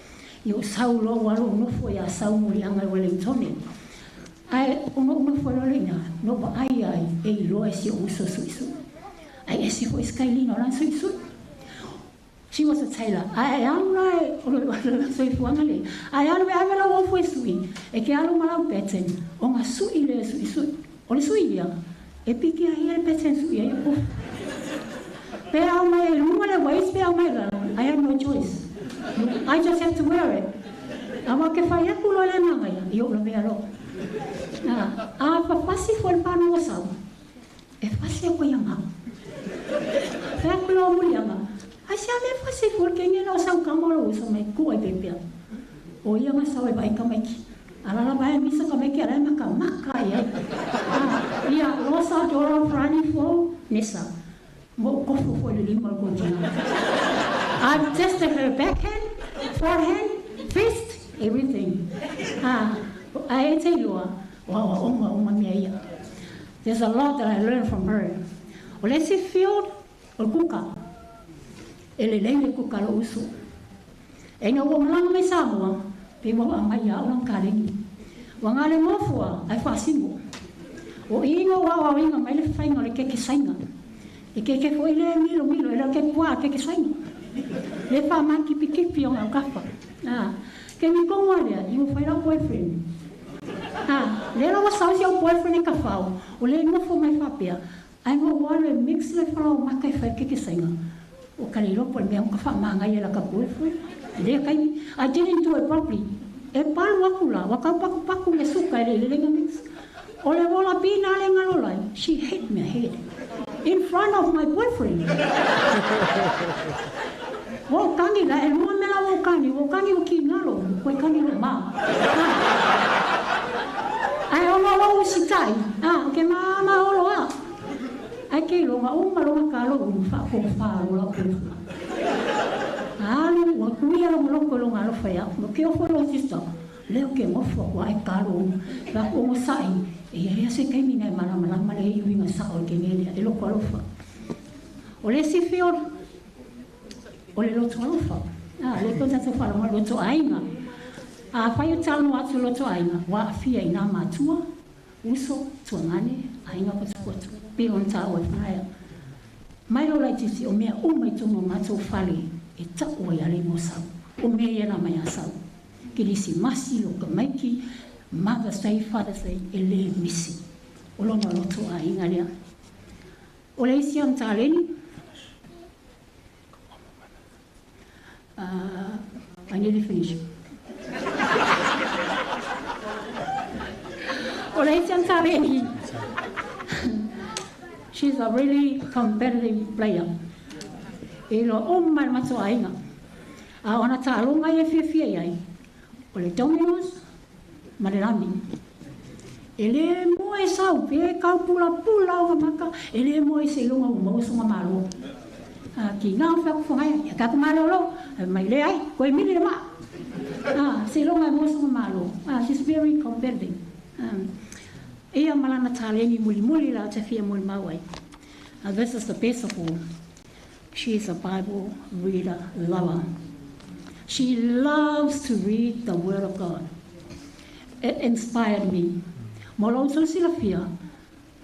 yo sau lo wa lo no fo ya sau mo lianga Wellington ai no fo lo lina no ba ai e lo e si o so ai e si fo skyline no lan sui she was a tailor ai am lai o lo so fu angale ai alo e avela o fo sui e ke alo mala peten o nga sui le sui o le sui ya e piki ai e peten sui ai o But I have no choice. I just have to wear it. Ama ke fai aku lo le nanga ya, yo lo vea lo. Apa pasi fo el pano wasau. E pasi aku yang ha. Fa aku lo muli ama. Asia me pasi fo ke ngena wasau kamolo so me ku ai pepia. O ia ma sawe bai kameki. Ala la bai misa kameki ala maka ya. Ia lo sa joro frani fo nesa. I've tested her backhand, forehand, fist, everything. I tell you, there's a lot that I learned from her. Let's see field or kuka. Ele kuka lo uso. E no lang me samoa, people amaya lang kalingi. Wangale mofua, ai fasimo. O ingo wa inga mai le fainga le keke sainga. E ke foi le milo e le ke pua ke saino le fa man ki pikipi on kafa ke mi ko wale i mo fai la boyfriend le la wasa si o boyfriend ka fa o le no fo mai fa pia ai mo wale mix le fa o makai fa ke saino o kali lo por me ka fa manga ia la ka boyfriend le kai I didn't do it properly e pa wakula waka paku le suka le mix o le vola pina le ngalolai she hit me head in front of my boyfriend. Wo kangi la el mo mela wo kangi o kinalo, ko kangi lo ma. Ai o lo sitai. Ke mama o lo a. Ai ke lo ma lo ka lo fa ko fa lo ko. Lo wo kuia lo ko lo ngalo fa ya. Mo ke o fo lo sista. Leo ke mo fo wa ai ka lo. La ko mo sai. E se kai mina mana le winga sa o ke ngene e lo kwalofa o le si fior o le lo twalofa le ko sa fa lo to ainga fa yo tala no atu lo to ainga wa fia ina matua uso tuangane ainga ko tsukotu pe on ta o faya mai lo lai tisi o mea o mai to mo mato fale e ta o ya le mo sa o me ya na mai sa ki disi masi lo ka mai ki Mother say, Father say, ele misi. Olo no loto a ingalia. Ole isi am taleni. I nearly finished. Ole isi am taleni. She's a really competitive player. Elo omar mato a inga. Ona talo ngai e fia yai. Ole Domino's. Marerami. Ele mo e sau pe ka pula o maka ele mo e se longa mo so malo. Ki nga fa ko ngai ka ko malo lo mai le ai ko mi le ma. Se longa mo so malo. She's very competitive. E a malana taleni muli la te fia mul mawai. This is the best of all. She is a Bible reader lover. She loves to read the Word of God. It inspired me. Molo so silafia,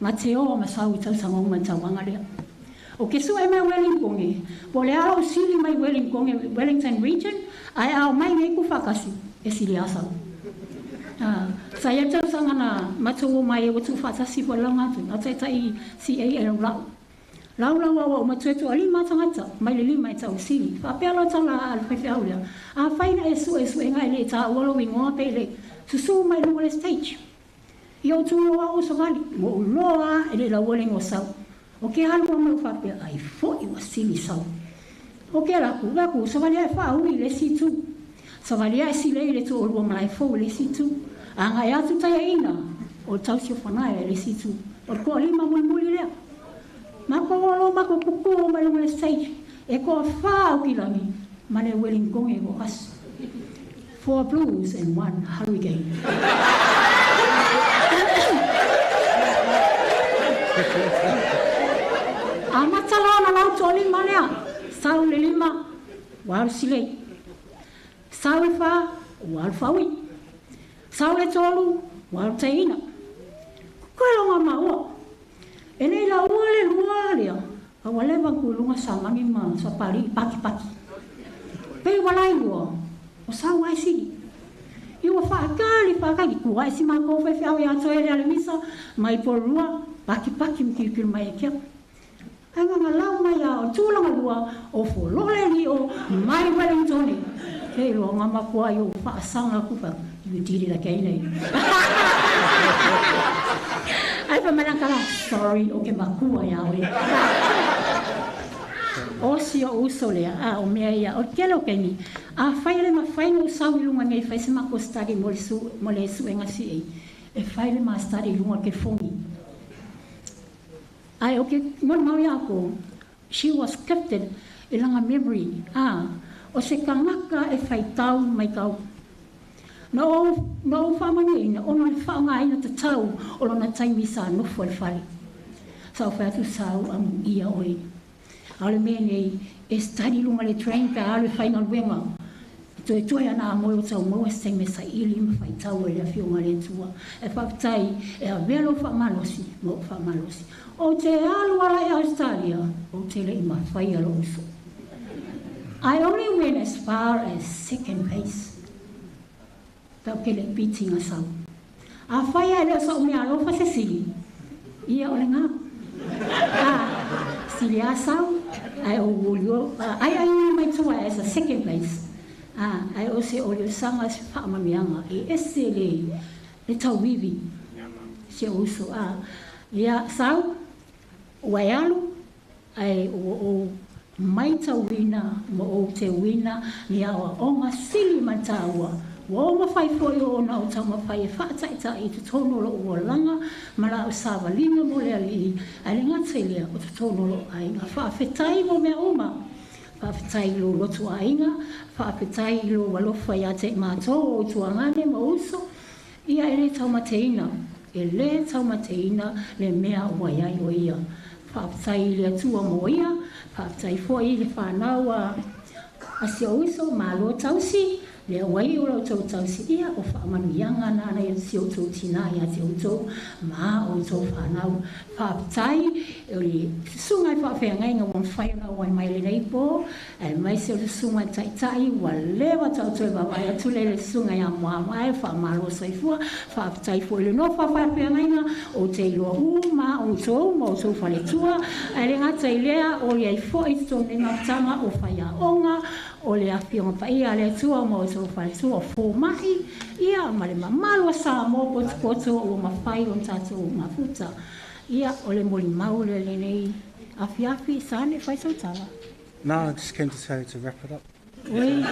Mateo masau tau sangong mantawanga lea. O ke su e mai Wellington po le ao sili mai Wellington region, ai ao mai nei ku fakasi e sili asa. Saya tau sangana matongo mai e watu fatasi po langa tu, na tai CAL lau. Lau wa matuetu ali matangata, mai le lima tau sili. Fa pelo tau la alfefe aulia. A faina e su e ngai le ta wolo wingoa pele. Susu mai no le stage. Yo tu o so gali mo loa ele la wole ngo sau. O ke halu mo fa pe ai fo I was silly sau. O ke laku, sa valia e whaui le situ. Sa valia e sile le tu o lua malai fau le situ. Anga e atu tai ina, o tau si o whanai le situ. O ko lima muli lea. Mako olo, mako kuku o mai lunga le stage. E ko whao ki langi, mane Wellington e ko as. 4 blues and 1 hurricane. Amatala na lau toli manea. Sau le lima, wal sile. Sau e wha, wal whaui. Sau le tolu, wal teina. Koe longa maua. E nei la ua le lua lea. A wale wangu lunga samani ma sa pari paki. Pei walai lua. O sau ai siri. Iwa whaakali kua esi mā kōwhai whiau i ato ere ale misa, mai porua, paki mkirikiri mai e kia. Ai nganga lau mai a o tūlanga lua, o wholole li o mai Wellingtoni. Kei roa ngama kua i o whaasanga kupa, you did it again eh. Ai whamanakala, sorry, o ke makua i aore. O si o uso lea, o mea ia, o kelo kengi. A whaile ma whaingo sau i lunga ngei whaise mako stari mo le su e ngasi ei. E whaile ma stari lunga ke fongi. Ai o ke mon mau iako, she was gifted i langa memory. O se kangaka e whaitau mai kau. No whamani ina, ono le whaonga ina te tau, o lona taimi sa nofo le whare. Sau whaatu sau amu ia oi. Ale mea nei, e stari lunga le train ka ale whainga luenga. Toe ana mo o tau mo se me sa ili me fai tau e le fionga le tua. E whaktai e a velo whamalosi, mo whamalosi. O te alu ala e Australia, o te le ima whai alo uso. I only went as far as second base. Tau ke le pitinga sau. A whai a leo sa o mea alofa se sili. Ia o le ngā. Sili a sau. Ai o wolio. Ai mai tua as a second base. Ai o se o le sanga se whaamamianga. E ese le tau vivi. Se o uso. Ia sau. Wai alu. Ai o mai tau wina. Mo o te wina. Ni awa onga sili mataua. Wa ma fai foi o na o tau ma fai e whaataita i te tono lo o langa. Mara o sawa linga mo le ali. Ai le ngatelia o te tono lo ainga. Whaafetai mo mea oma. Whaafetai lo lotu ainga. Whaafetai lo walofa ia te mātou o tuangane ma uso. Ia e le taumateina. E le taumateina le mea o waiai o ia. Whaafetai le atua mo ia. Whaafetai foi le whanau a si o uso ma lo tausi. Le wai o lau tau tausi ia o whaamanu ianga nana ia si o tau tina ia te o tau ma o tau whanau. Whaaptai o le sungai whaafea ngai ngā wan whaira wai mai le nei po. E mai se o le sungai taitai wa lewa tau tau wawai atu le sungai a mua mai whaamalo saifua. Whaaptai fo le no whaafea ngai ngā o te iloa ma o tau ma o tau whaletua. E le ngata i lea o le ai fo i tau ne ngā o whaia onga. O le awhionga pa ia le tua mo o whai tua fō mahi. Ia ma le mamalua sa mo potu o mawhai o tātou o mafuta. Ia o le moli mau le nei awhi sāne whai sautala. No, I just came to say to wrap it up. Wait,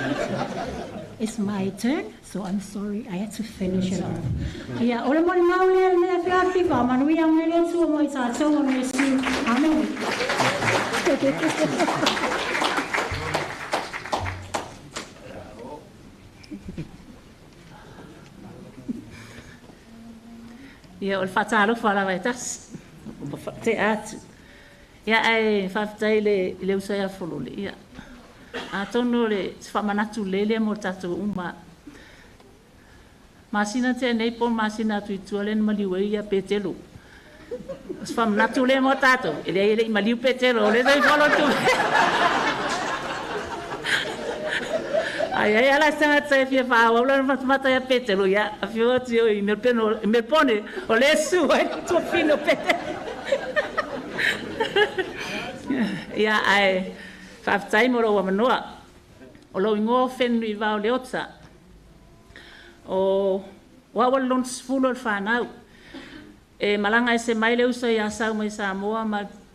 it's my turn, so I'm sorry, I had to finish it off. Ia o le moli mau le nei awhi whamanu ia me le tua mo i tātou o nesu. Amen. Ia o le whatalo whalawa e tas. Te atu. Ia ai whawhitai le usai a wholole. Ia. A tono le whamanatu lele mo tatou uma. Masina te nei po masina tu i tualen maliwe ia petelo. Whamanatu le mo tatou. Ele i maliu petelo. Le doi wholo tu. Ai ala sanga tsa fia fa wa la mata ya petelo ya afio tio i me pone o le su ai to fino pete ya ai fa tai mo ro wa noa o lo ngo fen i va o le otsa o wa wa lon fulo fa na e malanga ese mai le usa ya sa mo sa mo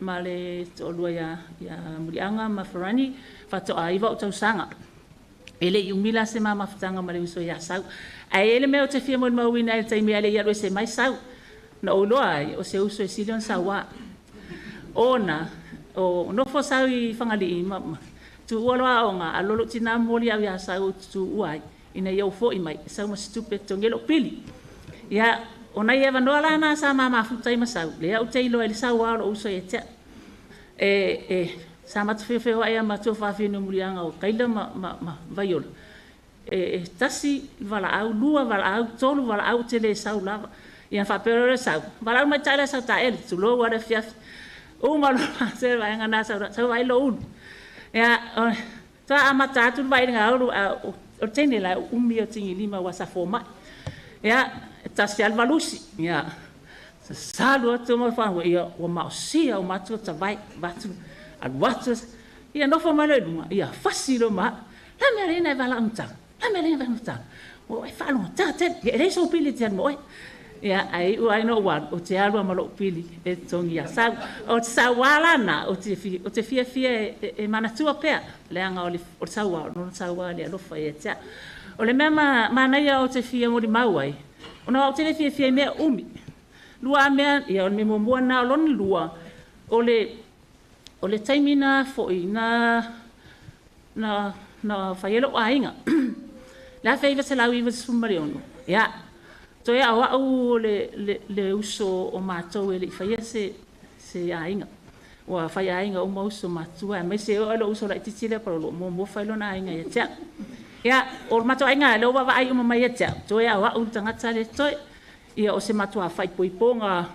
ma le tolua ya Murianga ma Farani fato aiva o tausanga. Ele i umila se mama fatanga ma le uso ya sau. Ai ele me o te fia mo mawina e taimi ale ia se mai sau. Na uloa ai o se uso e silion sawa. Ona o no fo sau i fangali i mama. Tu ualoa o nga alolo tina moli au ya sau tu uai. Ina iau fo i mai. Sau ma stupe tongelo pili. Ya ona ia vanola na sa mama futai masau. Le au te ilo ele sau alo uso e tea. Sa matawhewheo ai a matua whawhenu Murianga o kaila ma vaiola. Tasi wala au, lua wala au, tolu wala au te le sau lava. Ia whapero sau. Wala au mai taile sau ta ele, tu lo wale fiafi. O malo se vai ngana sau vai lo unu. Ia, ta amata atu vai ngā uru o tene la umi o tingi lima wasa fōmai. Ia, tasi alvalusi. Ia, salu atu mo whanua. Ia, o maosia o matua ta vai, batu. Watu ia no fa malo duma ia fasilo ma la merina vala unta la merina unta o fa no ta te e so pili te mo ia ai o ai no wan o te alu malo pili e tongi ia sa o sa wala na o te fia e manatua pe le anga o sa wa no sa wa le lo fa ia ta o le mema mana ia o te fia mo di mauai o no o te fia me umi lua me ia o me mo na lo lua o le taimina foi na whaielo ainga. La feiva se lau iwa sumariono. Ia, to ia awa au le uso o mātou e le whaia se ainga. Wa whai ainga o mauso mātua. Mai se o alo uso la ititile para lo mo whailo na ainga ia tia. Ia, o mātou ainga le o wawa ai o mamai ia tia. To ia awa au tangata le toi. Ia o se mātua whai poiponga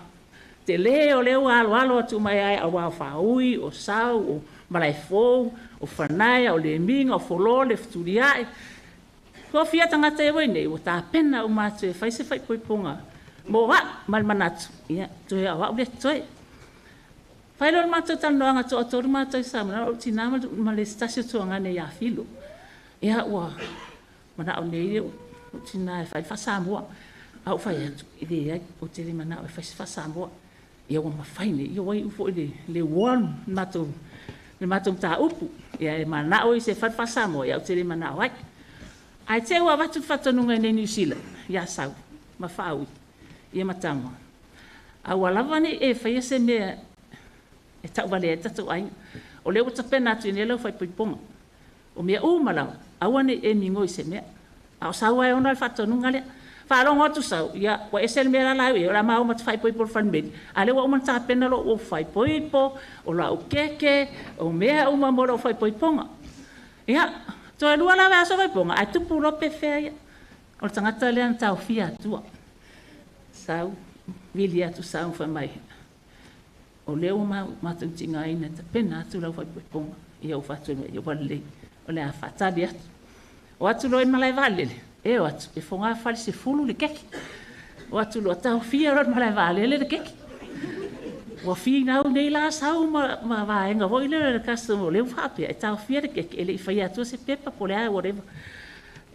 te leo alo atu mai ai awa whaui, o sau, o malaifou, o whanaia, o le minga, o wholo, le futuriai. Ko fia tangata e wainei, o tā pena o mātu e whaise whai poiponga. Mo wa, malmanatu. Ia, toi awa ule toi. Whailo mātu tanoanga to atori mātu i samana, o tina ma le stasio toanga ne ia filo. Ia, ua, mana au nei, o tina e whai whasamua. Au whai atu, i le ai, o te le mana o e whaise whasamua. Ia wa mawhaine, ia wai ufo le wanu matou ta upu. Ia e mana o i se whatwhasamo, ia o te le mana wai. Ai te ua watu whatonunga i New Zealand, ia sau, mawhaui, ia matama. Au alavani e whaia se mea, e tau wale e tatu ainga. O leo tapena atu i nelo whai poiponga. O mea umalau, awane e mingo i se mea. Au sau ai ona whatonunga lea. Whaalongo atu sau, ia, wa esel mea lau e, o la mao mata whaipoipo whanmeri. Ale wa umanta pena lo o whaipoipo, o la o keke, o mea umamora o whaipoiponga. Ia, toa lua la wea so whaiponga, ai tupu lope whea ia. O tangata lea tau fia atua. Sau, vili atu sau whamai. O leo matu tinga ina ta pena atu lau whaipoiponga. Ia o whatunu e, ia walei. O lea whatari atu. O atu loen malai valele. E o atu, e whonga whare se fulu le keki. O atu lo tau fia rod malai vale le keki. O fia nau nei la sau ma vaenga hoi le customer leu whapea. E tau fia le keki, e le i whai atua se pepa po le ai whatever.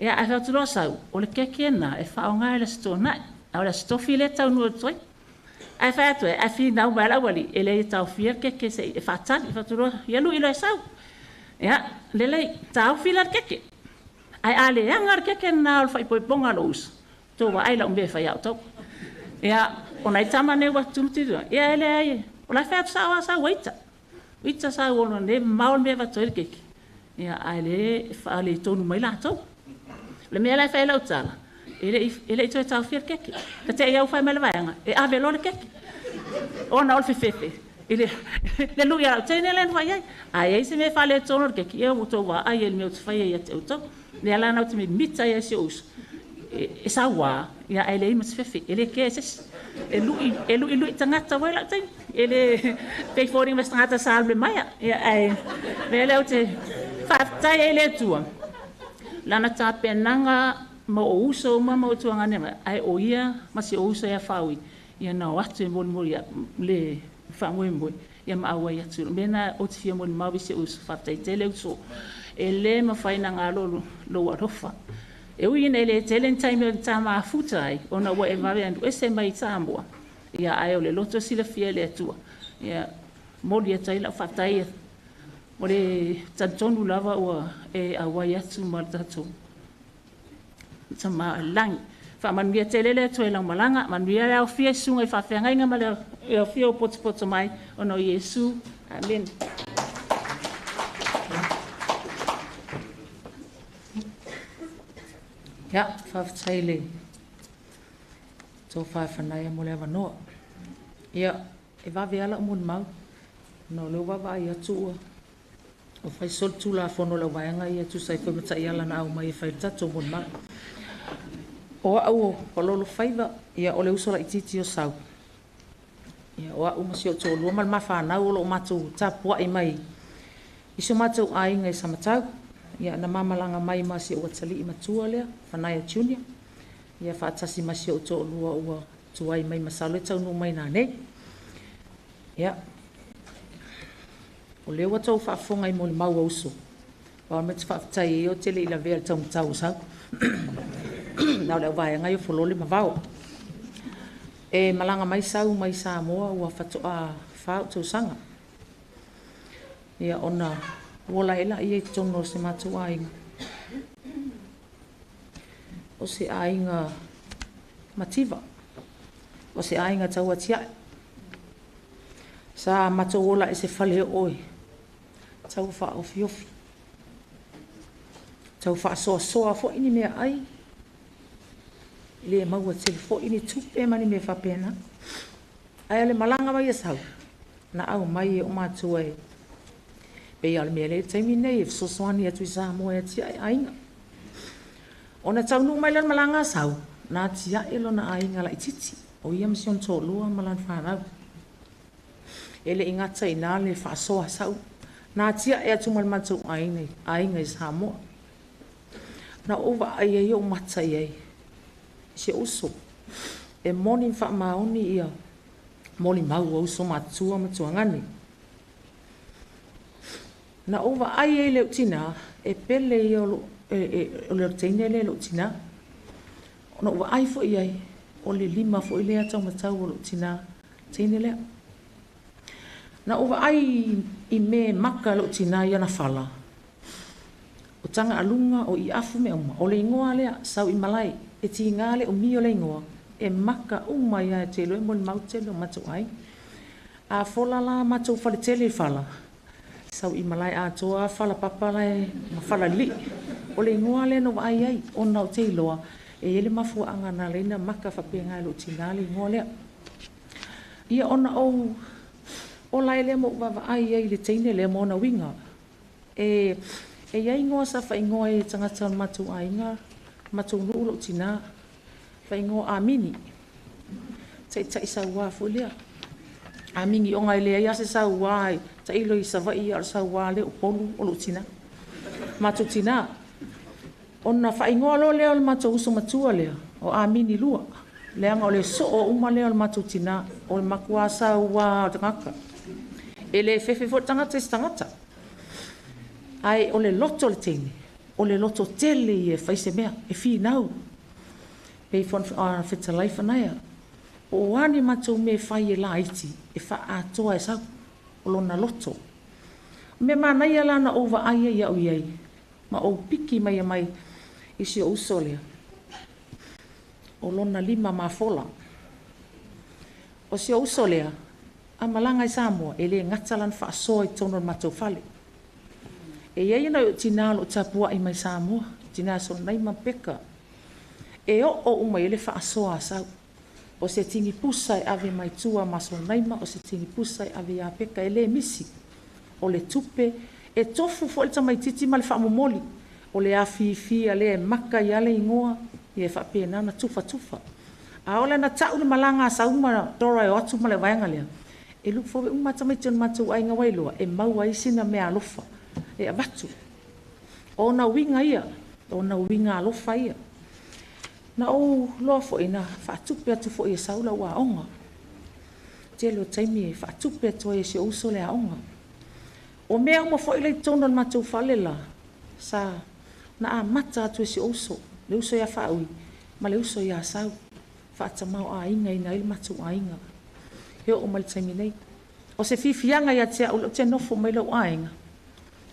E a whau tu lo sau, o le keki ena, e whaonga e la sto nai. A o la sto fia le tau nua toi. A whai atua, e fia nau mai la wali, e le i tau fia keki se, e whatari, e whau tu lo, ialu ilo e sau. Ea, le lei, tau fia le keki. Ai ale angar ke na al fai poiponga los to wa ai la umbe fai auto ia ona itama ne wa tumti ia ele ai ola fa sa waita sa wono ne maul me va toir ke ia ale fa ale to no mai la to le me la fa la utala ele to ta fir ke ka te ia fa me la vanga e ave lo ke ona ol fefe ele le lu ia te ne len vai ai se me fa le to no ke ia to wa ai el me fa ia te to le ala na te mita ia se us e sa wa ia ele i masfefe ele ke ses elu tangata wai la tai ele pe fori mas tangata salve mai ia ai vele o te fatai ele tua lana ta penanga mo uso mo tuanga ne ai o ia masi o uso ia faui ia na watu mo ia le fa mo ia ma wa ia tu mena o te fia mo ma vise uso fatai tele uso ele ma faina ngalo lo warofa e ui ele telen time tama futai ona wa e mave andu ese mai tamboa ia ai ole loto sila fia le tua ia Moli atai la whaatai o le tantonu lava ua e awai atu ma tatou. Sa ma langi. Fa manuia te lele to e lau malanga, manuia le au fia sunga i whawhiangainga ma le au fia o potopoto mai o no Yesu. Amen. Ja, whawhatai le. Tō whawhanai mo le awanoa. Ia, e wawe ala o mau. No leo wawa i atu ua. O whai sol tūla whono la waianga i atu sai whamata i ala na au mai e whai tato mon mau. O au o palolo whaiva, ia o le usola i titi o sau. Ia o au masi o tō lua mal mawhanau o lo matu tapua i mai. Iso matu ainga i samatau. Ia na mamalanga mai masi o watali i matua lea, whanai a junior. Ia whaatasi masi o tō lua ua tuai mai masalo e tau nu mai nā nei. Ia. O leo tau whaafonga i mo le mau auso. Wa me te whaafitai e o tele i la vea tau mtau sau. Nau leo vai ngai o folole ma vau. E malanga mai sau mai sa moa ua whatoa whao tau sanga. Ia ona wola ela i e tono se matu ainga. O se ainga mativa. O se ainga tau atiae. Sa matu wola e se whale oi. Tau wha o fiofi. Tau wha soa soa fo ini mea ai. Le maua te fo ini tupe mani me whapena. Ai le malanga mai e sau. Na au mai e o matu e. Pe al mea le taimi nei e so soani atu i sa moa e tia e ainga. O na tau nu mai lan malanga sau. Na tia e lo na ainga la i titi. O ia mision tō lua malan whanau. Ele ingata i nā le whaasoa sau. Nā tia e atu malmatu ainga i sa moa. Na ova ai e o mata i ei. Se uso. E moni wha maoni ia. Moni mau au so matua matua ngani. Na ova ai e leo tina. E pele i o leo teine le leo tina. Na ova ai fo i ei. O le lima fo i lea tau matau o leo tina. Teine leo. Na ova ai i me maka leo tina i ana whala. O tanga alunga o i afu me uma. O le ingoa lea SAUIMALAE. E ti ngale o mio le ingoa. E maka uma ia e telo e mo le mautelo matu ai. A fola la matu fale tele whala. SAUIMALAE a toa whala papala e ma whala li. O le ingoa le no ai ai. O nau te iloa. E ele mafua anga na leina maka whapea lo tina le ingoa lea. Ia ona o... O lai le mo wawa ai ai le teine le mo na winga. E ia ingoa sa wha ingoa e tangata matu ainga. Matu nuulo tina. Wha ingoa amini. Tai sa ua fulia. Amini o ngai lea ia se sa ua ai. Ta ilo i sa vai ar sa ua le upolu o lo tina. Matu tina. Ona wha ingoa lo lea o le matu uso matua lea. O amini lua. Leanga o le so o uma lea o le matu tina. O le makua sa ua o tangaka. E le fefe fo tangata is tangata. Ai o le loto le teine. O le loto tele i e whaise mea. E fi nau. Pei fon whita laifa naia. O wani matou me whai e la iti. E wha atoa e sau. O lona loto. Me manai ala na ova aia ia o iei. Ma o piki mai a mai. Isi o usolea. O lona lima ma fola. O si o usolea. A malanga i Samoa, e le ngatalan whaasoa i tono matou whale. E iei na o tina lo tapua i mai Samoa, tina so nei ma peka. E o uma i le whaasoa sau. O se tingi pusa e ave mai tua ma so nei ma, o se tingi pusa e ave a peka e le misi. O le tupe, e tofu fo ilta mai titi ma le whaamomoli. O le awhiwhi a le maka i ale ingoa, i e whapena na tufa. A ole na tau le malanga sa uma dora e o atu ma le vaenga lea. E lup fobe umata mai tonu matu ai nga wailoa. E maua isina mea alofa. E abatu. O na winga ia. O na winga alofa ia. Na o loa fo ina. Whaatupe atu fo ia saula ua onga. Te lo taimi e whaatupe atu e se uso le a onga. O mea uma fo ila i tonu matu whalela. Sa na a mata atu e se uso. Le uso ia whaui. Ma le uso ia sau. Whaatamau a inga ina il matu a inga. Heo o mali taimi nei. O se fifianga ia te au te nofo mai lau ainga.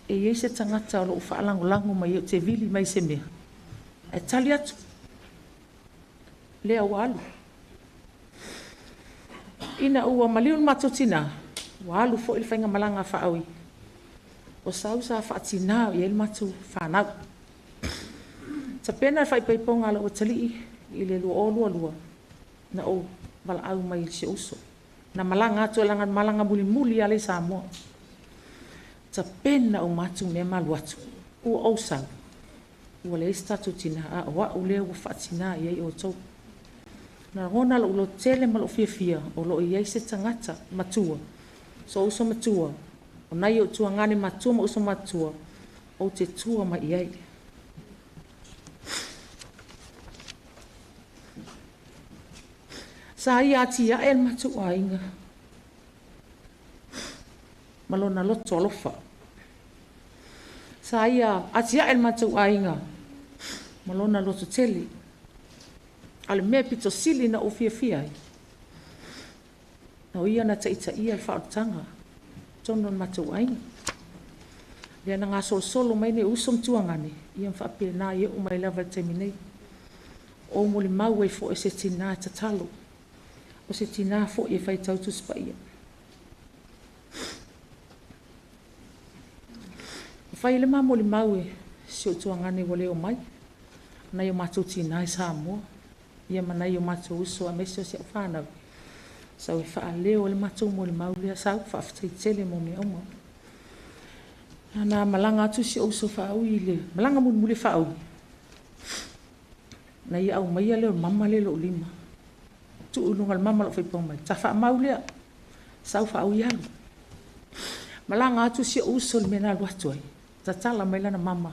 E iei se tangata o lo whaalango mai o te vili mai se mea. E tali atu. Lea walu. Ina ua maliun matotina. Walu fo il whainga malanga whaaui. O sau sa whaatina i el matu whanau. Ta pena whaipaiponga la o tali i le lua o lua. Na o wala au mai se uso. Na malanga atu langan malanga muli muli ale Samoa. Ta pena o matu me malu atu. Ua o sau. Ua le istatu tina a wa ule ua whaatina i ei o tau. Na ngona lo ulo tele malo fia o lo i ei se tangata matua. So uso matua. O nai o tua ngani matua ma uso matua. O te tua ma i ei. Sa ia ati a el matu ainga. Malona loto alofa. Sa ia ati a el matu ainga. Malona loto tele. Ale mea pito sili na o fia. Na o ia na taita ia al whaotanga. Tonon matu ainga. Lea na ngā solo mai ne usom tuangane. Ia mwhaapire nā ia umai lava teminei. O moli mau e fo e se tina tatalo. O se tina fo e whai tautu spaia. Whai le mā moli mau e se o tuangane wale o mai. Nai o mātou tina e Samoa. Ia mana i o mātou uso a mesi o se o whānau. Sau e wha leo le mātou moli mau lea sau whaafitai tele mo me oma. Nā malanga atu se uso whaui le. Malanga muli whaui. Na ia au mai leo mama le lo lima. Tu ulunga le mama lo whaipong mai. Ta wha mau lea. Sau whaui alu. Malanga atu se uso le mena luatu ai. Ta tala mai lana mama.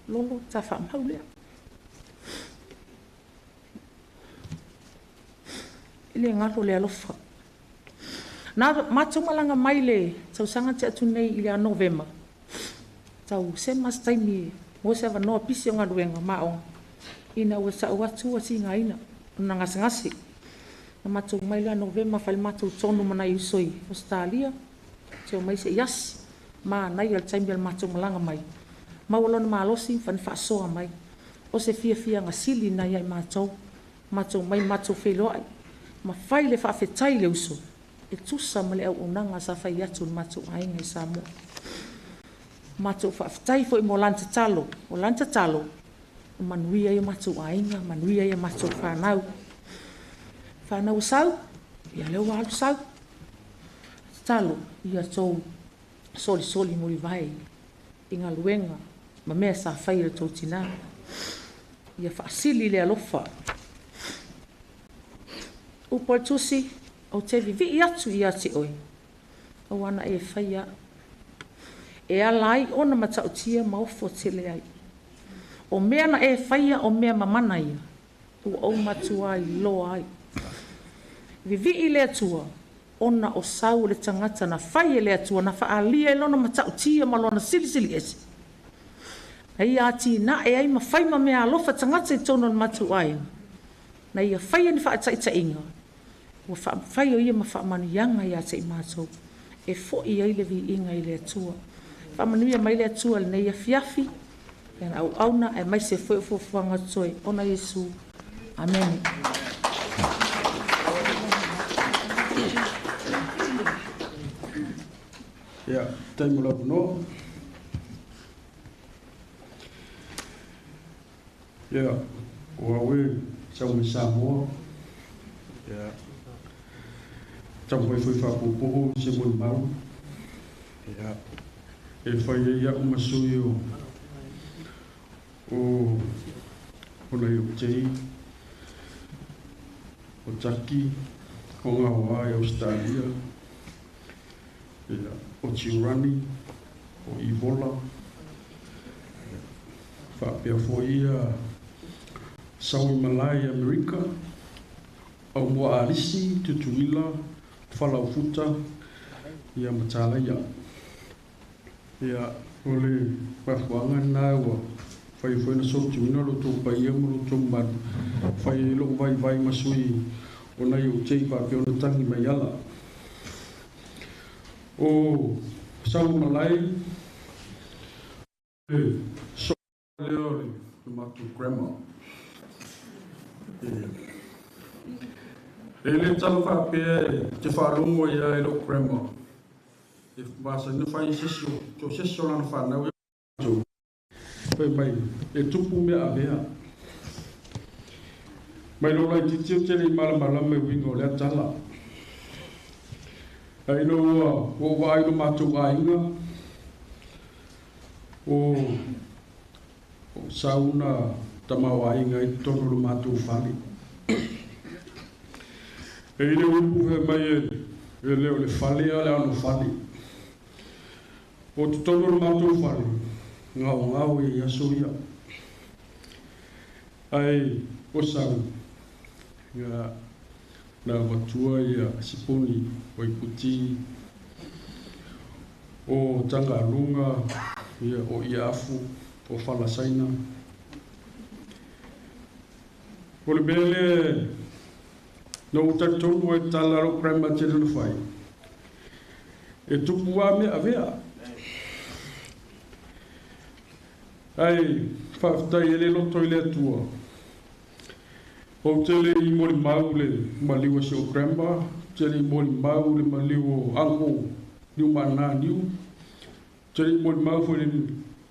Lolo ta wha mau lea. Ile ngalo le alofa. Na mātou malanga mai le. Tau sanga te atu nei ile a November. Tau se mas taimi. Mo se ava noa pisi o ngā ruenga maonga. Ina ua sa atu a si ngā ina. Una ngasi. Na mātou mai le a November whale mātou tonu mana i usoi. Australia. Te o mai se yasi. Mā nai al taimi al mātou malanga mai. Mawalona mālosi whane whaasoa mai. O se fia ngasili nai ai mātou. Mātou mai mātou wheloai. Ma whai le whaafetai le uso. E tusa ma le au unanga sa whai atu mātou ainga i Samoa. Mātou whaafetai fo i mo lanta talo. O lanta talo. O manuia i mātou ainga. Manuia i mātou whanau. Whanau sau. Ia leo walu sau. Talo. Ia tau soli muri vai. Inga luenga. Ma mea sa whai le tau tina. Ia whaasili le alofa. Upo tusi, o te vivi atu i ate oi. O ana e whaia. E alai ona matautia maofo tele ai. O mea na e whaia o mea mamana ia. U au matua i loa ai. Vivi i le atua. Ona o sau le tangata na whaia le atua. Na whaalia e lona matautia ma lona sili esi. Hei ati na e ai ma whai ma mea alofa tangata i tono matu ai. Na ia whaia ni whaataita inga. Ua whai o ia ma whaamanianga ia te i mātou. E fo i ai le vi inga i le atua. Whaamanuia mai le atua le nei a fiafi. E au auna e mai se fo fuanga toi. Ona Yesu. Amen. Ia, taimu lau no. Ia, ua we sau me Samoa. Ia. Tau mai foi whapupuhu se mui mau. Ia. E whai ia umasui o nei o tei. O taki. O ngā hoa e Australia. Ia. O Tiurani. O Ivola. Whapea foi ia SAUIMALAE Amerika. Au mua arisi, tutuila, whalau futa, ia matala ia. Ia, ole, wafuanga nā ua, whai na sotu ina lo tō pai ia mo lo tō manu. Whai lo vai masui, o nei o tei whapea o na tangi mai ala. o SAUIMALAE so leo le matu grandma le talo fa pe te fa longo ia e lo grandma e basa no fa isiso to seso la fa na we to pe mai e tupu me avea mai lo lai titio te le mala me wingo le tala ai no o vai no matu ainga o sauna tamawa ainga i tono lo matu fali e le upu he mai e leo le fali a le ano fali o tono lo matu fali ngau i asoia ai o sau ia na watua ia siponi o iputi o tanga lunga ia o iafu o falasaina o le mele no utatonu e talaro prema te le fai e tupu a me avea ai whaftai ele loto ile atua o tele i mori mau le maliwa se o kremba tele i mori mau le maliwa anko niu mana niu tele i mori mau foi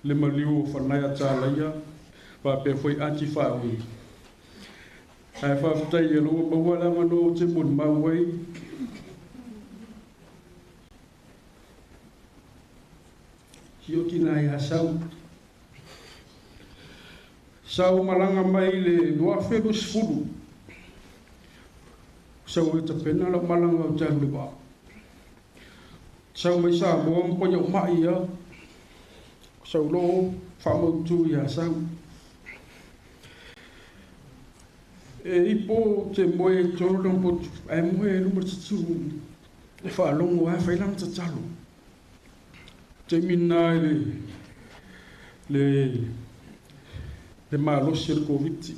le maliwa whanaya tā laia pa pe foi anti whaui ai whaftai e loa maua lama no te mori mau wei hio tina i hasau sau malanga mai le noa whero sifuru. Sau e ta pena la malanga o tēru le wā. Sau mai sa moa mponya o mai ia. Sau lo whamautu ia sau. E ipo te moe toro lampo e moe ruma tatu. E whaalongo e whailang tatalo. Te mina le malosi le koviti.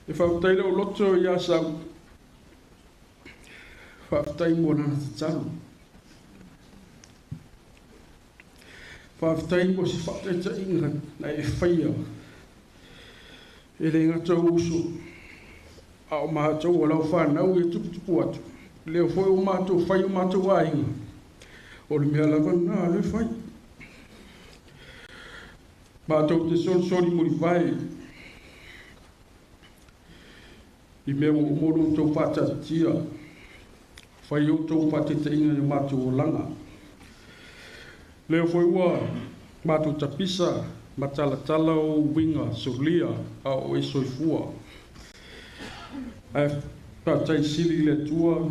E whautai leo loto ia sau. Whautai mo nana tatalo. Whautai mo si whautai ta inga na e whaia. E le ngata uso. A o mātou o lau whanau e tuputupu atu. Leo foi o mātou whai o mātou a inga. O le mea lava nā le whai. Mātou te sori muri vai. I mea o moro tau whatatia. Whai o tau whatete inga ni mātou o langa. Leo foi ua mātou tapisa, matalatala o winga, solia, a o e soifua. Ai patai siri le tua.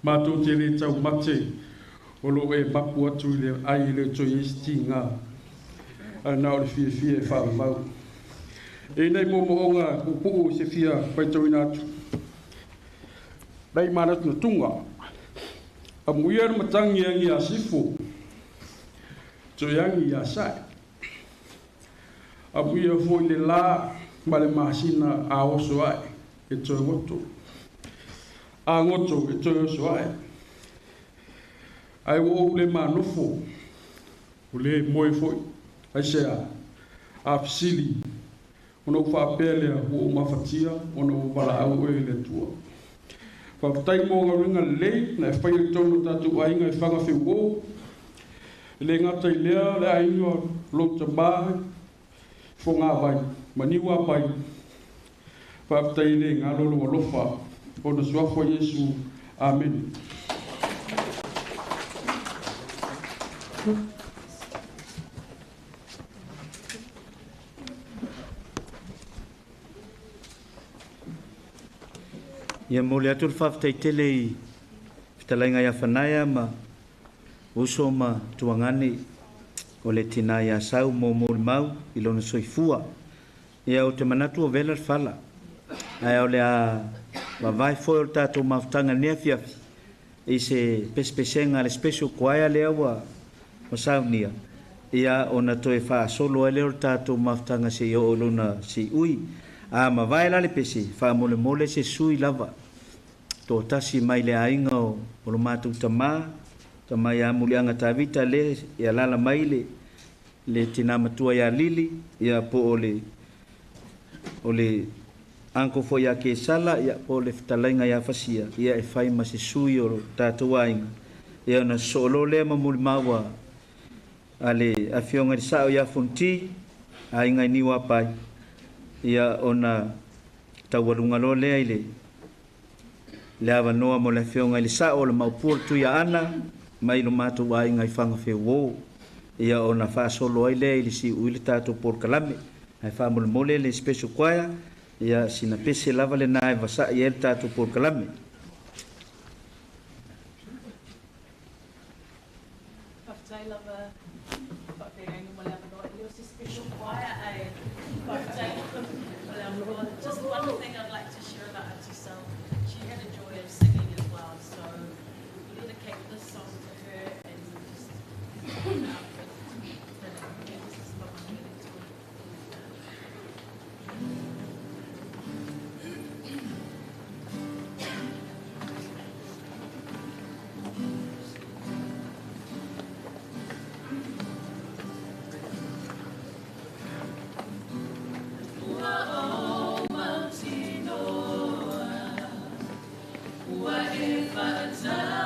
Mātou te le tau mate. O lo e mapu atu le ai le toi esti ngā. A nao le fie e whaamau. E nei momoonga upu se fia paitau inatu. Nei manatu na tunga. A muia matangi angi a sifu. Toiangi a sai. A muia foi le la ma le masina a oso ai. E toi ngoto. A ngoto e toi oso ai. Ai o le manofo. O le moe foi. Ai sea, a pisili, ono whapelea o mafatia, ono wala au e le tua. Whaptai mō ringa lei, na e whai tono tatu ainga e whanga whiu le ngata I lea, le ainga lota mai, fo ngā vai, maniwa vai. Whaptai le ngā lolo alofa, ono suafo Yesu, Amen. Ia mole atu le whawhtai tele I whitalainga ia whanaia ma uso ma tuangane o le tina ia sau mō mōri mau I lona soifua. Ia o te manatu o vela le whala. Ai o le a wawai foi o tātou mawhtanga nea fiafi. I se pespesenga le special kwaia lea wa masaunia. Ia o na toe wha solo e leo tātou mawhtanga se I o lona si ui. A ma vai la le pese, wha mole mole se sui lava. tō tasi mai le ainga o lo mātou tama ia mulianga tavita le ia lala mai le tina matua ia lili ia po o le anko fo ia ke sala ia po le fitalainga ia fasia ia e fai ma se sui o tātou ainga ia na solo le ma muli maua ale afionga di sao ia funti ainga ni wa pai ia ona tawalunga lo le ile le ava noa mo le afionga ile sao le maupur tu ia ana mai lo mātou ainga i whanga whewō ia ona fa solo ai le ili si uile tātou por kalame ai fa mole le special choir ia sina pese lava le nai vasa ia le tātou por kalame Just one thing I'd like to share about Auntie Sal. She had a joy of singing as well, so we dedicate this song to her and just What if I die?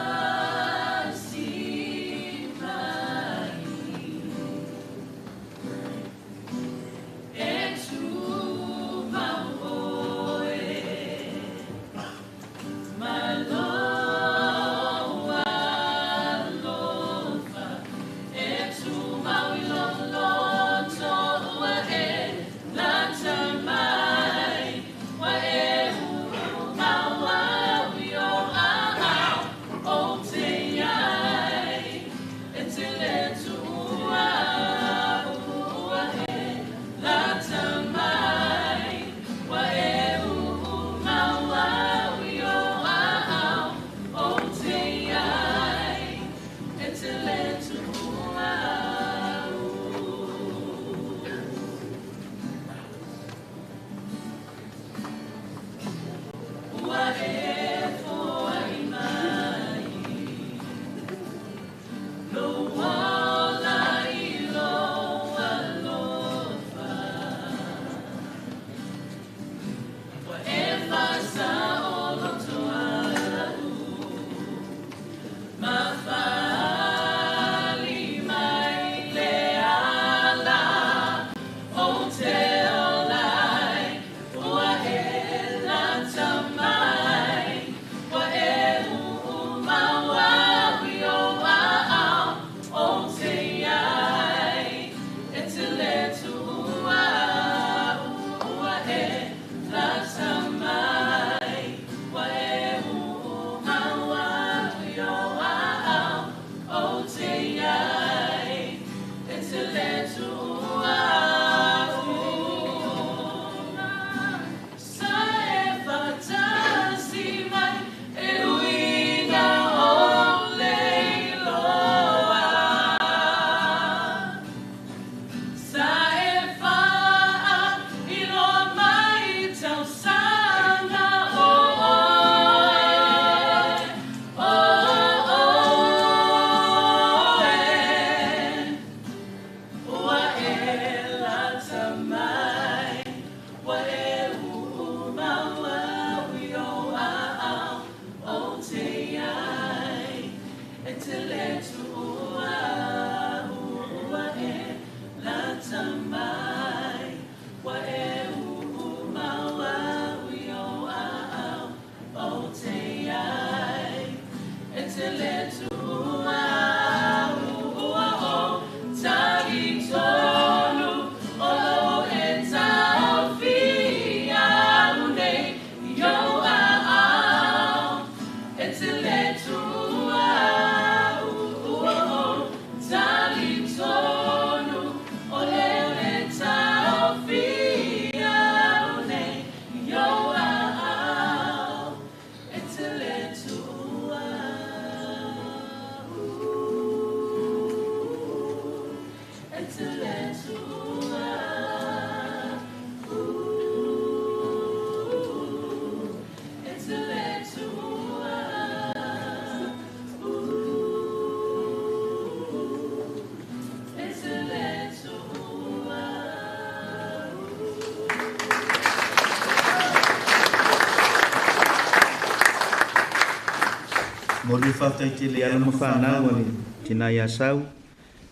Mo le whakatei le Ia ano lama whanau ali tina ia sau.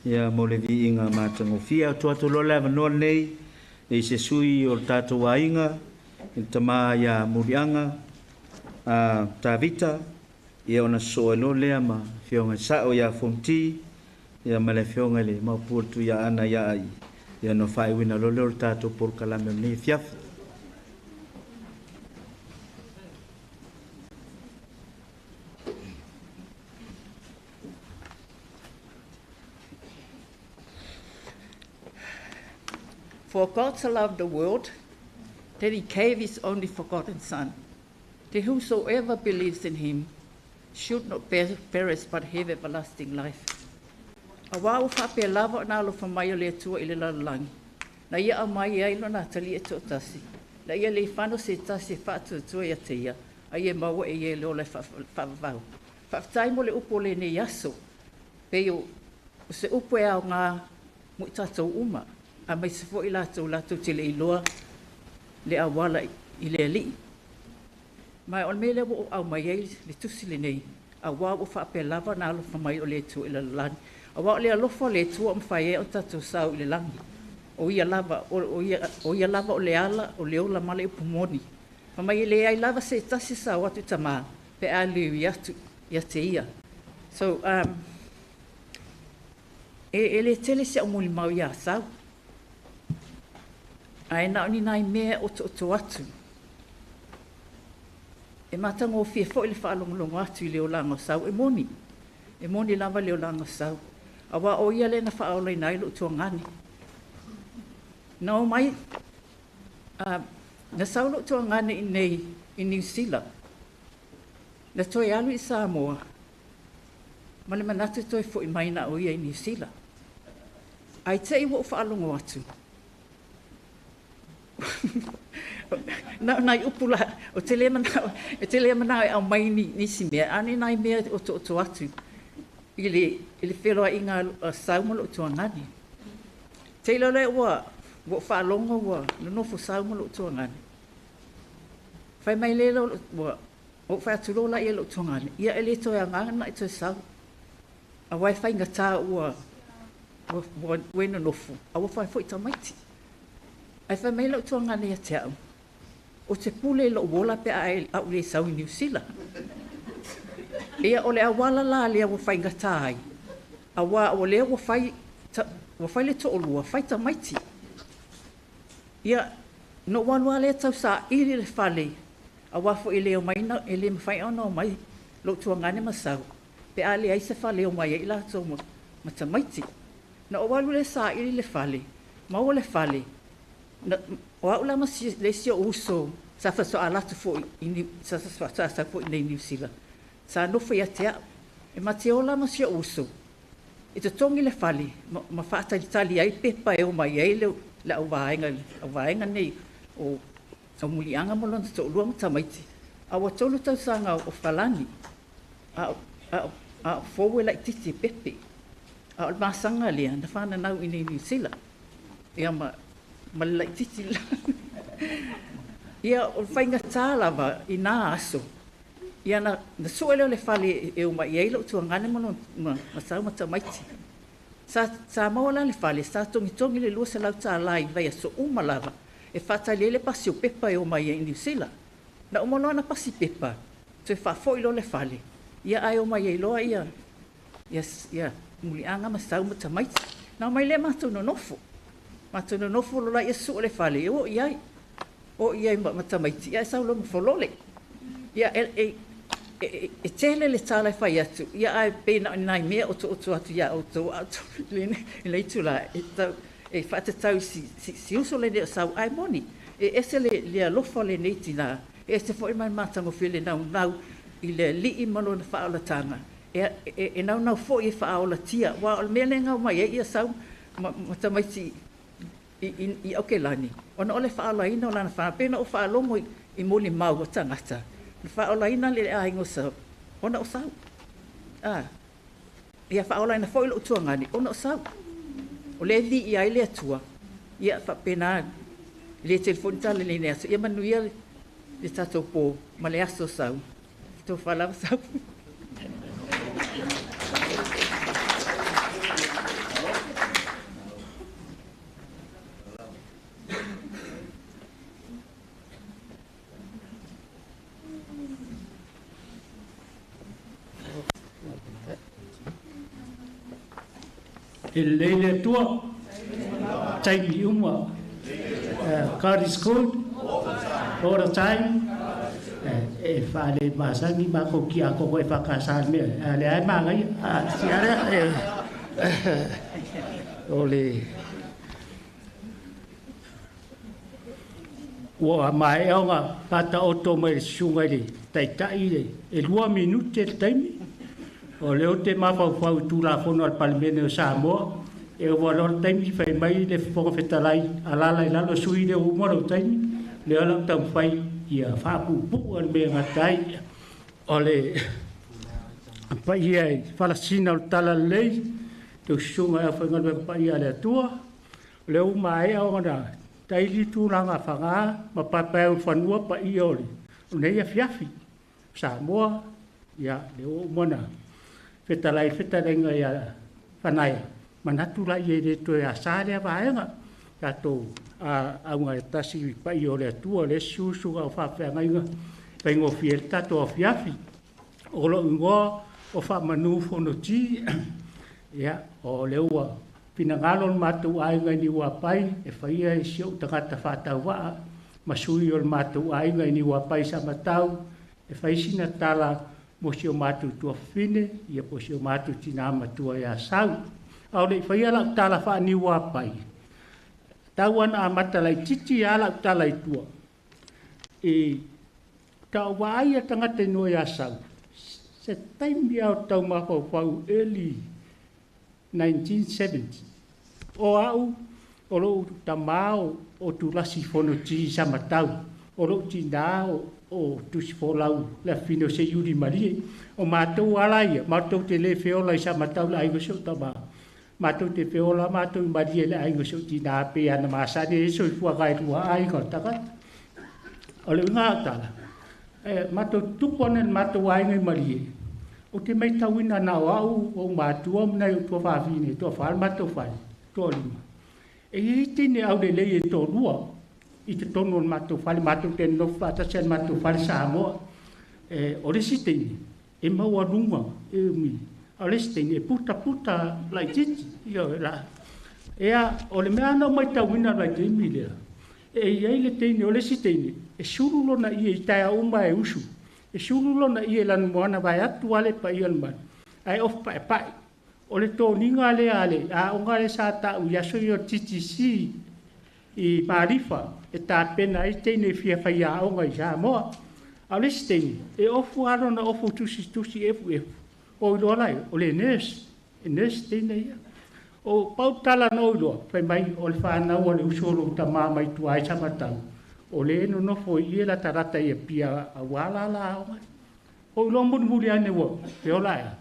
Ia mo le vi inga mātangofia. Tua tu lola wanoa nei. E se sui o tātou ainga. I tama ia murianga. Tavita. Ia ona soa lo lea ma whionga sao ia fonti. Ia ma le whionga le maupurtu ia ana ia ai. Ia no whai wina lo leo tātou por kalame o nei fiafu. For God so loved the world that he gave his only forgotten Son, that whosoever believes in him should not perish but have everlasting life. A wā o whape lava nā lo whamai o lea tua i le lalalangi. Na ia a mai ai lo nā tali e tō tasi. Na ia le whano se tasi whātua tua ia te ia. A ia maua e ia leo le whawavau. Whawtai mo le upo le ne yaso. Pei o se upo e au ngā mui tātou uma. A mai se fo i lātou te le iloa le awala i le li. Mai on me le wo au mai ai le tusi le nei. A wā o whape lava nā lo whamai o lea tua i le lalani. A wā o lea lofo le tua mwhai e o tātou sau i le langi. O ia lava o le ala o le ola male upu moni. Whamai le ai lava se tasi sau atu tamā pe a liu i atu i ate ia. So, e le tele se o muli mau ia sau. Ai na ni nai mea o to atu. E matanga o fia fo i le whaalongolongo atu i le olanga sau e moni. E moni lava le olanga sau. A wā o ia le na whaaolai nai lo tua ngani. Na o mai, na sau lo tua ngani i nei i New Zealand. Na toi alu i Samoa. Ma le manatu toi fo i mai na o ia i New Zealand. Ai te i wo whaalongo atu. Nai upula, o te lea mana au mai ni si mea. Ane nai mea o to atu. I le wheloa i ngā saumalo tua ngani. Te ilo le ua, wo whaalongo ua, nofo saumalo tua ngani. Whai mai le lo ua, o whaatulo la i lo tua ngani. Ia ele toi a ngana i toi sau. A wai whai ngata ua, wena nofo. A wa whai fwoi tamaiti. Ai whai mai lo tua ngani a te au. O te pule lo wola pe au le sau i New Zealand. Ia o le awala la lea wa whai ngatai. A wa o lea wa whai le to'olua, whai tamaiti. Ia, no walua lea tau sa iri le whale. A wafo i leo mai na, e le mawhai ana o mai, lo tua ngane masau. Pe a lea isa whale o mai e la tau ma tamaiti. Na o walu le sa iri le whale, mau le whale. O au lama le sio uso, sa whaso a latu fo i New Zealand. Sa nofa ia te au. E mate o lama sio uso. E te tongi le whale, ma whaatari tali ai pepa e o mai ei leo le au vaenga nei o mulianga mo lona to luang tamaiti. A wa tolu tau sanga o whalani. A fowe lai titi pepe. A o masanga lea, na whana nau i New Zealand. Ia ma lai titi la. Ia o whainga tālawa i nā aso. Ia na sua leo le whale e o mai eilo tua ngane mono masau mata maiti. Sa maua le whale, sa tongi le lua se lau tā lai vai a SAUIMALAE. E whata le pasi o pepa e o mai e New Zealand. Na o mono ana pasi pepa. Tu e whafo ilo le whale. Ia ai o mai eiloa ia. Ia mulianga masau mata maiti. Na o mai le mātou no nofo. Mātou no nofo lo lai e sua le whale. O iai. O iai mata maiti. Ia e sau lo mfolole. Ia e tele le tālai whai atu. Ia ai pēna nai mea o to atu ia o to atu. Le itu la. E whatatau si uso le neo sau ai moni. E ese le alofa le neiti la. E se fo i mai mātango while nau i le li i malo na whaola tanga. E nau fo i whaola tia. Wa o mea le ngau mai e ia sau matamaiti i Auckland. Ona ole whaola ina o lana whana. Pēna o whaolongo i moli mau o tangata. Whaola ina le aingo sau. Ona o sau. Ia whaola ina fo ilo utua ngani. Ona o sau. O le li i ai le atua. Ia whapena le telefoni tala le neaso. Ia manuia le tatou pō. Ma le aso sau. Tō whalawa sau. El lele tua. Taimi uma. God is good. All the time. E whale masangi mako ki ako koe whakasaan mea. Le ai māngai. Siara. Ole. Wa mai onga pata oto mai sunga le tai tai le e 2 minute taimi o le o te mafau fau tu la fono al palmene o Samoa e o wala taimi fai mai le fonga fetalai alala ila lo sui le o moro taimi le ala tam fai ia fa pu al me ngatai o le pa ia fala sina o tala lei to sunga fa ngal pa ia le tua le o mai onga taili tūranga whanga, ma papau whanua pa i ori. Unei a fiafi, Samoa, ia leo mona. Whetalai ia whanaia. Manatu lai e re toi a sārea vāenga. Ka tō aunga e tasi pa i ori atua, le siusunga o whawhanga inga. Paingo fiel tato a fiafi. Olo ingoa o whamanu whono ti. Ia, o leua. Pinangalon matu ainga ni wapai e faia e sio tangata whatau waa masui o matu ainga ni wapai sa matau e faisina tala mo sio matu tua fine ia po sio matu tina matua ia sau au le faia la tala wha ni wapai tauan a matalai titi ala talai tua e tau waai a tangata no ia sau se taimi au tau mapau pau early 1970. O au, o lo tamao o tu lasi fono ti samatau, o lo tina o tu si folau la fino se yuri marie, o matou alaia, matou te le feola i samatau la aigo so tama, matou te feola matou marie la aigo so tina pe ana masane e so i fuakai rua aigo takat. O le ngā tala, matou tuponen matou ainga marie, o te mai tauina na au o matua mna o tua whawhine, tua whal matou whai, tua lima. E i tine au le lei e tō rua, i te tono o matou whale, matou te nofa, tasen matou whale Samoa, o resi tine, e maua runga, e umi, o resi tine, e puta lai titi, ia e la. Ea, o le mea anau mai tauina lai te imi lea, e iai le tine, o resi tine, e surulo na ia i tai a uma e usu, e surulo na ia lan moana vai atu ale pa ia man ai of pa pa o le to ninga ale a onga le sa ta u ya so yo TTC i marifa e ta pena i tene fia fa ia onga ja mo a le steni e ofu aro na ofu tusi efu o lo lai o le nes tene ia o pautala no lo fa mai o le fa na o le usolo ta mama i tu ai sa matau o le no fo i la tarata e pia a wala la o lo mun muri ane wo e ola ya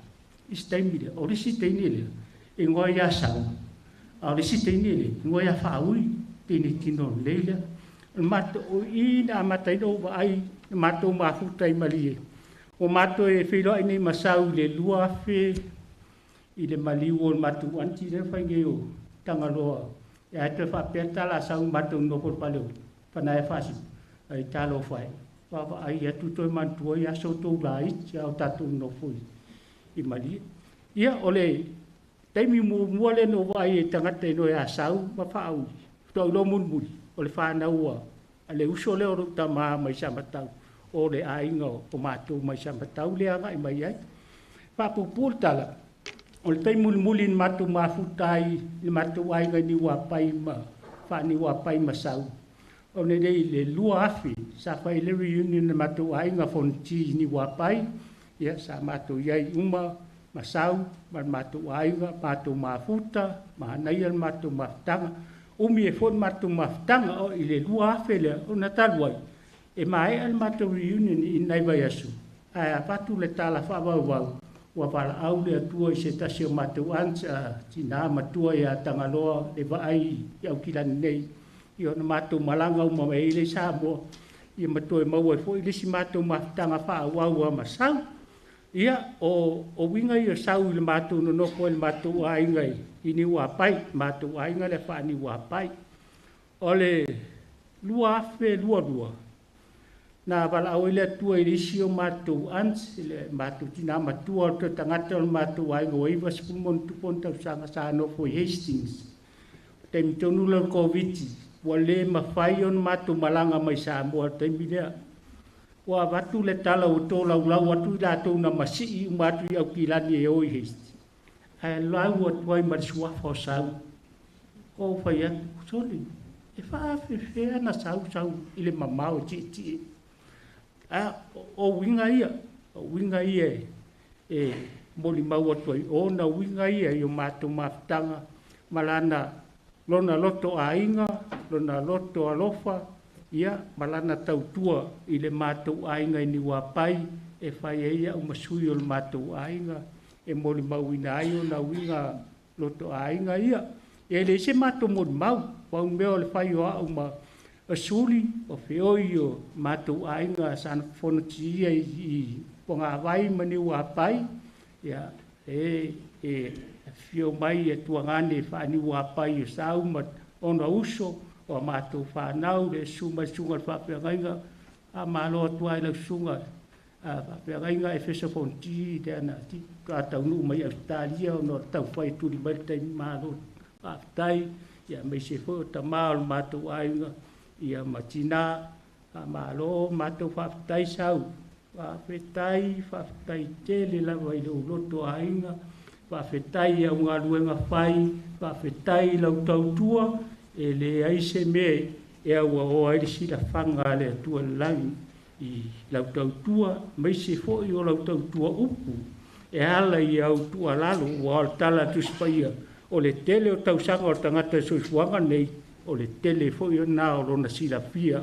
istaimi o le sitaini le e ngoi ya sa o le sitaini le ngoi ya fa ui tini tino leila mato o ina matai do ai mato ma futa i mali o mato e filo ai nei masau le lua fe i le mali o mato anti le fa ngeo tangaloa ya te fa peta la sa mato no por paleo pana e fasi ai talo fai wa ai atu to man to ya so to lai ya tatu no foi i mali ia ole taimi mu le no vai tangate no ya sau ma fa au to lo mun mun ole fa na ua ale uso le o ta ma mai sa matau ole ai ngo o matu mai sa matau le ai mai ai fa pu pultala ole taimi mulin matu ma futai le matu ai ngai ni wa pai ma fa ni wa pai ma sau o ne dei le lua afi sa fai le reunion na matu ai nga fonti ni wapai ia sa matu iai uma masau matu ai nga matu mafuta ma nei matu maftanga umi e fon matu maftanga o ile lua afi le o na talwai e mai al matu reunion i nei vai asu a patu le tala fa wa wa para au le tua se tasio matu ansa tina matua ia tangaloa le vai ia kilan nei io na mato malanga uma mai le sabo ia mato e mau fo ile si mato matanga fa wa masau ia o winga ia sau le mato no ko le mato ai ngai ini wa pai mato ai ngai le fa ni wa pai ole lua fe lua na wala au ile tua i risi o mātou ans, ile mātou tina matua o te tangata o mātou ai ngoi wa spumon tupon tau sanga sa anofo i Hastings. Te mitonu lau COVID-19, wa le mawhai on mātou malanga mai sa mua te milea. Wa watu le tala o tō lau watu i lātou na masi i mātou i au kilani e oi Hastings. Ai lau o tuai marisuafa o sau. O whai atu kusoli. E whaafewhea na sau ile mamao ti. O winga ia e moli mau atu ai. O na winga ia i o mātou mawhtanga malana lona loto a inga, lona loto a lofa, ia malana tautua i le mātou a inga i ni wapai e whai e ia umasui o le mātou a inga e moli mau ina ai o na winga loto a inga ia. E le se mātou moli mau, wau meo le whai o au ma asuli o whioi o mātou a inga sana whanoti ia i ponga vai mani wapai, ia fio mai e tuangane whaani wapai o sauma ona uso o mātou whanau le suma sunga whapeangainga a malo atua i lau sunga whapeangainga e whesa whanti te ana ti kātau nuu mai Australia o no tau whai turi mai tai malo whaftai ia mai se whao ta mao mātou ainga ia matina a malo mātou whaftai sau whafetai tele lawa i lau loto ainga whawhetai au ngā ruenga whai, whawhetai lau tautua, e le aise me e au o aere sila whanga le atua langi i lau tautua, mai se fōi o lau tautua upu, e ala i au tua lalo, o al tala tuspaia, o le tele o tausanga o tangata soisuanga nei, o le tele fōi o nā o rona sila pia,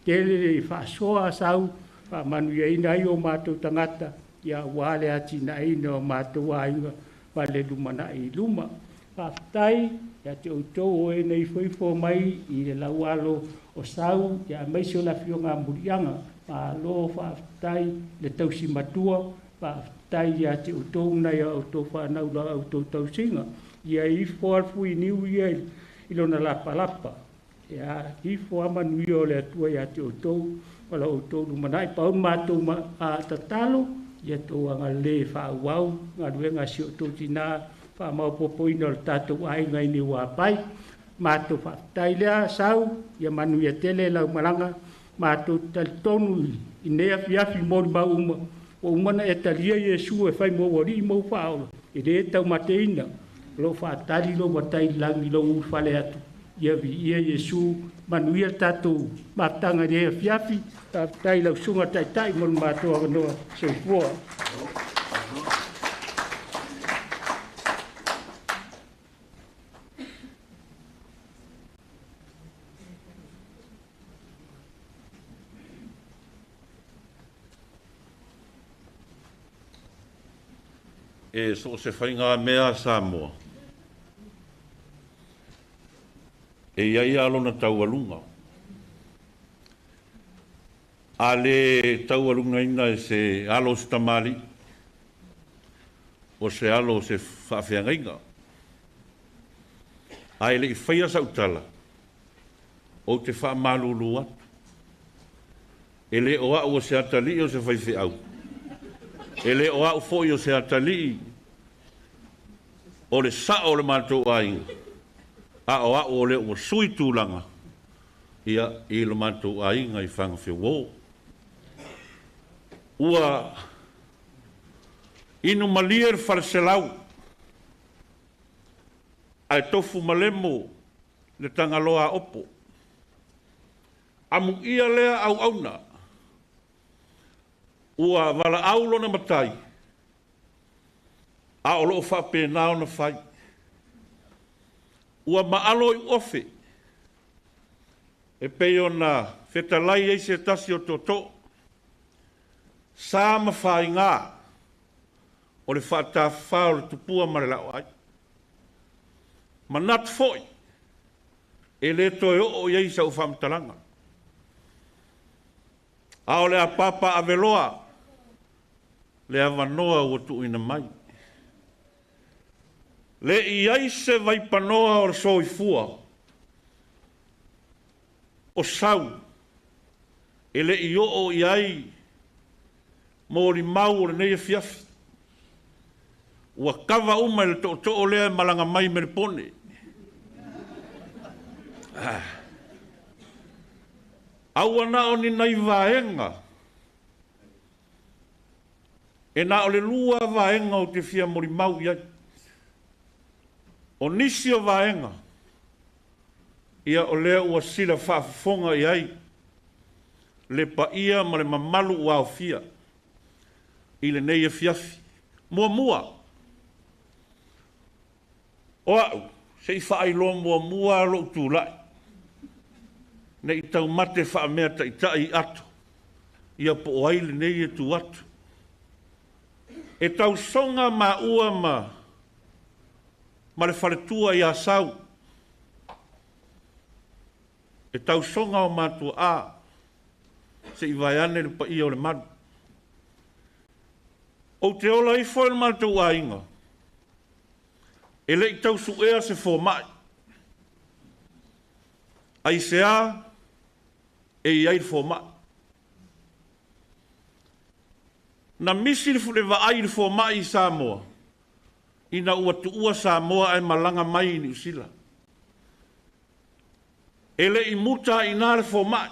tele i whaasoa sau, whaamanu ia ina i o mātou tangata, ia wale ati na ina o mātou ainga, wale lumana i luma. Whaftai, ia te outou o e nei whaifo mai i le laualo o sau, ia meisio la fio ngā murianga, ma lo whaftai le tausi matua, whaftai ia te outou nei a outou whanau la outou tausinga, ia i whalfu i niu ia i lona lapa. Ia i whamanu i o le atua ia te outou, wala outou lumana i paun mātou a tatalo, ia tō anga le whaauau, ngā ruenga si o tō tina, whaamau popoina o tātou ai ngai ni wapai, mātou whaftai lea sau, ia manu ia tele lau maranga, mātou talitonu i nea fiafi mori mau uma, o umana e talia Iesu e whai mōwari i mau whaola, e re tau mateina, lo whaatari lo matai langi lo uwhale atu, ia vi ia Iesu, manu ia tātou matanga rea fiafi, tai lau sunga tai mon mātou aganoa soifua. E so se whainga mea Samoa. E ia alona taualunga. Ale taualunga ina e se alo se tamali, o se alo se whawhiangainga. Ai le i whaia sautala, o te whaamalulu atu. E le o au o se atali o se whaiwhi au. E le o au foi o se atali, o le sa o le mātou ainga. A o au o le o sui tūlanga, ia i le mātou ainga i whanga whio. Ua inu malier whareselau, ai tofu malemo le tangaloa opo. Amu ia lea au auna, ua wala aulo na matai, a o loo whape nao na whai. Ua maalo i ofe, e peo na whetalai ei se tasi o toto, sa ma whai ngā, o le whata whao le tupua marelao ai. Manat foi, e le toi o iei sa u whamtalanga. A o le a papa a veloa, le a wanoa o tu ina mai. Le iai se vai panoa o soifua, o sau, E le i o iai mo ri mau o le nei fiafi. Ua kawa uma le to o lea malanga mai me pone. Aua na o ni nai vaenga. E na o le lua vaenga o te fia mori mau iai. O nisi o vaenga. Ia o lea ua sila whaafonga iai. Le pa ia ma le mamalu ua o fia. I le nei e fiafi. Mua mua. O au, se i whaelo mua mua lo tūlai. Nei tau mate wha mea ta i tai ato. Ia po o aile nei e tu ato. E tau songa ma ua ma le wharetua i a sau. E tau songa o mātua a. Se i vai ane le pa ia o le manu. O te ola i whael mātua a inga. E le i tau su ea se fō mai. Ai se a, e i ai fō mai. Na misi le fule wa ai le fō mai i Samoa. Ina ua tu ua Samoa ai malanga mai i New Zealand. E le i muta i nā le fō mai.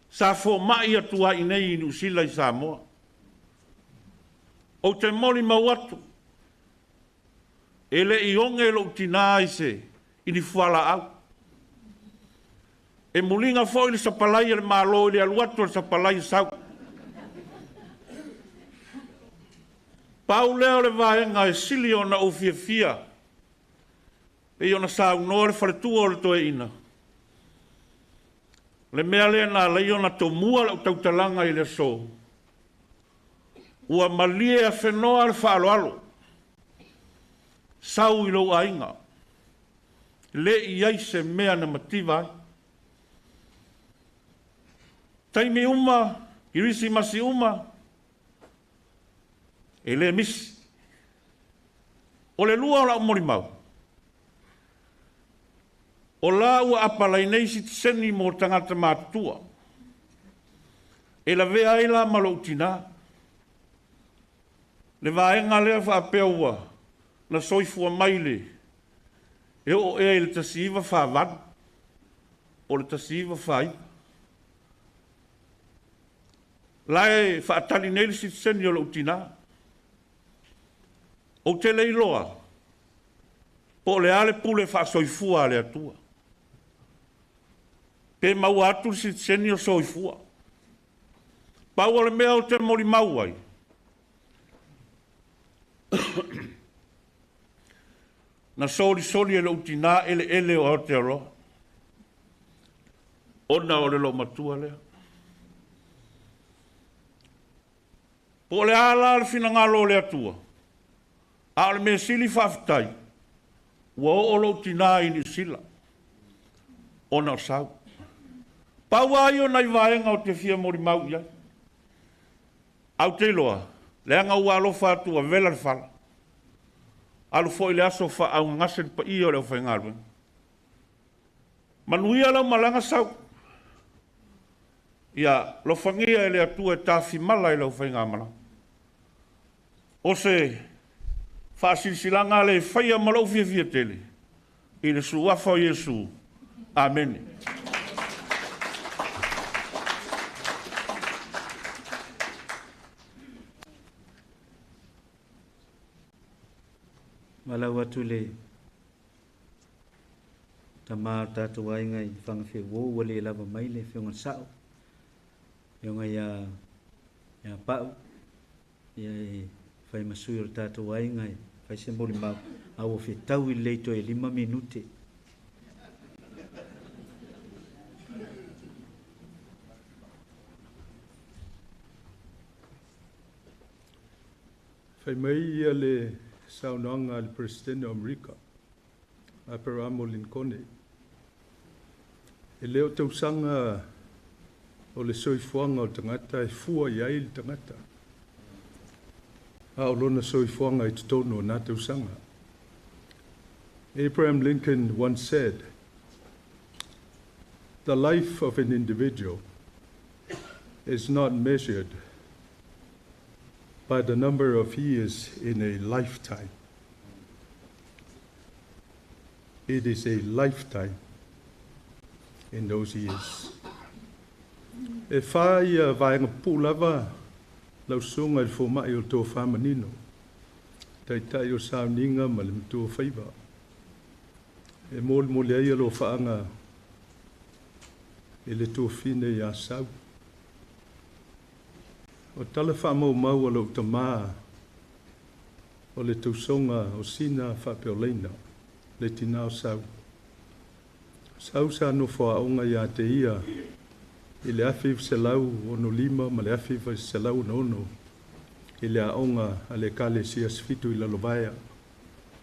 Sa fō mai atua i nei i New Zealand i Samoa. O te moli mauatu. E le i onge lo tina i se, i ni fuala au. E mulinga fo i le sapalai le malo i le aluatu le sapalai sau. Pau leo le vaenga e sili o na o fia fia. E i ona sa unua le wharetua o le toe ina. Le mea lea na lei ona to mua le tautalanga i le so. Ua malie a whenoa le whaalo alo. Sau i lo ainga. Le i ai se mea na mativa. Taimi uma, irisi masi uma. E le misi. O le lua o la umori mau. O la ua apalai nei si seni mo tangata mātua. E la vea ila malo utina. Le vaenga lea whaapea ua. Na soifua maile. E o e le tasiva whaavad. O le tasiva whai. Lae whaatali nei si seni o la utina. O te leiloa. Po le ale pule wha soifua le atua. Pe mau atu si seni o soifua. Pau ole mea o te mori mauai. Na sori e le utina ele o Aotearoa. Ona o le lo matua lea. Po le ala le fina ngalo le atua. A ole me sili whaftai. Ua o lo utina i ni sila. Ona o sau. Pau ai o nai vaenga o te fia mori mau ia. Aotearoa. Leanga ua alofa atua vela le fala. Alu foi le aso fa au ngase pa i o le whaingaru. Manuia lau malanga sau. Ia, lo whangia ele atua e tāwhi mala e lau whaingamana. O se, whaasilsilanga le whaia malau fia tele. I le suafa o Yesu. Amen. Malau atu le tama tātou ai ngai whanga whi wō wale lava mai le whionga sao. Whionga ia pau. Ia e whai masui o tātou ai ngai. Whai se mori mau. Au o whi tau i leito e 5 minute. Whai mai ia le saunanga al Presidente o Amerika, Abraham Lincoln. E leo tausanga o le soifuanga o tangata e fua iai le tangata. A o lona soifuanga i tutono o nā tausanga. Abraham Lincoln once said, the life of an individual is not measured by the number of years in a lifetime. It is a lifetime in those years. E whai a vaenga pūlava lau sunga i fōmai o tō whamanino. Tai o sauninga ma le mtua whaiva. E mōli ai alo whaanga e le tō whine i a sau. O tala whamau mau alo ta maa o le tausonga o sina whapeo leina le tina o sau. Sau sa no whaonga i a te ia i le awhiv se lau o no lima ma le awhiv se lau no ono i le aonga a le kale si asfitu i la lovaea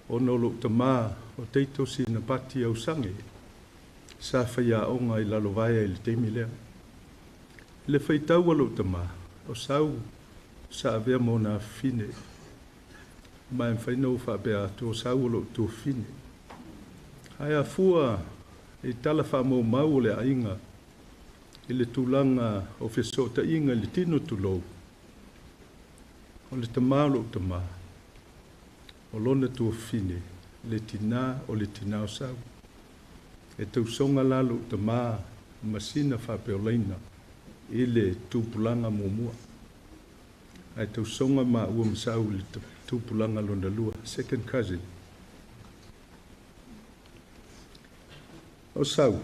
o no lo ta maa o teito si na pati au sange sa whai aonga i la lovaea i le teimi lea. Le whaitau alo ta maa o sau sa avea mo na fine mai whainau whapea tō sau alo tō fine. Hai a fua i tala whamau mau o le ainga i le tūlanga o whesota inga le tino tūlou. O le tamalo o tama. O lona tū fine le tina o le tina o sau. E tausonga lalo o tama masina whapeo leina i le tūpulanga mōmua. Ai tausonga ma ua masau le tūpulanga lona lua. Second cousin. O sau.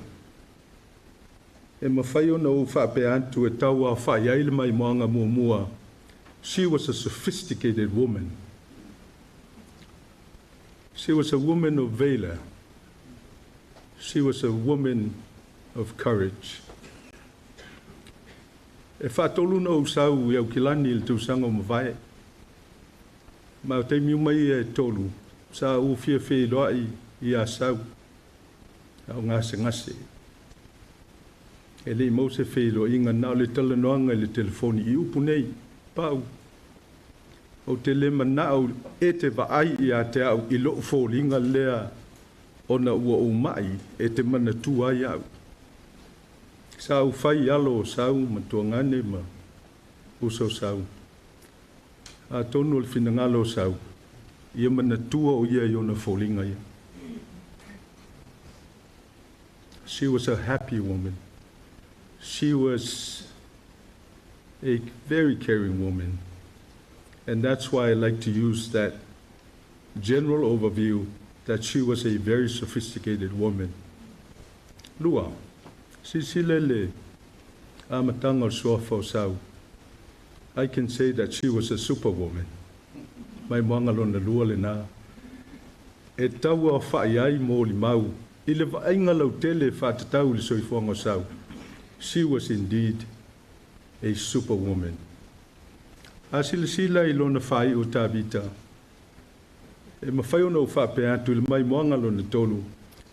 E mawhai o na o whapea antu e tau a whai aile mai moanga mōmua. She was a sophisticated woman. She was a woman of valor. She was a woman of courage. E whatolu na usau i au kilani le tūsanga o mawai. Ma o te miumai e tolu. Sa u fia fia loai i a sau. Au ngase ngase. E le mau se fia lo inga nao le talanoanga i le telefoni i upu nei. Pau. O te le manao e te vaai i a te au i loo fōlinga lea o na ua o mai e te mana tua i au. Sau whai alo o sau ma tuangane ma usau sau. A tonu le whinangalo o sau. Ia mana tua o ia i ona fōlinga ia. She was a happy woman. She was a very caring woman. And that's why I like to use that general overview that she was a very sophisticated woman. Lua, sisilele amatanga suafo sau. I can say that she was a superwoman. Mai mangalona lua le na. E tau a whai ai mō li mau. I le vaenga lau tele whātatau le soifuanga sau. She was indeed a superwoman. A sila i lona whai o Tavita. E mawhai ona o whapea atu le mai moanga lona tolu.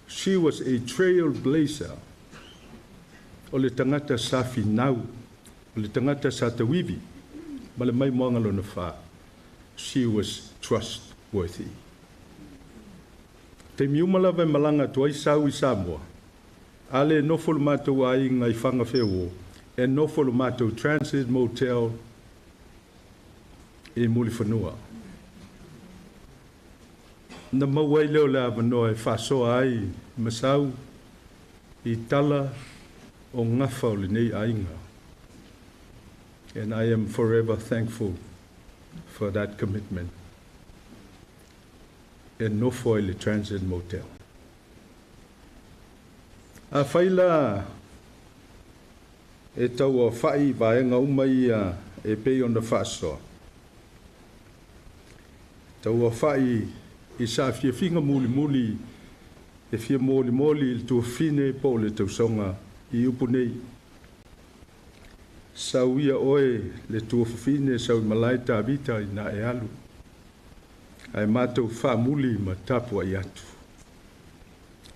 She was a trailblazer. O le tangata sa finau. O le tangata sa tawivi. Ma le mai moanga lona wha. She was trustworthy. Te miumala vai malanga tuai sau i Samoa. Ale nofo le mātou ai ngai whanga wheo. E nofo le mātou transit motel e muli whanua. Na mawai leo la wanoa e whasoa ai masau i tala o ngafa o le nei ainga. And I am forever thankful for that commitment. E nofo i le transit motel. A whaila e tau a whai vaenga umai e pei ona whasoa. Tau a whai i sa fia finga muli muli e fia moli moli il tua fine po le tausonga i upu nei. Sauia oe le tua fine SAUIMALAE TAVITA i na e alu. Ai mātou wha muli ma tapu ai atu.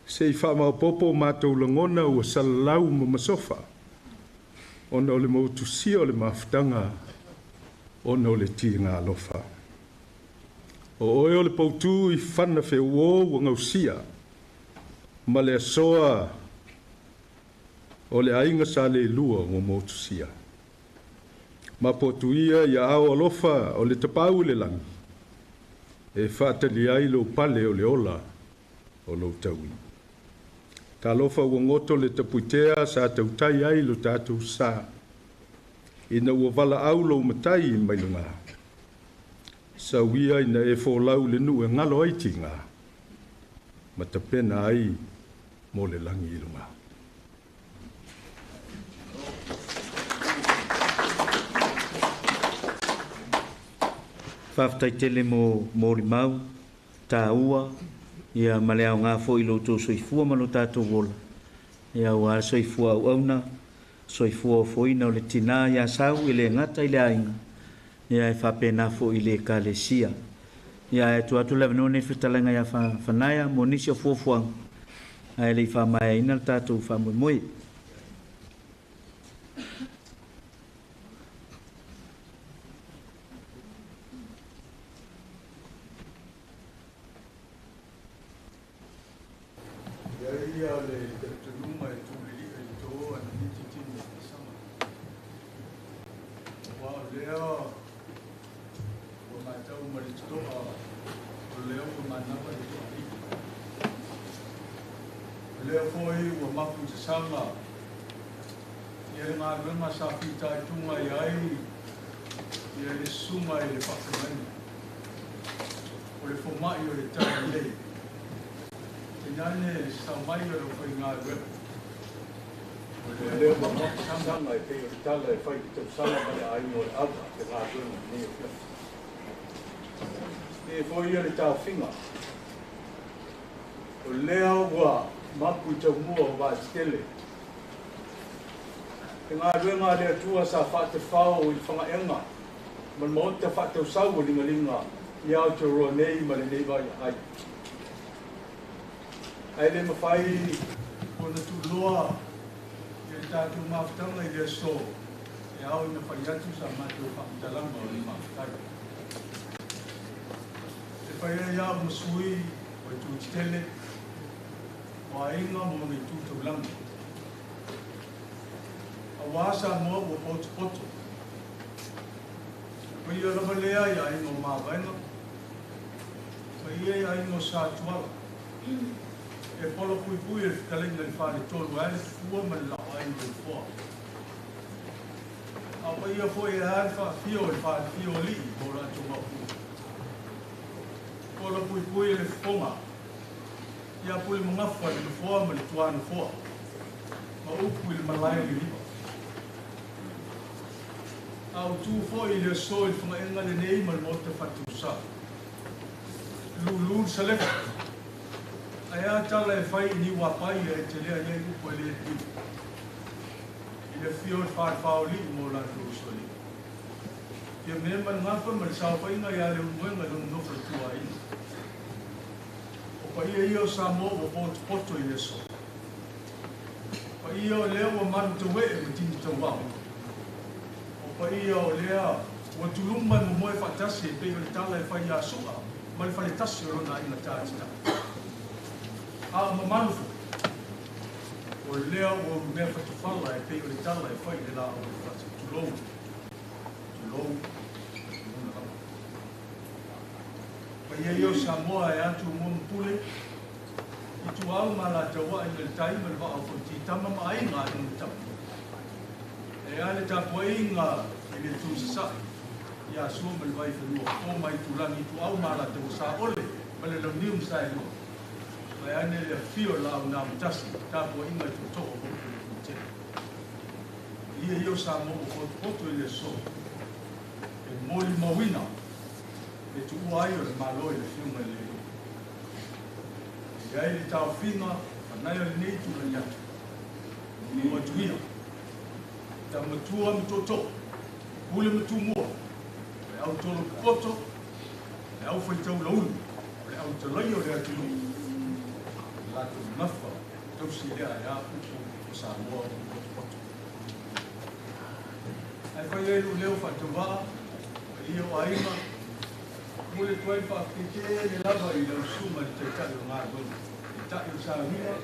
Se i wha maupopo mātou langona ua salalau ma masofa. Ona o le mautusia o le mawhitanga, ona o le tia alofa. O oe o le pautu i whana wheo o ngausia, ma le asoa o le ainga sa le lua o motusia. Ma potuia ia ao alofa o le tapau le langi. E whaatali ai lo pale o le ola o lo taui. Ta alofa ua ngoto le tapuitea sa tautai ai lo tātou sa. Ina ua wala au lo matai mai lunga. Sauia ina e fōlau le nu e ngalo ai ti ngā. Ma tapena ai mo le langi i lunga. Whaftai tele mo Morimau, tā ua, ia maleao ngā fo i lo tō soifua ma lo tātou wola. Ia ua soifua au auna, soifua o foina o le tina ia sau i le ngata i le ainga. Ia e whapena fo i le kalesia. Ia e tuatu lewa none whitalenga ia whanaya mo nisi o fuafuang. Ai le i whamaya ina le tātou whamui moi. E foi ele tau finga. O leo wa mapu tau mua wa stele. Te ngā ruenga lea tua sa whate whao i whangaenga. Man mo te whate sau o lingalinga i au te roa nei ma le nei wai ai. Ai le mawhai o na tu loa i le tātou mawhtanga i lea so. E au ina whai atu sa mātou whakatalanga o le mawhtai. Whaia ia musui o i tūtele, o a inga mo i tūtaulangi. A wāsa mua o poto poto. Whaia rama lea ia ingo māwainga. Whaia ia ingo sā tuala. E polo pui pui e whikalenga i whare tolu ane fua man lau aingo i fua. A whaia fo e hāwha fio i whare fio li i kōra tunga pua. Kola pui pui le whonga. Ia pui mangawha le whoa ma le tuana whoa. Ma upu le malaya le lipa. Au tū whoi le so i whangaenga le nei ma le mota whatu sa. Lū sa lewa. Aia tala e whai ni wapai e te lea nei upu e le lipa. I le whio e whāwhao li mo la tū so li. Ia mea man ngawha ma le sao whainga ia le umuenga le unofa tua ina. Pa ia ia sa mo o poto poto i eso. Pa ia o lea o manu te wee o tini tau wau. O pa ia o lea o tulumba mo moe whatasi e pe o le tala e whai a sua. Ma le whai tasi o rona inga tātita. A ma manu fu. O lea o mea whatufala e pe o le tala e whai le la o le whati. Tulou. Tulou. Ia io Samoa e atu mo mpule i tu au ma la taua i le tai ma le wao ti tama ma ai ngā i mutapu. E ale ta pua i ngā i le tu sasai i a sua ma le vai whanua o mai tu langi tu au ma la taua sa ole ma le launium sa e lua. Mai ane le fio la au nā mutasi ta pua i ngā i tu toa o le mute. Ia io Samoa o poto i le so e moli mawina e tu ai o le malo i le fiunga i le iu. Ia i le tau whina, anai o le nei tu na iatu. Ni o tuia. Ta matua mtoto, hule matu mua. Le au tolo poto, le au whaitau launu, le au talai o le atu lu. Lato nafa, tau si lea e a upo o sa mua o poto. Ai whai eilu leo whaitawaa, ia o aima, mule tuai whakeke le lava i lau suma i te tai o ngā gonu. I tai o sāhia,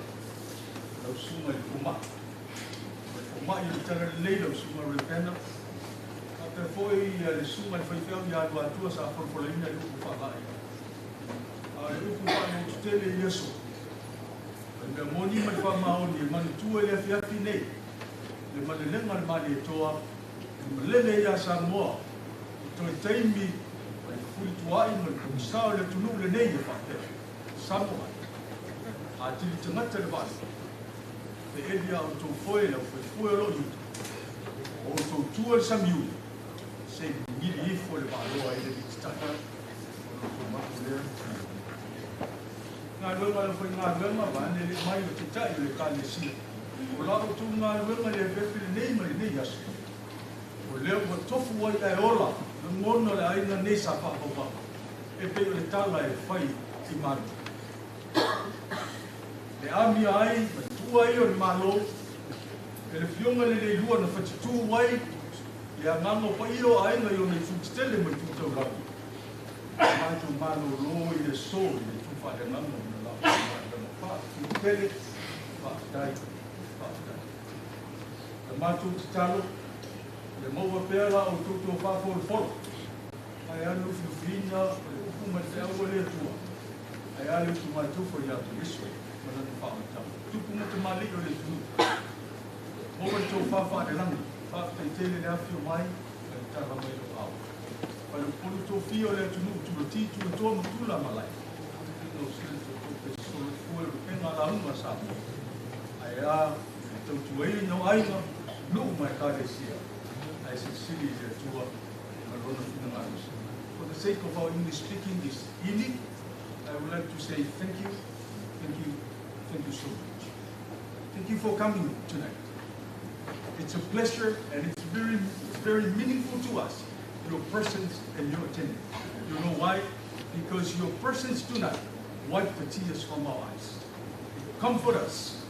lau suma i kuma. mai i tanga leila suma repena pe foi le suma foi fel ya do atua sa for ina lu fa ba a lu fa no tele yeso le moni mai fa mau ni man tu le fia fine le man le ngal mali toa le ya sa mo to taimi ai fuli tua i mo sa le tunu le nei fa sa mo a ti tanga te ba e elia o tō whoe lau whoe lo i o tō tua sa miu se ngiri i whoe le wāloa e le bititaka o tō matu lea ngā luenga le whai ngā luenga wāne le mai o te tai le kāne sia o lao tō ngā luenga le wepi le nei mai nei asu o leo wa tofu wai ai ola le ngono le aina nei sa pāpapa e peo le tala e whai i manu le ami ai tua i o le malo e le fionga le lua na whatitu wai e a ngango pa i o ainga i o nei tūtitele mai tūtau rapi mātu mano lo i le so i le tūwha le ngango na lau wha tūtele whaatai le mātu titalo le maua pēra o tūtou whafo le foro ai anu whiwhina le ukuma te aua le atua ai ale ki mai tūwha i atu iso mana te whaatau tupu mo te mali o le tunu. Moa tō whawha e rangi, whawha tele le awhio mai, e tara mai o au. Pai o polu tō whio le tunu, tūro ti, tūro tō mo tūla malai. Tō sile tō tō pe solo fue o penga la unga sa. Ai a, tau tuai no ainga, no mai kare sia. Ai se sili le tua, ma rona fina ngāus. For the sake of our English speaking this evening, I would like to say thank you, thank you, thank you so much. Thank you for coming tonight. It's a pleasure and it's very meaningful to us, your presence and your attendance. You know why? Because your presence tonight wipes the tears from our eyes. It comforts us.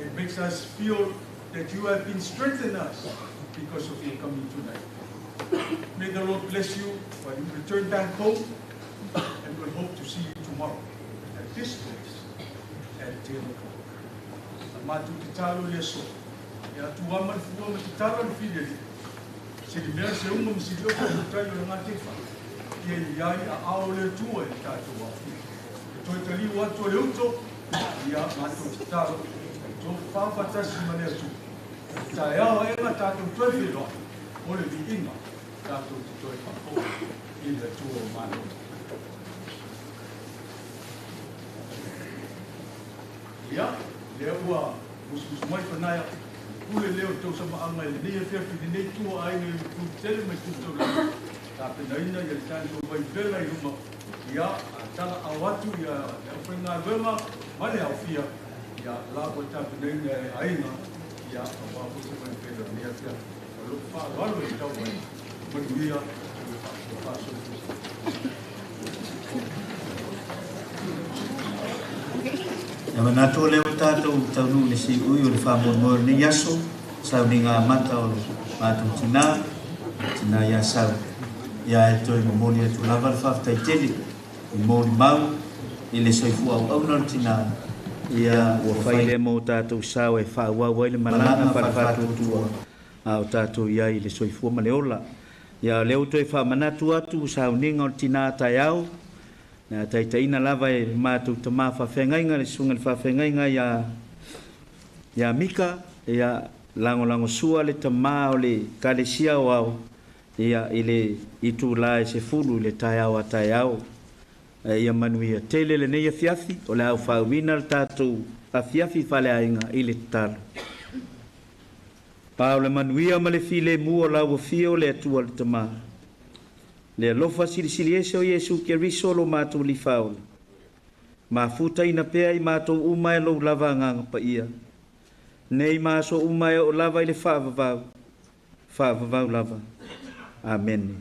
It makes us feel that you have been strengthening us because of your coming tonight. May the Lord bless you when you return back home, and we'll hope to see you tomorrow at this place at 10 o'clock. Matu te talo le so. Ya tu ama fu ama te talo le fide. Se di mea se unga misi dio ko tai o nga te fa. Ye yai a ao le tua e ta to wa. To te li wa to le uto. Ya matu te talo. To fa fa ta si mane tu. Ta ya o e ma ta to to fi lo. O le vi inga. Ta to te to fa ko. I le tua mano. Ya le ua us mai panaya ule leo tau sama anga le nei fe fi nei tu ai nei tu tele mai tu tau ta pe naina ya tan to vai vela i uma ya tala awatu ya fa nga vema male au fia ya la ko ta pe naina ai na ya wa ko se mai pe ni ya fia lo fa lo i tau mai mai ya fa so Ya manato leo tātou taunu le si ui o le whamon ni yaso, sau ni ngā mata o mātou tina ya sau. Ya e toi momoli atu lava le whaftai tele, i mōri mau, i le soifu au au nor tina. Ia ua whai le mō tātou sau e whauau le malanga whakatu tua au tātou iai le soifua ma le ola. Ia leo toi whamanatu atu sau ninga o tina tai au, na taitaina lava e mātou ta mā whawhengainga, le sunga le whawhengainga ia mika, ia lango sua le ta mā o le kalesia o au, ia ile itu la e se fulu le tai au a tai au. Ia manuia tele le nei afiafi, o le au whauina le tātou afiafi whale ainga i le talo. Pau le manuia ma le file mua lau a fio le atua le ta mā. Le alofa silisili ese o Yesu ke risolo mātou li whaola. Ma futa ina pea i mātou umai lo lava nganga pa ia. Nei māso umai o lava i le whaavavau. Whaavavau lava. Amen.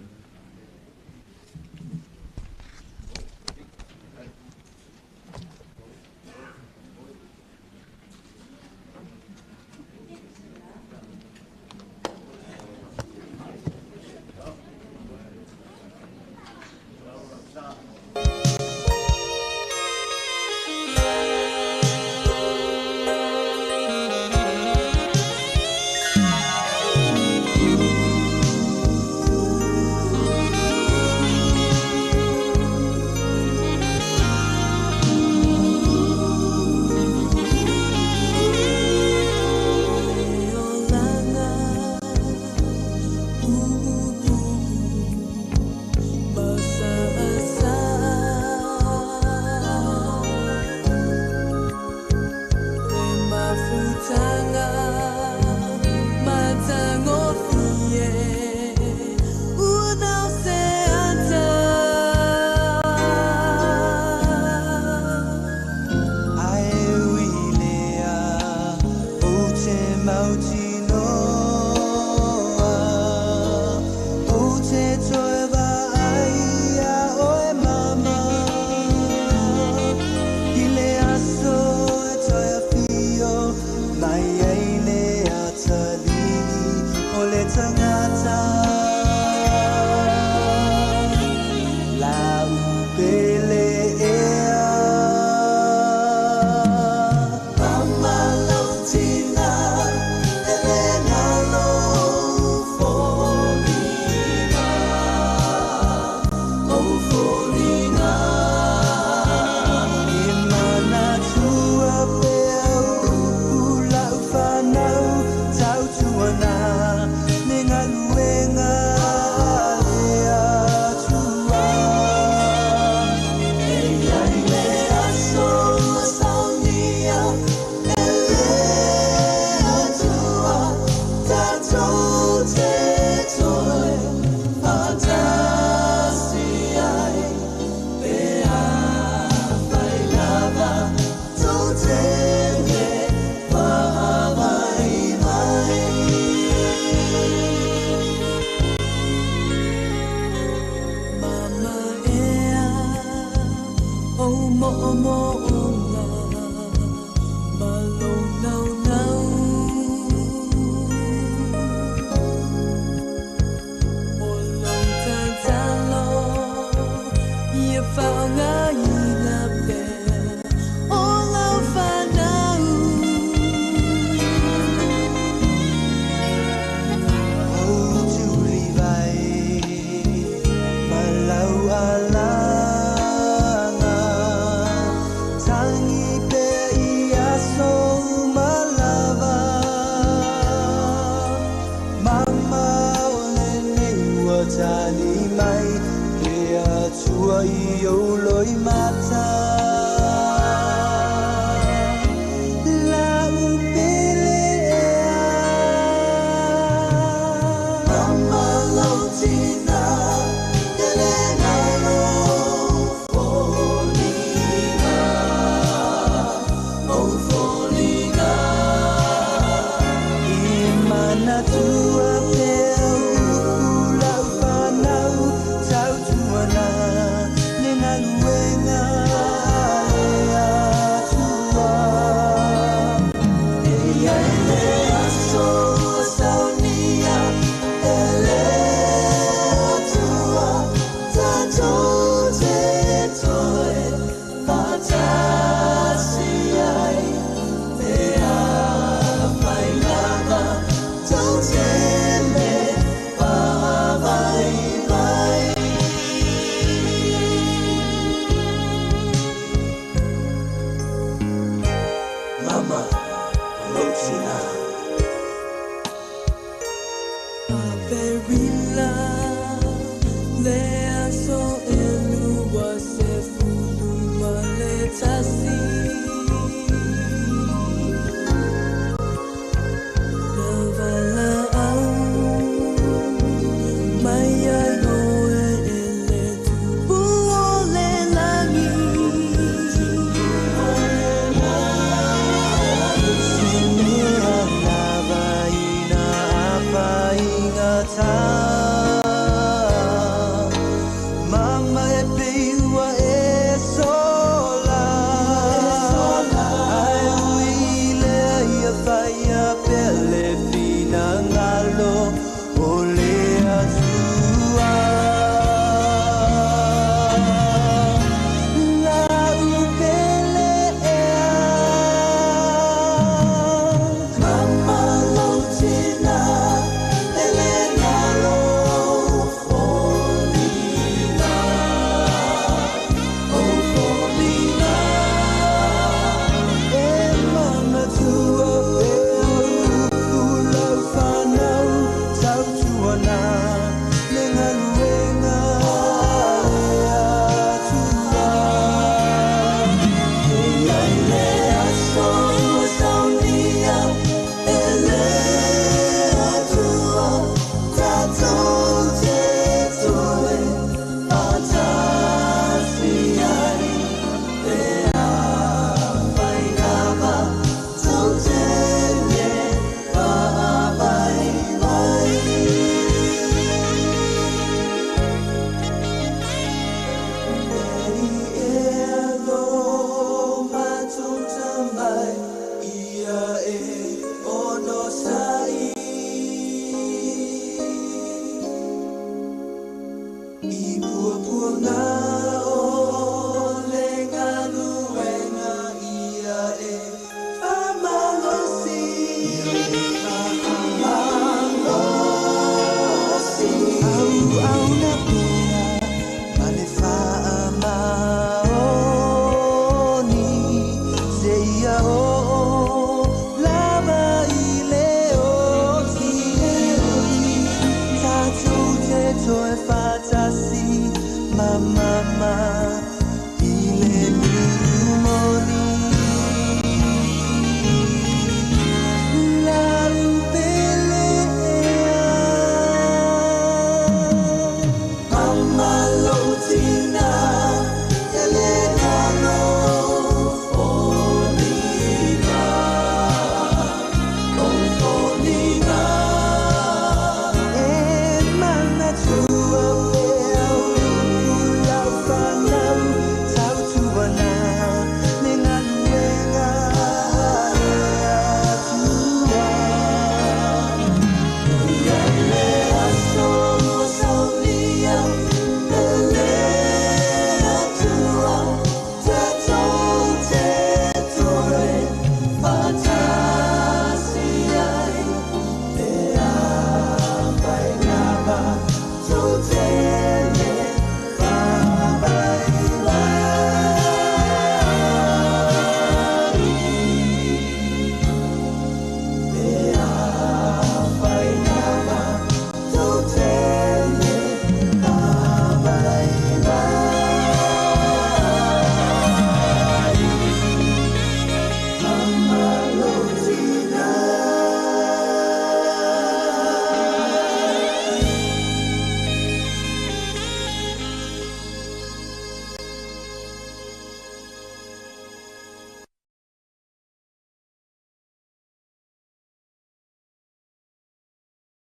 Mama